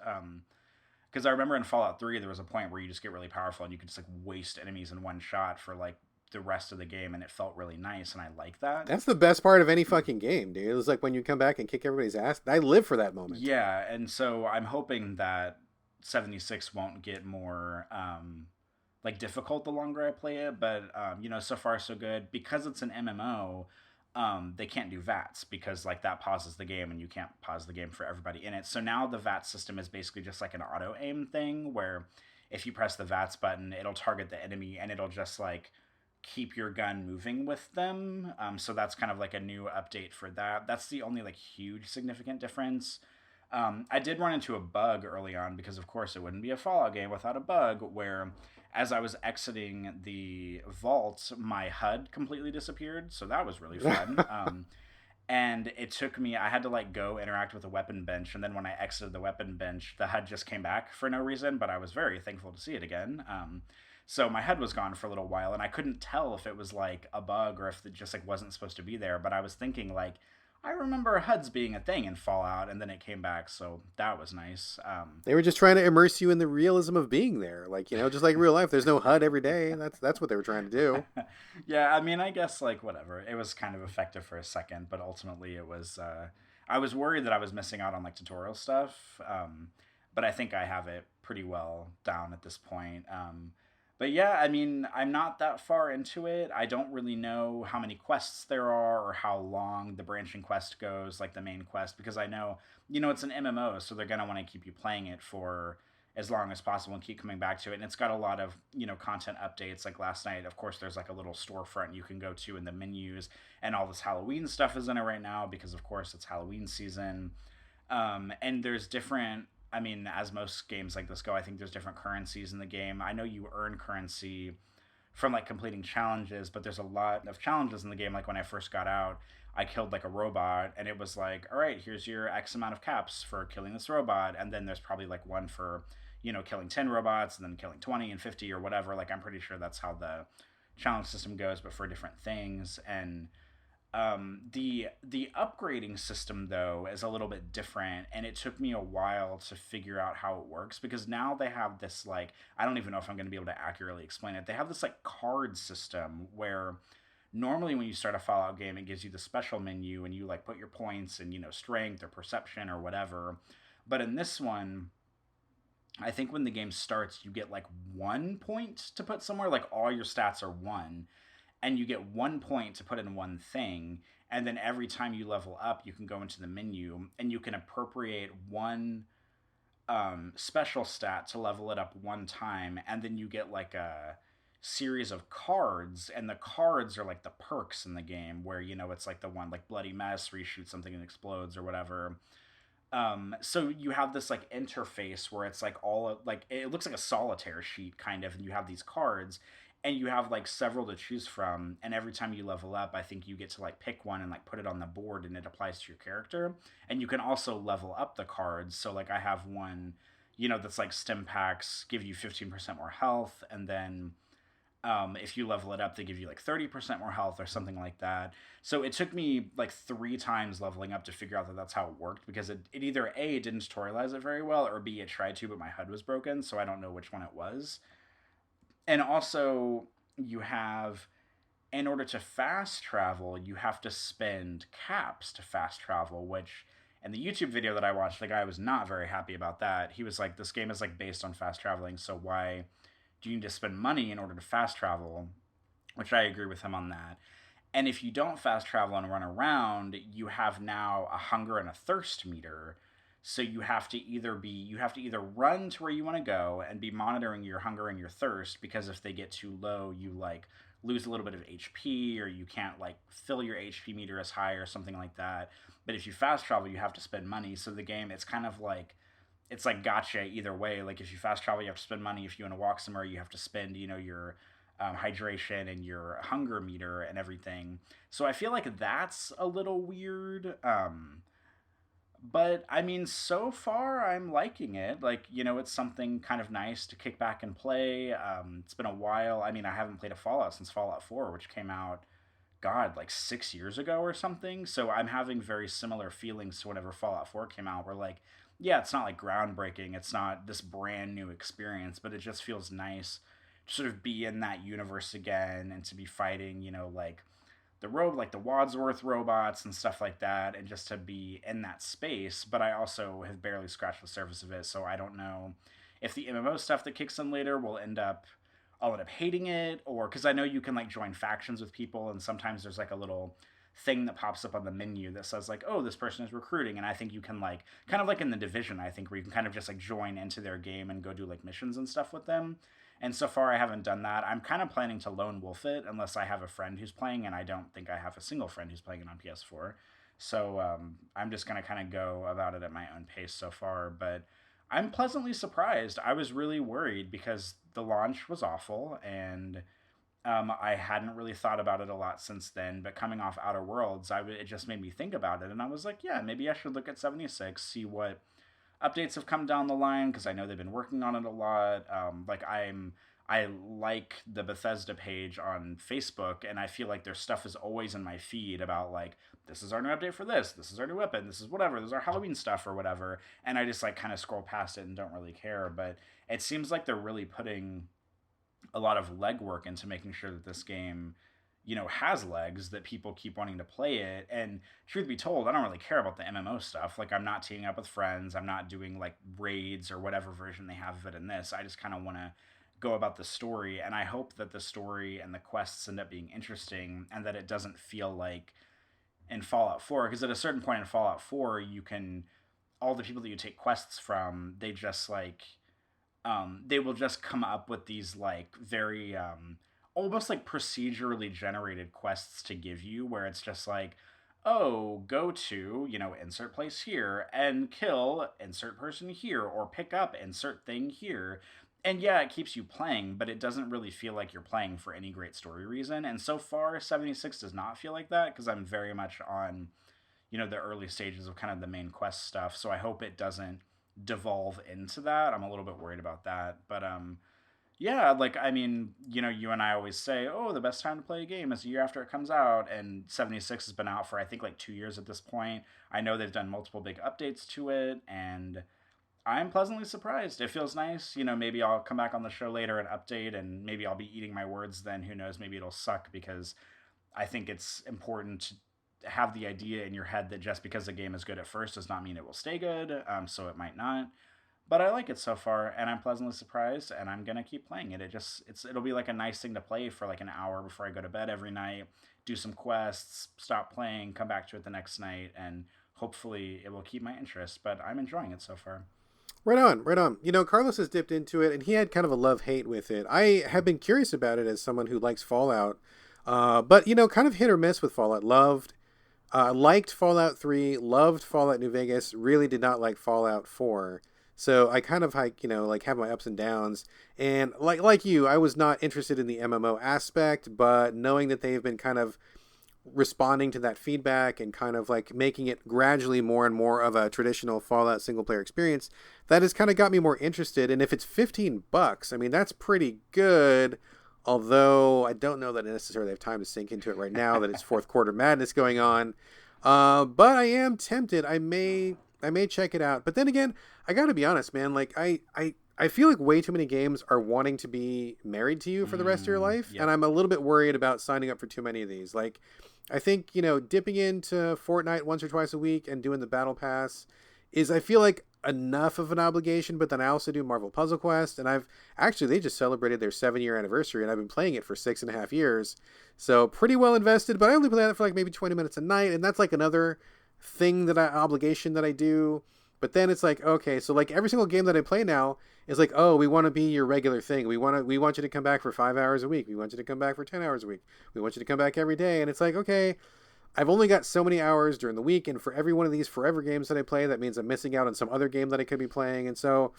Because I remember in Fallout 3, there was a point where you just get really powerful and you could just like waste enemies in one shot for like the rest of the game, and it felt really nice, and I like that. That's the best part of any fucking game, dude. It was like when you come back and kick everybody's ass. I live for that moment. Yeah, and so I'm hoping that 76 won't get more like difficult the longer I play it, but so far so good. Because it's an MMO, they can't do VATS, because like that pauses the game and you can't pause the game for everybody in it. So now the VATS system is basically just like an auto aim thing, where if you press the VATS button, it'll target the enemy and it'll just like keep your gun moving with them. So that's kind of like a new update for that. That's the only like huge significant difference. I did run into a bug early on because, of course, it wouldn't be a Fallout game without a bug where, as I was exiting the vault, my HUD completely disappeared. So that was really fun. And it took me, I had to like go interact with the weapon bench. And then when I exited the weapon bench, the HUD just came back for no reason, but I was very thankful to see it again. So my HUD was gone for a little while, and I couldn't tell if it was like a bug or if it just like wasn't supposed to be there. But I was thinking like, I remember HUDs being a thing in Fallout, and then it came back, so that was nice. They were just trying to immerse you in the realism of being there, like, you know, just like real life. There's no HUD every day. That's what they were trying to do. Yeah, I mean, I guess like whatever. It was kind of effective for a second, but ultimately it was. I was worried that I was missing out on like tutorial stuff, but I think I have it pretty well down at this point. But yeah, I mean, I'm not that far into it. I don't really know how many quests there are or how long the branching quest goes, like the main quest, because I know, it's an MMO, so they're going to want to keep you playing it for as long as possible and keep coming back to it. And it's got a lot of, content updates. Like last night, of course, there's like a little storefront you can go to in the menus, and all this Halloween stuff is in it right now because, of course, it's Halloween season. And there's different, I mean, as most games like this go, I think there's different currencies in the game. I know you earn currency from like completing challenges, but there's a lot of challenges in the game. Like when I first got out, I killed like a robot, and it was like, all right, here's your X amount of caps for killing this robot. And then there's probably like one for, killing 10 robots and then killing 20 and 50 or whatever. Like I'm pretty sure that's how the challenge system goes, but for different things. And the upgrading system though is a little bit different, and it took me a while to figure out how it works because now they have this like, I don't even know if I'm going to be able to accurately explain it. They have this like card system where normally when you start a Fallout game, it gives you the special menu and you like put your points and strength or perception or whatever. But in this one, I think when the game starts, you get like 1 point to put somewhere, like all your stats are 1, and you get 1 point to put in one thing. And then every time you level up, you can go into the menu and you can appropriate one special stat to level it up one time. And then you get like a series of cards, and the cards are like the perks in the game where, it's like the one like Bloody Mess where you shoot something and explodes or whatever. So you have this like interface where it's like all like, it looks like a solitaire sheet kind of, and you have these cards and you have like several to choose from, and every time you level up, I think you get to like pick one and like put it on the board, and it applies to your character. And you can also level up the cards. So like I have one, that's like stim packs give you 15% more health, and then if you level it up, they give you like 30% more health or something like that. So it took me like 3 times leveling up to figure out that that's how it worked, because it either A, didn't tutorialize it very well, or B, it tried to, but my HUD was broken, so I don't know which one it was. And also, you have, in order to fast travel, you have to spend caps to fast travel, which in the YouTube video that I watched, the guy was not very happy about that. He was like, this game is like based on fast traveling, so why do you need to spend money in order to fast travel? Which I agree with him on that. And if you don't fast travel and run around, you have now a hunger and a thirst meter. So you have to either run to where you want to go and be monitoring your hunger and your thirst, because if they get too low, you like lose a little bit of HP, or you can't like fill your HP meter as high or something like that. But if you fast travel, you have to spend money. So the game, it's kind of like, it's like gotcha either way. Like if you fast travel, you have to spend money. If you want to walk somewhere, you have to spend, your hydration and your hunger meter and everything. So I feel like that's a little weird. But I mean, so far I'm liking it. Like, it's something kind of nice to kick back and play. It's been a while. I mean, I haven't played a Fallout since Fallout 4, which came out, God, like 6 years ago or something. So I'm having very similar feelings to whenever Fallout 4 came out, where like, yeah, it's not like groundbreaking. It's not this brand new experience, but it just feels nice to sort of be in that universe again and to be fighting, like the Wadsworth robots and stuff like that, and just to be in that space. But I also have barely scratched the surface of it, so I don't know if the MMO stuff that kicks in later I'll end up hating it, or because I know you can like join factions with people, and sometimes there's like a little thing that pops up on the menu that says like, oh, this person is recruiting, and I think you can like, kind of like in The Division, I think, where you can kind of just like join into their game and go do like missions and stuff with them. And so far, I haven't done that. I'm kind of planning to lone wolf it unless I have a friend who's playing, and I don't think I have a single friend who's playing it on PS4. So I'm just going to kind of go about it at my own pace so far. But I'm pleasantly surprised. I was really worried because the launch was awful, and I hadn't really thought about it a lot since then. But coming off Outer Worlds, it just made me think about it, and I was like, yeah, maybe I should look at 76, see what updates have come down the line, because I know they've been working on it a lot. I like the Bethesda page on Facebook, and I feel like their stuff is always in my feed about like, this is our new update for this is our new weapon, this is whatever, this is our Halloween stuff or whatever, and I just like kind of scroll past it and don't really care. But it seems like they're really putting a lot of legwork into making sure that this game, you know, has legs, that people keep wanting to play it. And truth be told, I don't really care about the MMO stuff. Like, I'm not teaming up with friends, I'm not doing like raids or whatever version they have of it in this. I just kind of want to go about the story, and I hope that the story and the quests end up being interesting, and that it doesn't feel like in Fallout 4, because at a certain point in Fallout 4, you can, all the people that you take quests from, they just like they will just come up with these like very almost like procedurally generated quests to give you, where it's just like, oh, go to, you know, insert place here and kill insert person here, or pick up insert thing here. And yeah, it keeps you playing, but it doesn't really feel like you're playing for any great story reason. And so far, 76 does not feel like that, because I'm very much on, you know, the early stages of kind of the main quest stuff. So I hope it doesn't devolve into that. I'm a little bit worried about that. But yeah, like, I mean, you know, you and I always say, oh, the best time to play a game is a year after it comes out, and 76 has been out for, I think, like 2 years at this point. I know they've done multiple big updates to it, and I'm pleasantly surprised. It feels nice. You know, maybe I'll come back on the show later and update, and maybe I'll be eating my words then. Who knows? Maybe it'll suck, because I think it's important to have the idea in your head that just because a game is good at first does not mean it will stay good. So it might not. But I like it so far, and I'm pleasantly surprised, and I'm gonna keep playing it. It'll be like a nice thing to play for like an hour before I go to bed every night, do some quests, stop playing, come back to it the next night, and hopefully it will keep my interest. But I'm enjoying it so far. Right on, right on. You know, Carlos has dipped into it, and he had kind of a love-hate with it. I have been curious about it as someone who likes Fallout, but, you know, kind of hit or miss with Fallout. Liked Fallout 3, loved Fallout New Vegas, really did not like Fallout 4. So I kind of like, you know, like have my ups and downs. And like you, I was not interested in the MMO aspect, but knowing that they've been kind of responding to that feedback and kind of like making it gradually more and more of a traditional Fallout single player experience, that has kind of got me more interested. And if it's $15, I mean, that's pretty good. Although I don't know that I necessarily have time to sink into it right now that it's fourth quarter madness going on. But I am tempted. I may check it out. But then again, I got to be honest, man. Like I feel like way too many games are wanting to be married to you for the rest of your life. Yep. And I'm a little bit worried about signing up for too many of these. Like, I think, you know, dipping into Fortnite once or twice a week and doing the Battle Pass is, I feel like, enough of an obligation. But then I also do Marvel Puzzle Quest, and they just celebrated their 7-year anniversary, and I've been playing it for 6.5 years. So pretty well invested, but I only play that for like maybe 20 minutes a night. And that's like another obligation that I do. But then it's like, okay, so like every single game that I play now is like, oh, we want to be your regular thing. We want you to come back for 5 hours a week. We want you to come back for 10 hours a week. We want you to come back every day. And it's like, okay, I've only got so many hours during the week. And for every one of these forever games that I play, that means I'm missing out on some other game that I could be playing. And so,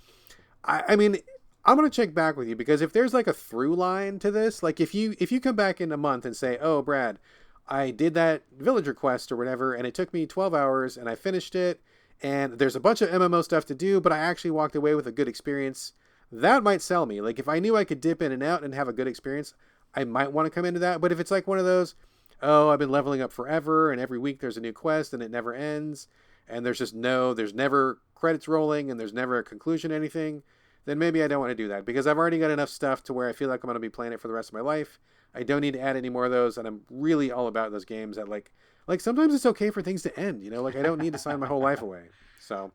I mean, I'm going to check back with you, because if there's like a through line to this, like if you come back in a month and say, oh, Brad, I did that villager quest or whatever, and it took me 12 hours and I finished it, and there's a bunch of MMO stuff to do, but I actually walked away with a good experience, that might sell me. Like, if I knew I could dip in and out and have a good experience, I might want to come into that. But if it's like one of those, oh, I've been leveling up forever, and every week there's a new quest, and it never ends, and there's never credits rolling, and there's never a conclusion to anything, then maybe I don't want to do that, because I've already got enough stuff to where I feel like I'm going to be playing it for the rest of my life. I don't need to add any more of those, and I'm really all about those games that like sometimes it's okay for things to end, you know, like I don't need to sign my whole life away. So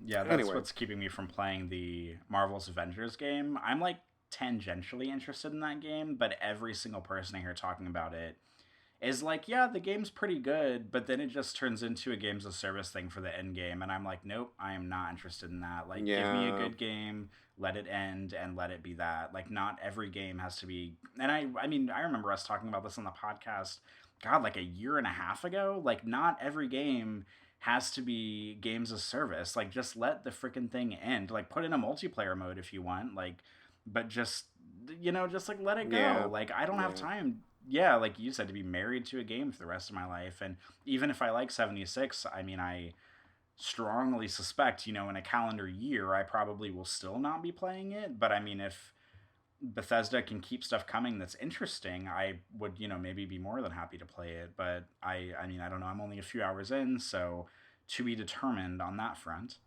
yeah, that's what's keeping me from playing the Marvel's Avengers game. I'm like tangentially interested in that game, but every single person I hear talking about it is like, yeah, the game's pretty good, but then it just turns into a games of service thing for the end game, and I'm like, nope, I am not interested in that. Like, give me a good game, let it end, and let it be that. Like, not every game has to be. And I mean, I remember us talking about this on the podcast, God, like a year and a half ago. Like, not every game has to be games of service. Like, just let the freaking thing end. Like, put in a multiplayer mode if you want. Like, but just just like let it go. Yeah. Like, I don't have time. Yeah, like you said, to be married to a game for the rest of my life. And even if I like 76, I mean, I strongly suspect, in a calendar year, I probably will still not be playing it. But I mean, if Bethesda can keep stuff coming that's interesting, I would, maybe be more than happy to play it. But I mean, I don't know. I'm only a few hours in, so to be determined on that front.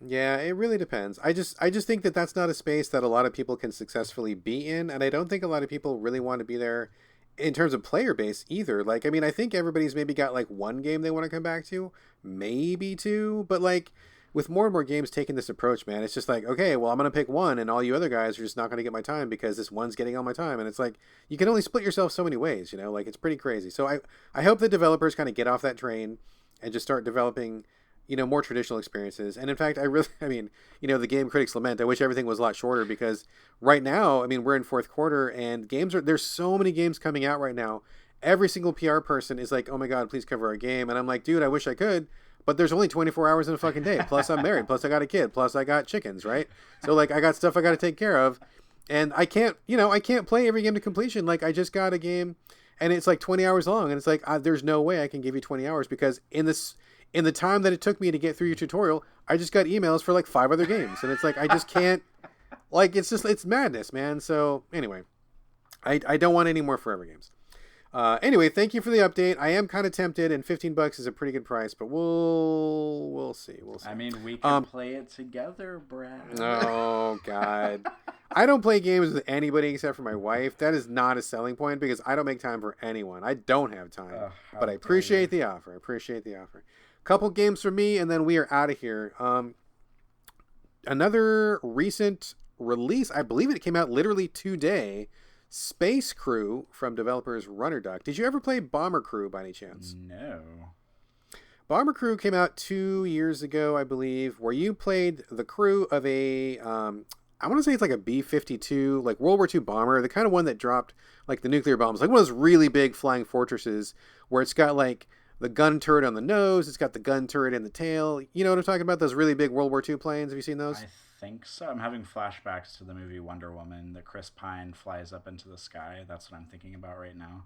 Yeah, it really depends. I just think that that's not a space that a lot of people can successfully be in, and I don't think a lot of people really want to be there in terms of player base either. Like, I mean, I think everybody's maybe got like one game they want to come back to, maybe two, but like with more and more games taking this approach, man, it's just like, okay, well, I'm going to pick one, and all you other guys are just not going to get my time because this one's getting all my time. And it's like, you can only split yourself so many ways, like it's pretty crazy. So I hope the developers kind of get off that train and just start developing more traditional experiences. And in fact, I mean, the game critics lament, I wish everything was a lot shorter, because right now, I mean, we're in fourth quarter and there's so many games coming out right now. Every single PR person is like, oh my God, please cover our game. And I'm like, dude, I wish I could, but there's only 24 hours in a fucking day. Plus I'm married. Plus I got a kid. Plus I got chickens, right? So like I got stuff I got to take care of, and I can't play every game to completion. Like I just got a game and it's like 20 hours long, and it's like, there's no way I can give you 20 hours, because in the time that it took me to get through your tutorial, I just got emails for like 5 other games. And it's like, I just can't, like, it's madness, man. So anyway, I don't want any more forever games. Anyway, thank you for the update. I am kind of tempted, and $15 is a pretty good price, but we'll see. I mean, we can play it together, Brad. Oh God. I don't play games with anybody except for my wife. That is not a selling point, because I don't make time for anyone. I don't have time, but I appreciate the offer. Couple games for me, and then we are out of here. Another recent release, I believe it came out literally today, Space Crew from developers Runner Duck. Did you ever play Bomber Crew by any chance? No. Bomber Crew came out 2 years ago, I believe, where you played the crew of a, I want to say it's like a B-52, like World War II bomber, the kind of one that dropped like the nuclear bombs, like one of those really big flying fortresses where it's got like the gun turret on the nose, it's got the gun turret in the tail. You know what I'm talking about? Those really big World War II planes. Have you seen those? I think so. I'm having flashbacks to the movie Wonder Woman, that Chris Pine flies up into the sky. That's what I'm thinking about right now.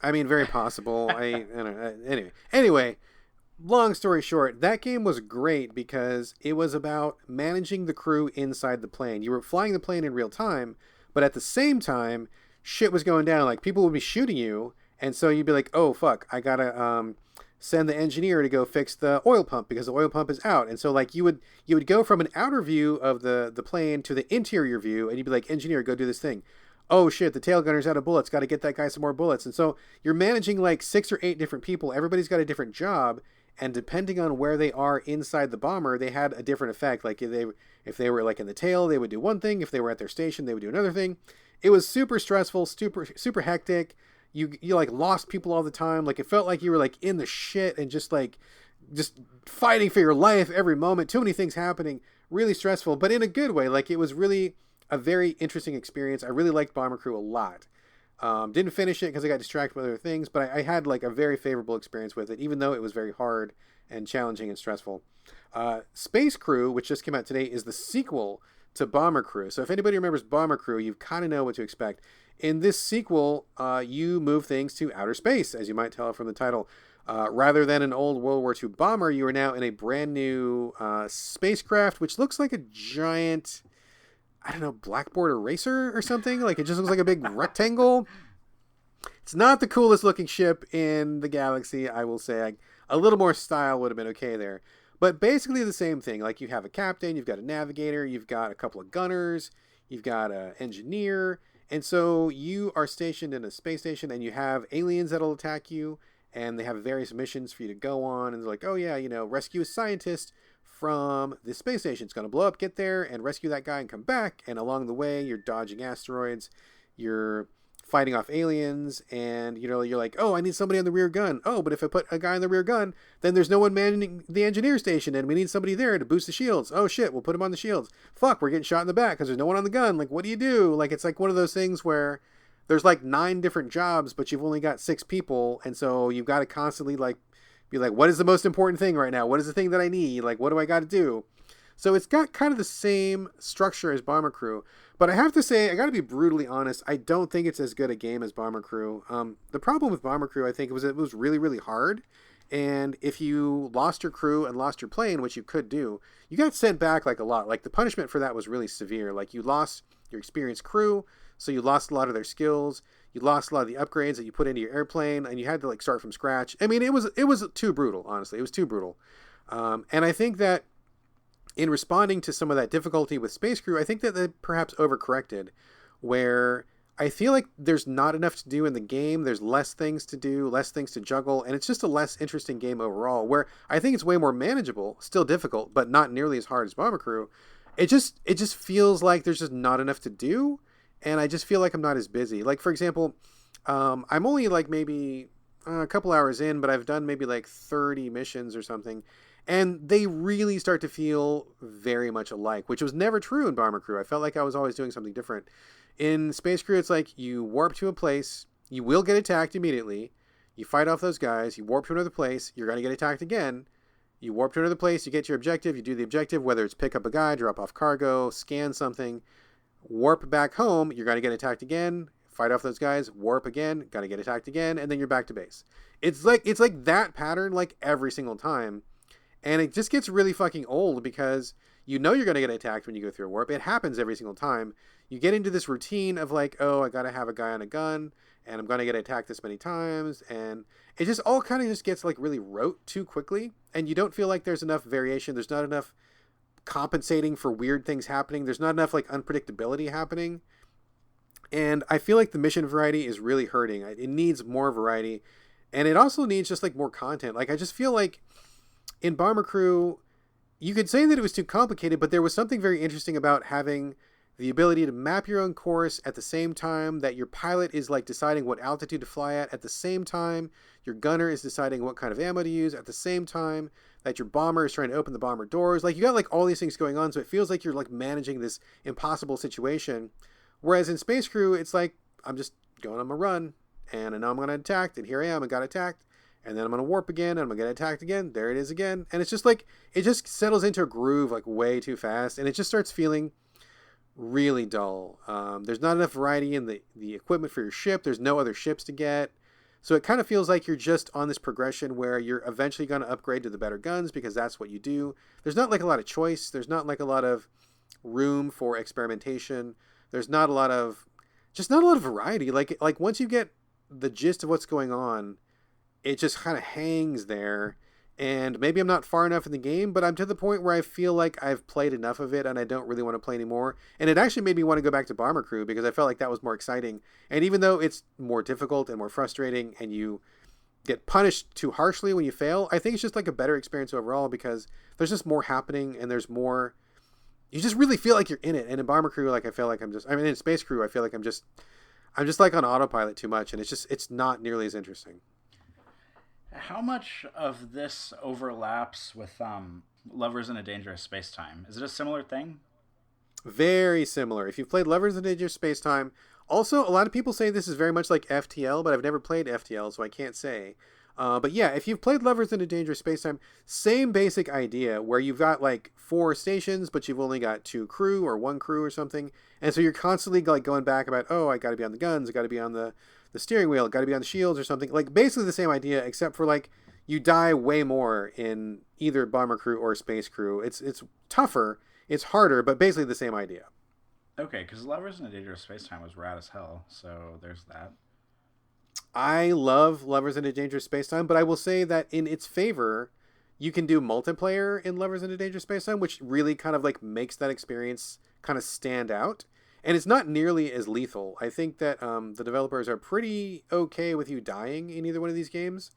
I mean, very possible. I don't know. Anyway, long story short, that game was great because it was about managing the crew inside the plane. You were flying the plane in real time, but at the same time, shit was going down. Like, people would be shooting you, and so you'd be like, oh, fuck, I gotta send the engineer to go fix the oil pump because the oil pump is out. And so, like, you would go from an outer view of the plane to the interior view, and you'd be like, engineer, go do this thing. Oh, shit, the tail gunner's out of bullets. Got to get that guy some more bullets. And so you're managing, like, 6 or 8 different people. Everybody's got a different job, and depending on where they are inside the bomber, they had a different effect. Like, if they were, like, in the tail, they would do one thing. If they were at their station, they would do another thing. It was super stressful, super hectic. You like lost people all the time. Like, it felt like you were like in the shit and just fighting for your life every moment. Too many things happening. Really stressful, but in a good way. Like, it was really a very interesting experience. I really liked Bomber Crew a lot. Didn't finish it because I got distracted with other things, but I had like a very favorable experience with it, even though it was very hard and challenging and stressful. Space Crew, which just came out today, is the sequel to Bomber Crew. So if anybody remembers Bomber Crew, you kind of know what to expect. In this sequel, you move things to outer space, as you might tell from the title. Rather than an old World War II bomber, you are now in a brand new spacecraft, which looks like a giant, I don't know, blackboard eraser or something. Like, it just looks like a big rectangle. It's not the coolest looking ship in the galaxy, I will say. Like, a little more style would have been okay there. But basically the same thing. Like, you have a captain, you've got a navigator, you've got a couple of gunners, you've got an engineer. And so you are stationed in a space station, and you have aliens that'll attack you, and they have various missions for you to go on. And they're like, oh yeah, rescue a scientist from the space station. It's going to blow up, get there, and rescue that guy and come back. And along the way, you're dodging asteroids, you're fighting off aliens, and you're like, oh, I need somebody on the rear gun. Oh, but if I put a guy on the rear gun, then there's no one manning the engineer station, and we need somebody there to boost the shields. Oh shit, we'll put him on the shields. Fuck, we're getting shot in the back because there's no one on the gun. Like, what do you do? Like, it's like one of those things where there's like 9 different jobs, but you've only got 6 people, and so you've got to constantly like be like, what is the most important thing right now? What is the thing that I need? Like, what do I got to do? So it's got kind of the same structure as Bomber Crew, but I have to say, I got to be brutally honest, I don't think it's as good a game as Bomber Crew. The problem with Bomber Crew, I think, was it was really, really hard, and if you lost your crew and lost your plane, which you could do, you got sent back like a lot. Like, the punishment for that was really severe. Like, you lost your experienced crew, so you lost a lot of their skills, you lost a lot of the upgrades that you put into your airplane, and you had to like start from scratch. I mean, it was too brutal, honestly. It was too brutal. And I think that in responding to some of that difficulty with Space Crew, I think that they perhaps overcorrected, where I feel like there's not enough to do in the game. There's less things to do, less things to juggle, and it's just a less interesting game overall, where I think it's way more manageable, still difficult, but not nearly as hard as Bomber Crew. It just feels like there's just not enough to do, and I just feel like I'm not as busy. Like, for example, I'm only like maybe a couple hours in, but I've done maybe like 30 missions or something, and they really start to feel very much alike, which was never true in Bomber Crew. I felt like I was always doing something different. In Space Crew, it's like you warp to a place, you will get attacked immediately, you fight off those guys, you warp to another place, you're going to get attacked again, you warp to another place, you get your objective, you do the objective, whether it's pick up a guy, drop off cargo, scan something, warp back home, you're going to get attacked again, fight off those guys, warp again, got to get attacked again, and then you're back to base. It's like that pattern like every single time. And it just gets really fucking old because you're going to get attacked when you go through a warp. It happens every single time. You get into this routine of like, oh, I got to have a guy on a gun and I'm going to get attacked this many times. And it just all kind of just gets like really rote too quickly. And you don't feel like there's enough variation. There's not enough compensating for weird things happening. There's not enough like unpredictability happening. And I feel like the mission variety is really hurting. It needs more variety. And it also needs just like more content. Like, I just feel like in Bomber Crew, you could say that it was too complicated, but there was something very interesting about having the ability to map your own course at the same time that your pilot is like deciding what altitude to fly at the same time your gunner is deciding what kind of ammo to use, at the same time that your bomber is trying to open the bomber doors. Like, you got like all these things going on, so it feels like you're like managing this impossible situation. Whereas in Space Crew, it's like, I'm just going on my run, and I know I'm going to attack, and here I am, I got attacked. And then I'm going to warp again, and I'm going to get attacked again. There it is again. And it's just like, it just settles into a groove like way too fast. And it just starts feeling really dull. There's not enough variety in the equipment for your ship. There's no other ships to get. So it kind of feels like you're just on this progression where you're eventually going to upgrade to the better guns because that's what you do. There's not like a lot of choice. There's not like a lot of room for experimentation. There's not a lot of variety. Like once you get the gist of what's going on, it just kind of hangs there, and maybe I'm not far enough in the game, but I'm to the point where I feel like I've played enough of it and I don't really want to play anymore. And it actually made me want to go back to Bomber Crew because I felt like that was more exciting. And even though it's more difficult and more frustrating and you get punished too harshly when you fail, I think it's just like a better experience overall because there's just more happening and there's more, you just really feel like you're in it. And in Bomber Crew, like I feel like in Space Crew, I feel like I'm just like on autopilot too much, and it's not nearly as interesting. How much of this overlaps with Lovers in a Dangerous Space-Time? Is it a similar thing? Very similar. If you've played Lovers in a Dangerous Space-Time, also a lot of people say this is very much like FTL, but I've never played FTL, so I can't say. But yeah, if you've played Lovers in a Dangerous Space-Time, same basic idea where you've got like 4 stations, but you've only got 2 crew or 1 crew or something. And so you're constantly like going back about, oh, I got to be on the guns, I got to be on the steering wheel, got to be on the shields or something. Like basically the same idea, except for like you die way more in either Bomber Crew or Space Crew. It's tougher, it's harder, but basically the same idea. Okay, because Lovers in a Dangerous Space-Time was rad as hell, so there's that. I love Lovers in a Dangerous Space-Time, but I will say that in its favor, you can do multiplayer in Lovers in a Dangerous Space-Time, which really kind of like makes that experience kind of stand out. And it's not nearly as lethal. I think that the developers are pretty okay with you dying in either one of these games.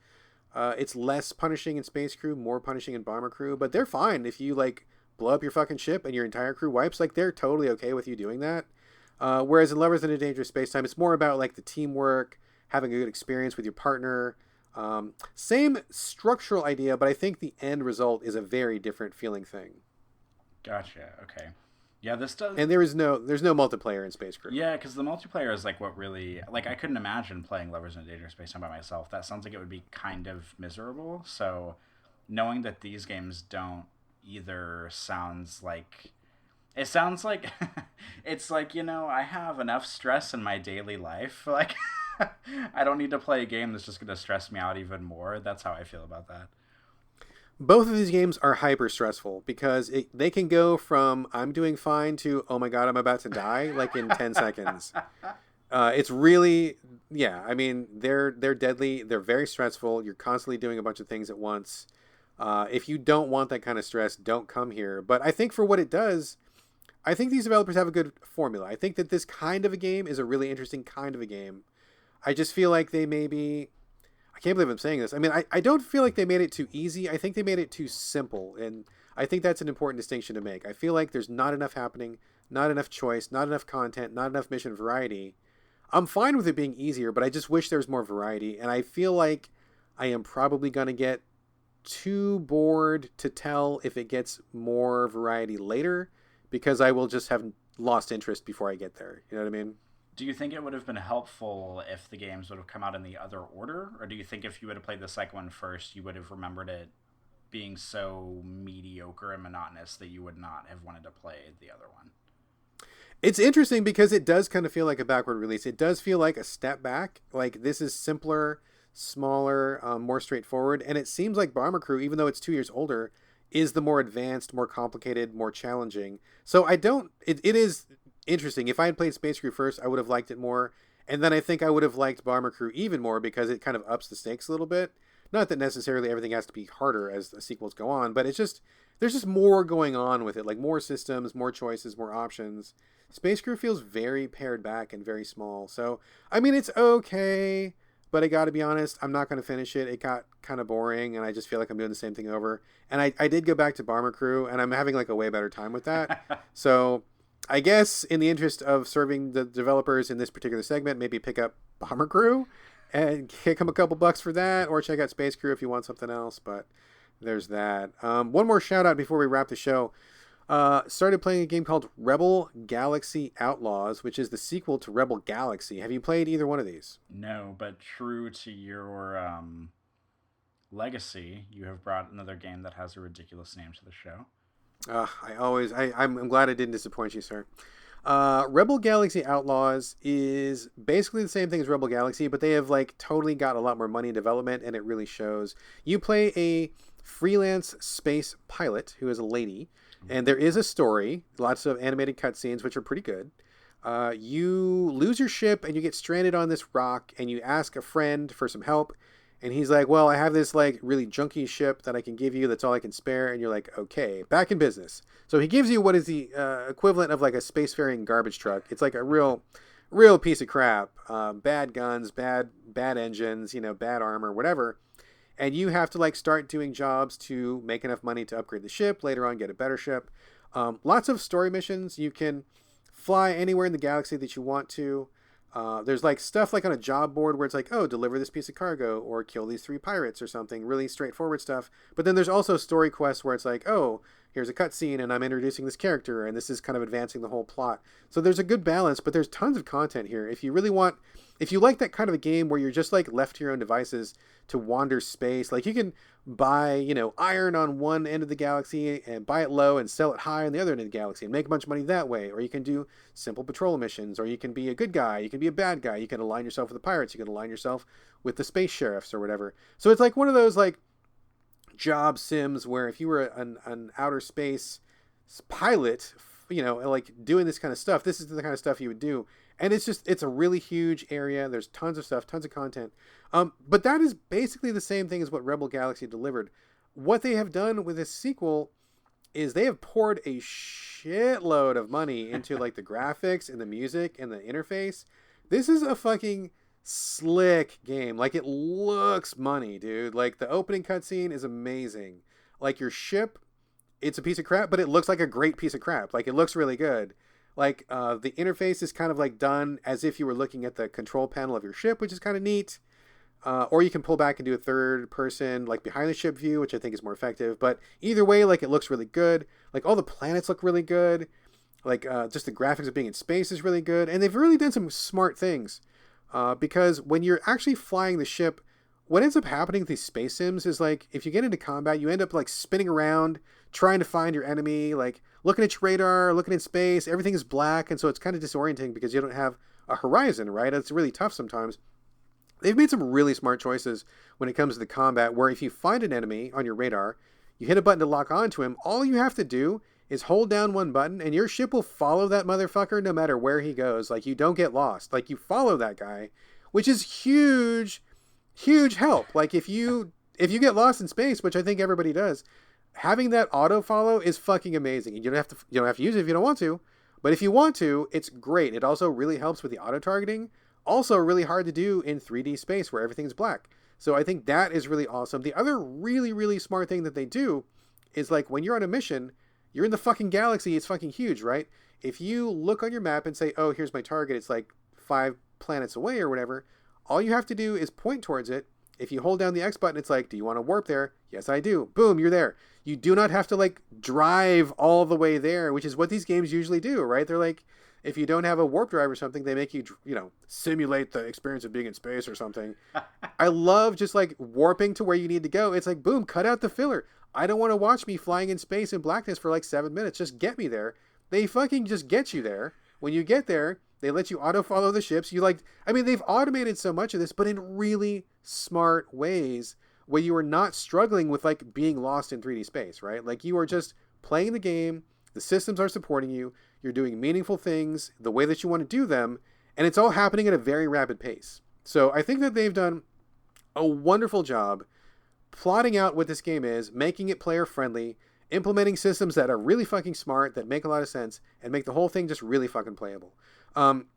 It's less punishing in Space Crew, more punishing in Bomber Crew, but they're fine if you like blow up your fucking ship and your entire crew wipes. Like, they're totally okay with you doing that. Whereas in Lovers in a Dangerous Space-Time, it's more about like the teamwork, having a good experience with your partner. Same structural idea, but I think the end result is a very different feeling thing. Gotcha. Okay. Yeah, this does. And there's no multiplayer in Space Crew. Yeah, because the multiplayer is like what really like I couldn't imagine playing Lovers in a Dangerous Space Time by myself. That sounds like it would be kind of miserable. So knowing that these games don't either sounds like it sounds like it's like, I have enough stress in my daily life. Like I don't need to play a game that's just going to stress me out even more. That's how I feel about that. Both of these games are hyper stressful because they can go from I'm doing fine to oh my god I'm about to die like in 10 seconds. It's really I mean they're deadly. They're very stressful. You're constantly doing a bunch of things at once. If you don't want that kind of stress, don't come here. But I think for what it does, I think these developers have a good formula. I think that this kind of a game is a really interesting kind of a game. I just feel like they maybe... I can't believe I'm saying this. I mean, I don't feel like they made it too easy. I think they made it too simple. And I think that's an important distinction to make. I feel like there's not enough happening, not enough choice, not enough content, not enough mission variety. I'm fine with it being easier, but I just wish there was more variety. And I feel like I am probably going to get too bored to tell if it gets more variety later because I will just have lost interest before I get there. You know what I mean? Do you think it would have been helpful if the games would have come out in the other order? Or do you think if you would have played the second one first, you would have remembered it being so mediocre and monotonous that you would not have wanted to play the other one? It's interesting because it does kind of feel like a backward release. It does feel like a step back. Like this is simpler, smaller, more straightforward. And it seems like Bomber Crew, even though it's 2 years older, is the more advanced, more complicated, more challenging. So it is interesting. If I had played Space Crew first, I would have liked it more. And then I think I would have liked Bomber Crew even more because it kind of ups the stakes a little bit. Not that necessarily everything has to be harder as the sequels go on, but there's just more going on with it. Like more systems, more choices, more options. Space Crew feels very pared back and very small. So, I mean, it's okay, but I got to be honest, I'm not going to finish it. It got kind of boring, and I just feel like I'm doing the same thing over. And I did go back to Bomber Crew, and I'm having like a way better time with that. So I guess in the interest of serving the developers in this particular segment, maybe pick up Bomber Crew and kick them a couple bucks for that, or check out Space Crew if you want something else. But there's that. One more shout out before we wrap the show. Started playing a game called Rebel Galaxy Outlaws, which is the sequel to Rebel Galaxy. Have you played either one of these? No, but true to your legacy, you have brought another game that has a ridiculous name to the show. I'm glad I didn't disappoint you, sir. Rebel Galaxy Outlaws is basically the same thing as Rebel Galaxy, but they have like totally got a lot more money in development, and it really shows. You play a freelance space pilot who is a lady, and there is a story, lots of animated cutscenes, which are pretty good. You lose your ship, and you get stranded on this rock, and you ask a friend for some help. And he's like, well, I have this like really junky ship that I can give you. That's all I can spare. And you're like, okay, back in business. So he gives you what is the equivalent of like a spacefaring garbage truck. It's like a real piece of crap. Bad guns, bad engines, bad armor, whatever. And you have to like start doing jobs to make enough money to upgrade the ship. Later on, get a better ship. Lots of story missions. You can fly anywhere in the galaxy that you want to. There's like stuff like on a job board where it's like, oh, deliver this piece of cargo or kill these 3 pirates or something. Really straightforward stuff. But then there's also story quests where it's like, oh, here's a cutscene and I'm introducing this character and this is kind of advancing the whole plot. So there's a good balance, but there's tons of content here. If you like that kind of a game where you're just like left to your own devices to wander space, like you can buy, iron on one end of the galaxy and buy it low and sell it high on the other end of the galaxy and make a bunch of money that way. Or you can do simple patrol missions, or you can be a good guy, you can be a bad guy, you can align yourself with the pirates, you can align yourself with the space sheriffs or whatever. So it's like one of those like job sims where if you were an outer space pilot, like doing this kind of stuff, this is the kind of stuff you would do. And it's a really huge area. There's tons of stuff, tons of content. But that is basically the same thing as what Rebel Galaxy delivered. What they have done with this sequel is they have poured a shitload of money into like the graphics and the music and the interface. This is a fucking slick game. Like it looks money, dude. Like the opening cutscene is amazing. Like your ship, it's a piece of crap, but it looks like a great piece of crap. Like it looks really good. Like, the interface is kind of like done as if you were looking at the control panel of your ship, which is kind of neat. Or you can pull back and do a third person, like behind the ship view, which I think is more effective. But either way, like, it looks really good. Like, all the planets look really good. Like, just the graphics of being in space is really good. And they've really done some smart things. Because when you're actually flying the ship, what ends up happening with these space sims is, like, if you get into combat, you end up, like, spinning around, trying to find your enemy, like, looking at your radar, looking in space. Everything is black, and so it's kind of disorienting because you don't have a horizon, right? It's really tough sometimes. They've made some really smart choices when it comes to the combat, where if you find an enemy on your radar, you hit a button to lock onto him. All you have to do is hold down one button, and your ship will follow that motherfucker no matter where he goes. Like, you don't get lost. Like, you follow that guy, which is huge, huge help. Like, if you get lost in space, which I think everybody does, having that auto follow is fucking amazing. You don't have to use it if you don't want to, but if you want to, it's great. It also really helps with the auto targeting. Also really hard to do in 3D space where everything's black. So I think that is really awesome. The other really, really smart thing that they do is, like, when you're on a mission, you're in the fucking galaxy. It's fucking huge, right? If you look on your map and say, oh, here's my target, it's like 5 planets away or whatever, all you have to do is point towards it. If you hold down the X button, it's like, do you want to warp there? Yes, I do. Boom, you're there. You do not have to, like, drive all the way there, which is what these games usually do, right? They're like, if you don't have a warp drive or something, they make you, simulate the experience of being in space or something. I love just, like, warping to where you need to go. It's like, boom, cut out the filler. I don't want to watch me flying in space in blackness for like 7 minutes. Just get me there. They fucking just get you there. When you get there, they let you auto follow the ships. They've automated so much of this, but in really smart ways where you are not struggling with, like, being lost in 3D space, right? Like, you are just playing the game. The systems are supporting you. You're doing meaningful things the way that you want to do them. And it's all happening at a very rapid pace. So I think that they've done a wonderful job plotting out what this game is, making it player friendly, implementing systems that are really fucking smart, that make a lot of sense, and make the whole thing just really fucking playable.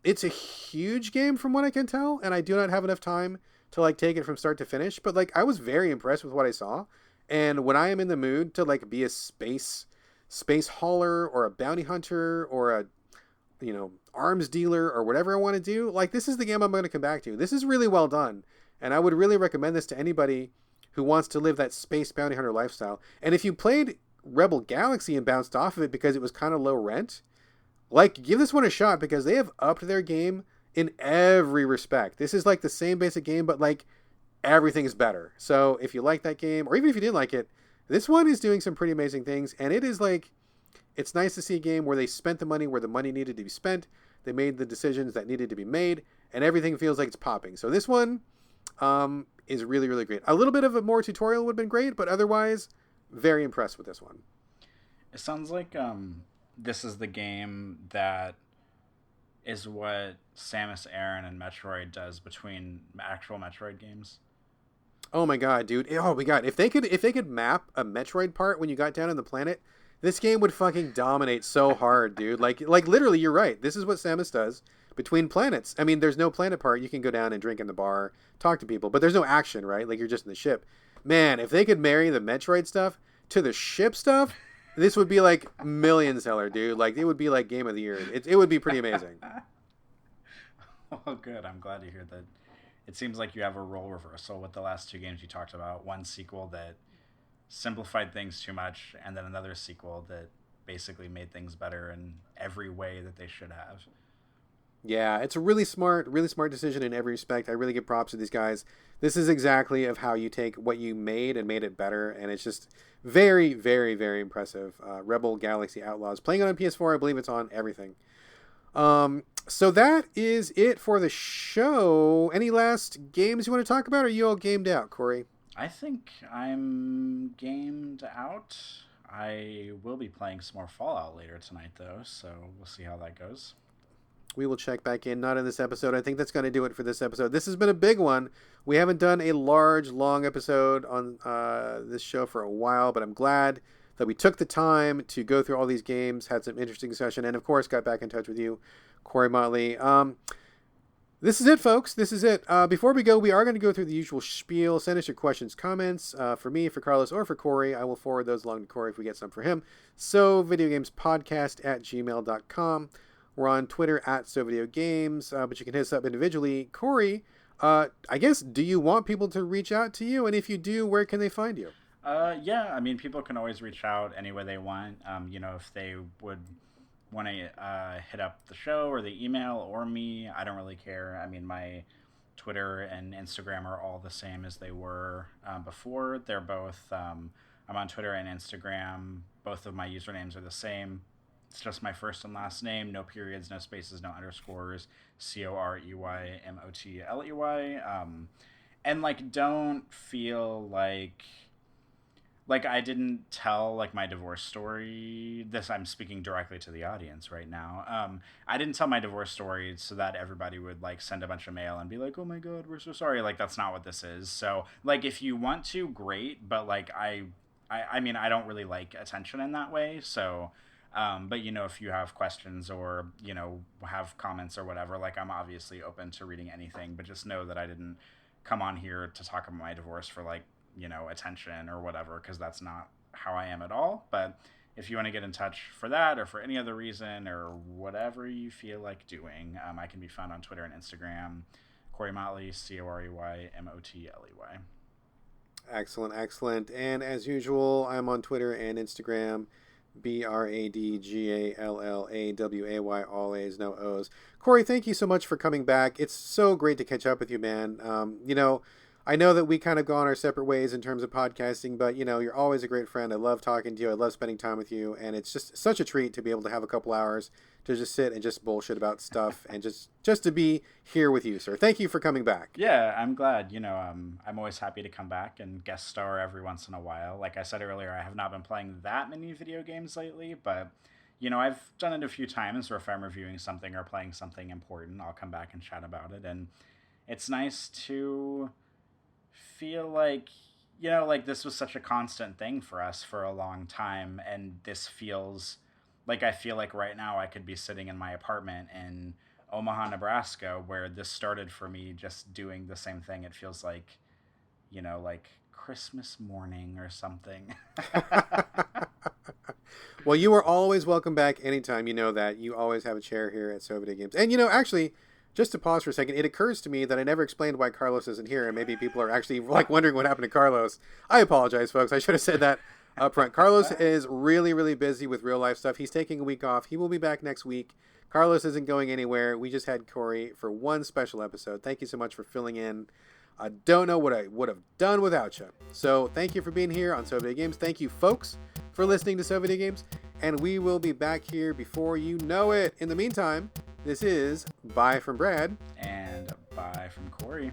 It's a huge game from what I can tell, and I do not have enough time to, like, take it from start to finish. But, like, I was very impressed with what I saw. And when I am in the mood to, like, be a space hauler or a bounty hunter or a, arms dealer or whatever I want to do, like, this is the game I'm going to come back to. This is really well done. And I would really recommend this to anybody who wants to live that space bounty hunter lifestyle. And if you played Rebel Galaxy and bounced off of it because it was kind of low rent, like, give this one a shot because they have upped their game in every respect. This is like the same basic game, but, like, everything is better. So if you like that game, or even if you didn't like it, this one is doing some pretty amazing things. And it is, like, it's nice to see a game where they spent the money where the money needed to be spent. They made the decisions that needed to be made, and everything feels like it's popping. So this one is really, really great. A little bit of a more tutorial would have been great, but otherwise, very impressed with this one. It sounds like this is the game that is what Samus Aran and Metroid does between actual Metroid games. Oh my god, dude. Oh my god. If they could map a Metroid part when you got down on the planet, this game would fucking dominate so hard, dude. Like literally, you're right. This is what Samus does between planets. I mean, there's no planet part. You can go down and drink in the bar, talk to people, but there's no action, right? Like, you're just in the ship. Man, if they could marry the Metroid stuff to the ship stuff, this would be like million seller, dude. Like, it would be like game of the year. It would be pretty amazing. Oh, good. I'm glad to hear that. It seems like you have a role reversal with the last 2 games you talked about. One sequel that simplified things too much, and then another sequel that basically made things better in every way that they should have. Yeah, it's a really smart decision in every respect. I really give props to these guys. This is exactly of how you take what you made and made it better, and it's just very, very, very impressive. Rebel Galaxy Outlaws. Playing it on PS4, I believe it's on everything. So that is it for the show. Any last games you want to talk about, or are you all gamed out, Corey? I think I'm gamed out. I will be playing some more Fallout later tonight, though, so we'll see how that goes. We will check back in, not in this episode. I think that's going to do it for this episode. This has been a big one. We haven't done a large, long episode on this show for a while, but I'm glad that we took the time to go through all these games, had some interesting discussion, and of course got back in touch with you, Corey Motley. This is it, folks. This is it. Before we go, we are going to go through the usual spiel. Send us your questions, comments, for me, for Carlos, or for Corey. I will forward those along to Corey if we get some for him. So, videogamespodcast@gmail.com. We're on Twitter at SoVideoGames, but you can hit us up individually. Corey, I guess, do you want people to reach out to you? And if you do, where can they find you? Yeah, I mean, people can always reach out any way they want. If they would want to hit up the show or the email or me, I don't really care. I mean, my Twitter and Instagram are all the same as they were before. They're both, I'm on Twitter and Instagram. Both of my usernames are the same. It's just my first and last name, no periods, no spaces, no underscores, CoreymOtley. And don't feel like I didn't tell my divorce story. This, I'm speaking directly to the audience right now. I didn't tell my divorce story so that everybody would send a bunch of mail and be like, oh my god, we're so sorry. That's not what this is. So if you want to, great, but I mean, I don't really like attention in that way. So but if you have questions or have comments or whatever, I'm obviously open to reading anything, but just know that I didn't come on here to talk about my divorce for attention or whatever, because that's not how I am at all. But if you want to get in touch for that or for any other reason or whatever you feel like doing, I can be found on Twitter and Instagram, Corey Motley, CoreymOtley. Excellent. And as usual, I'm on Twitter and Instagram, BradGallaway, all A's, no O's. Corey, thank you so much for coming back. It's so great to catch up with you, man. I know that we kind of gone our separate ways in terms of podcasting, but you're always a great friend. I love talking to you. I love spending time with you, and it's just such a treat to be able to have a couple hours to just sit and just bullshit about stuff and just to be here with you, sir. Thank you for coming back. Yeah, I'm glad. I'm always happy to come back and guest star every once in a while. Like I said earlier, I have not been playing that many video games lately, but I've done it a few times where if I'm reviewing something or playing something important, I'll come back and chat about it. And it's nice to feel this was such a constant thing for us for a long time, and this feels I feel like right now I could be sitting in my apartment in Omaha, Nebraska, where this started for me, just doing the same thing. It feels like Christmas morning or something. Well, you are always welcome back anytime. You know that. You always have a chair here at So Videogames. And actually, just to pause for a second, it occurs to me that I never explained why Carlos isn't here, and maybe people are actually wondering what happened to Carlos. I apologize, folks. I should have said that up front. Carlos is really, really busy with real life stuff. He's taking a week off. He will be back next week. Carlos isn't going anywhere. We just had Corey for one special episode. Thank you so much for filling in. I don't know what I would have done without you. So thank you for being here on So Video Games. Thank you, folks, for listening to So Video Games. And we will be back here before you know it. In the meantime, this is bye from Brad. And bye from Corey.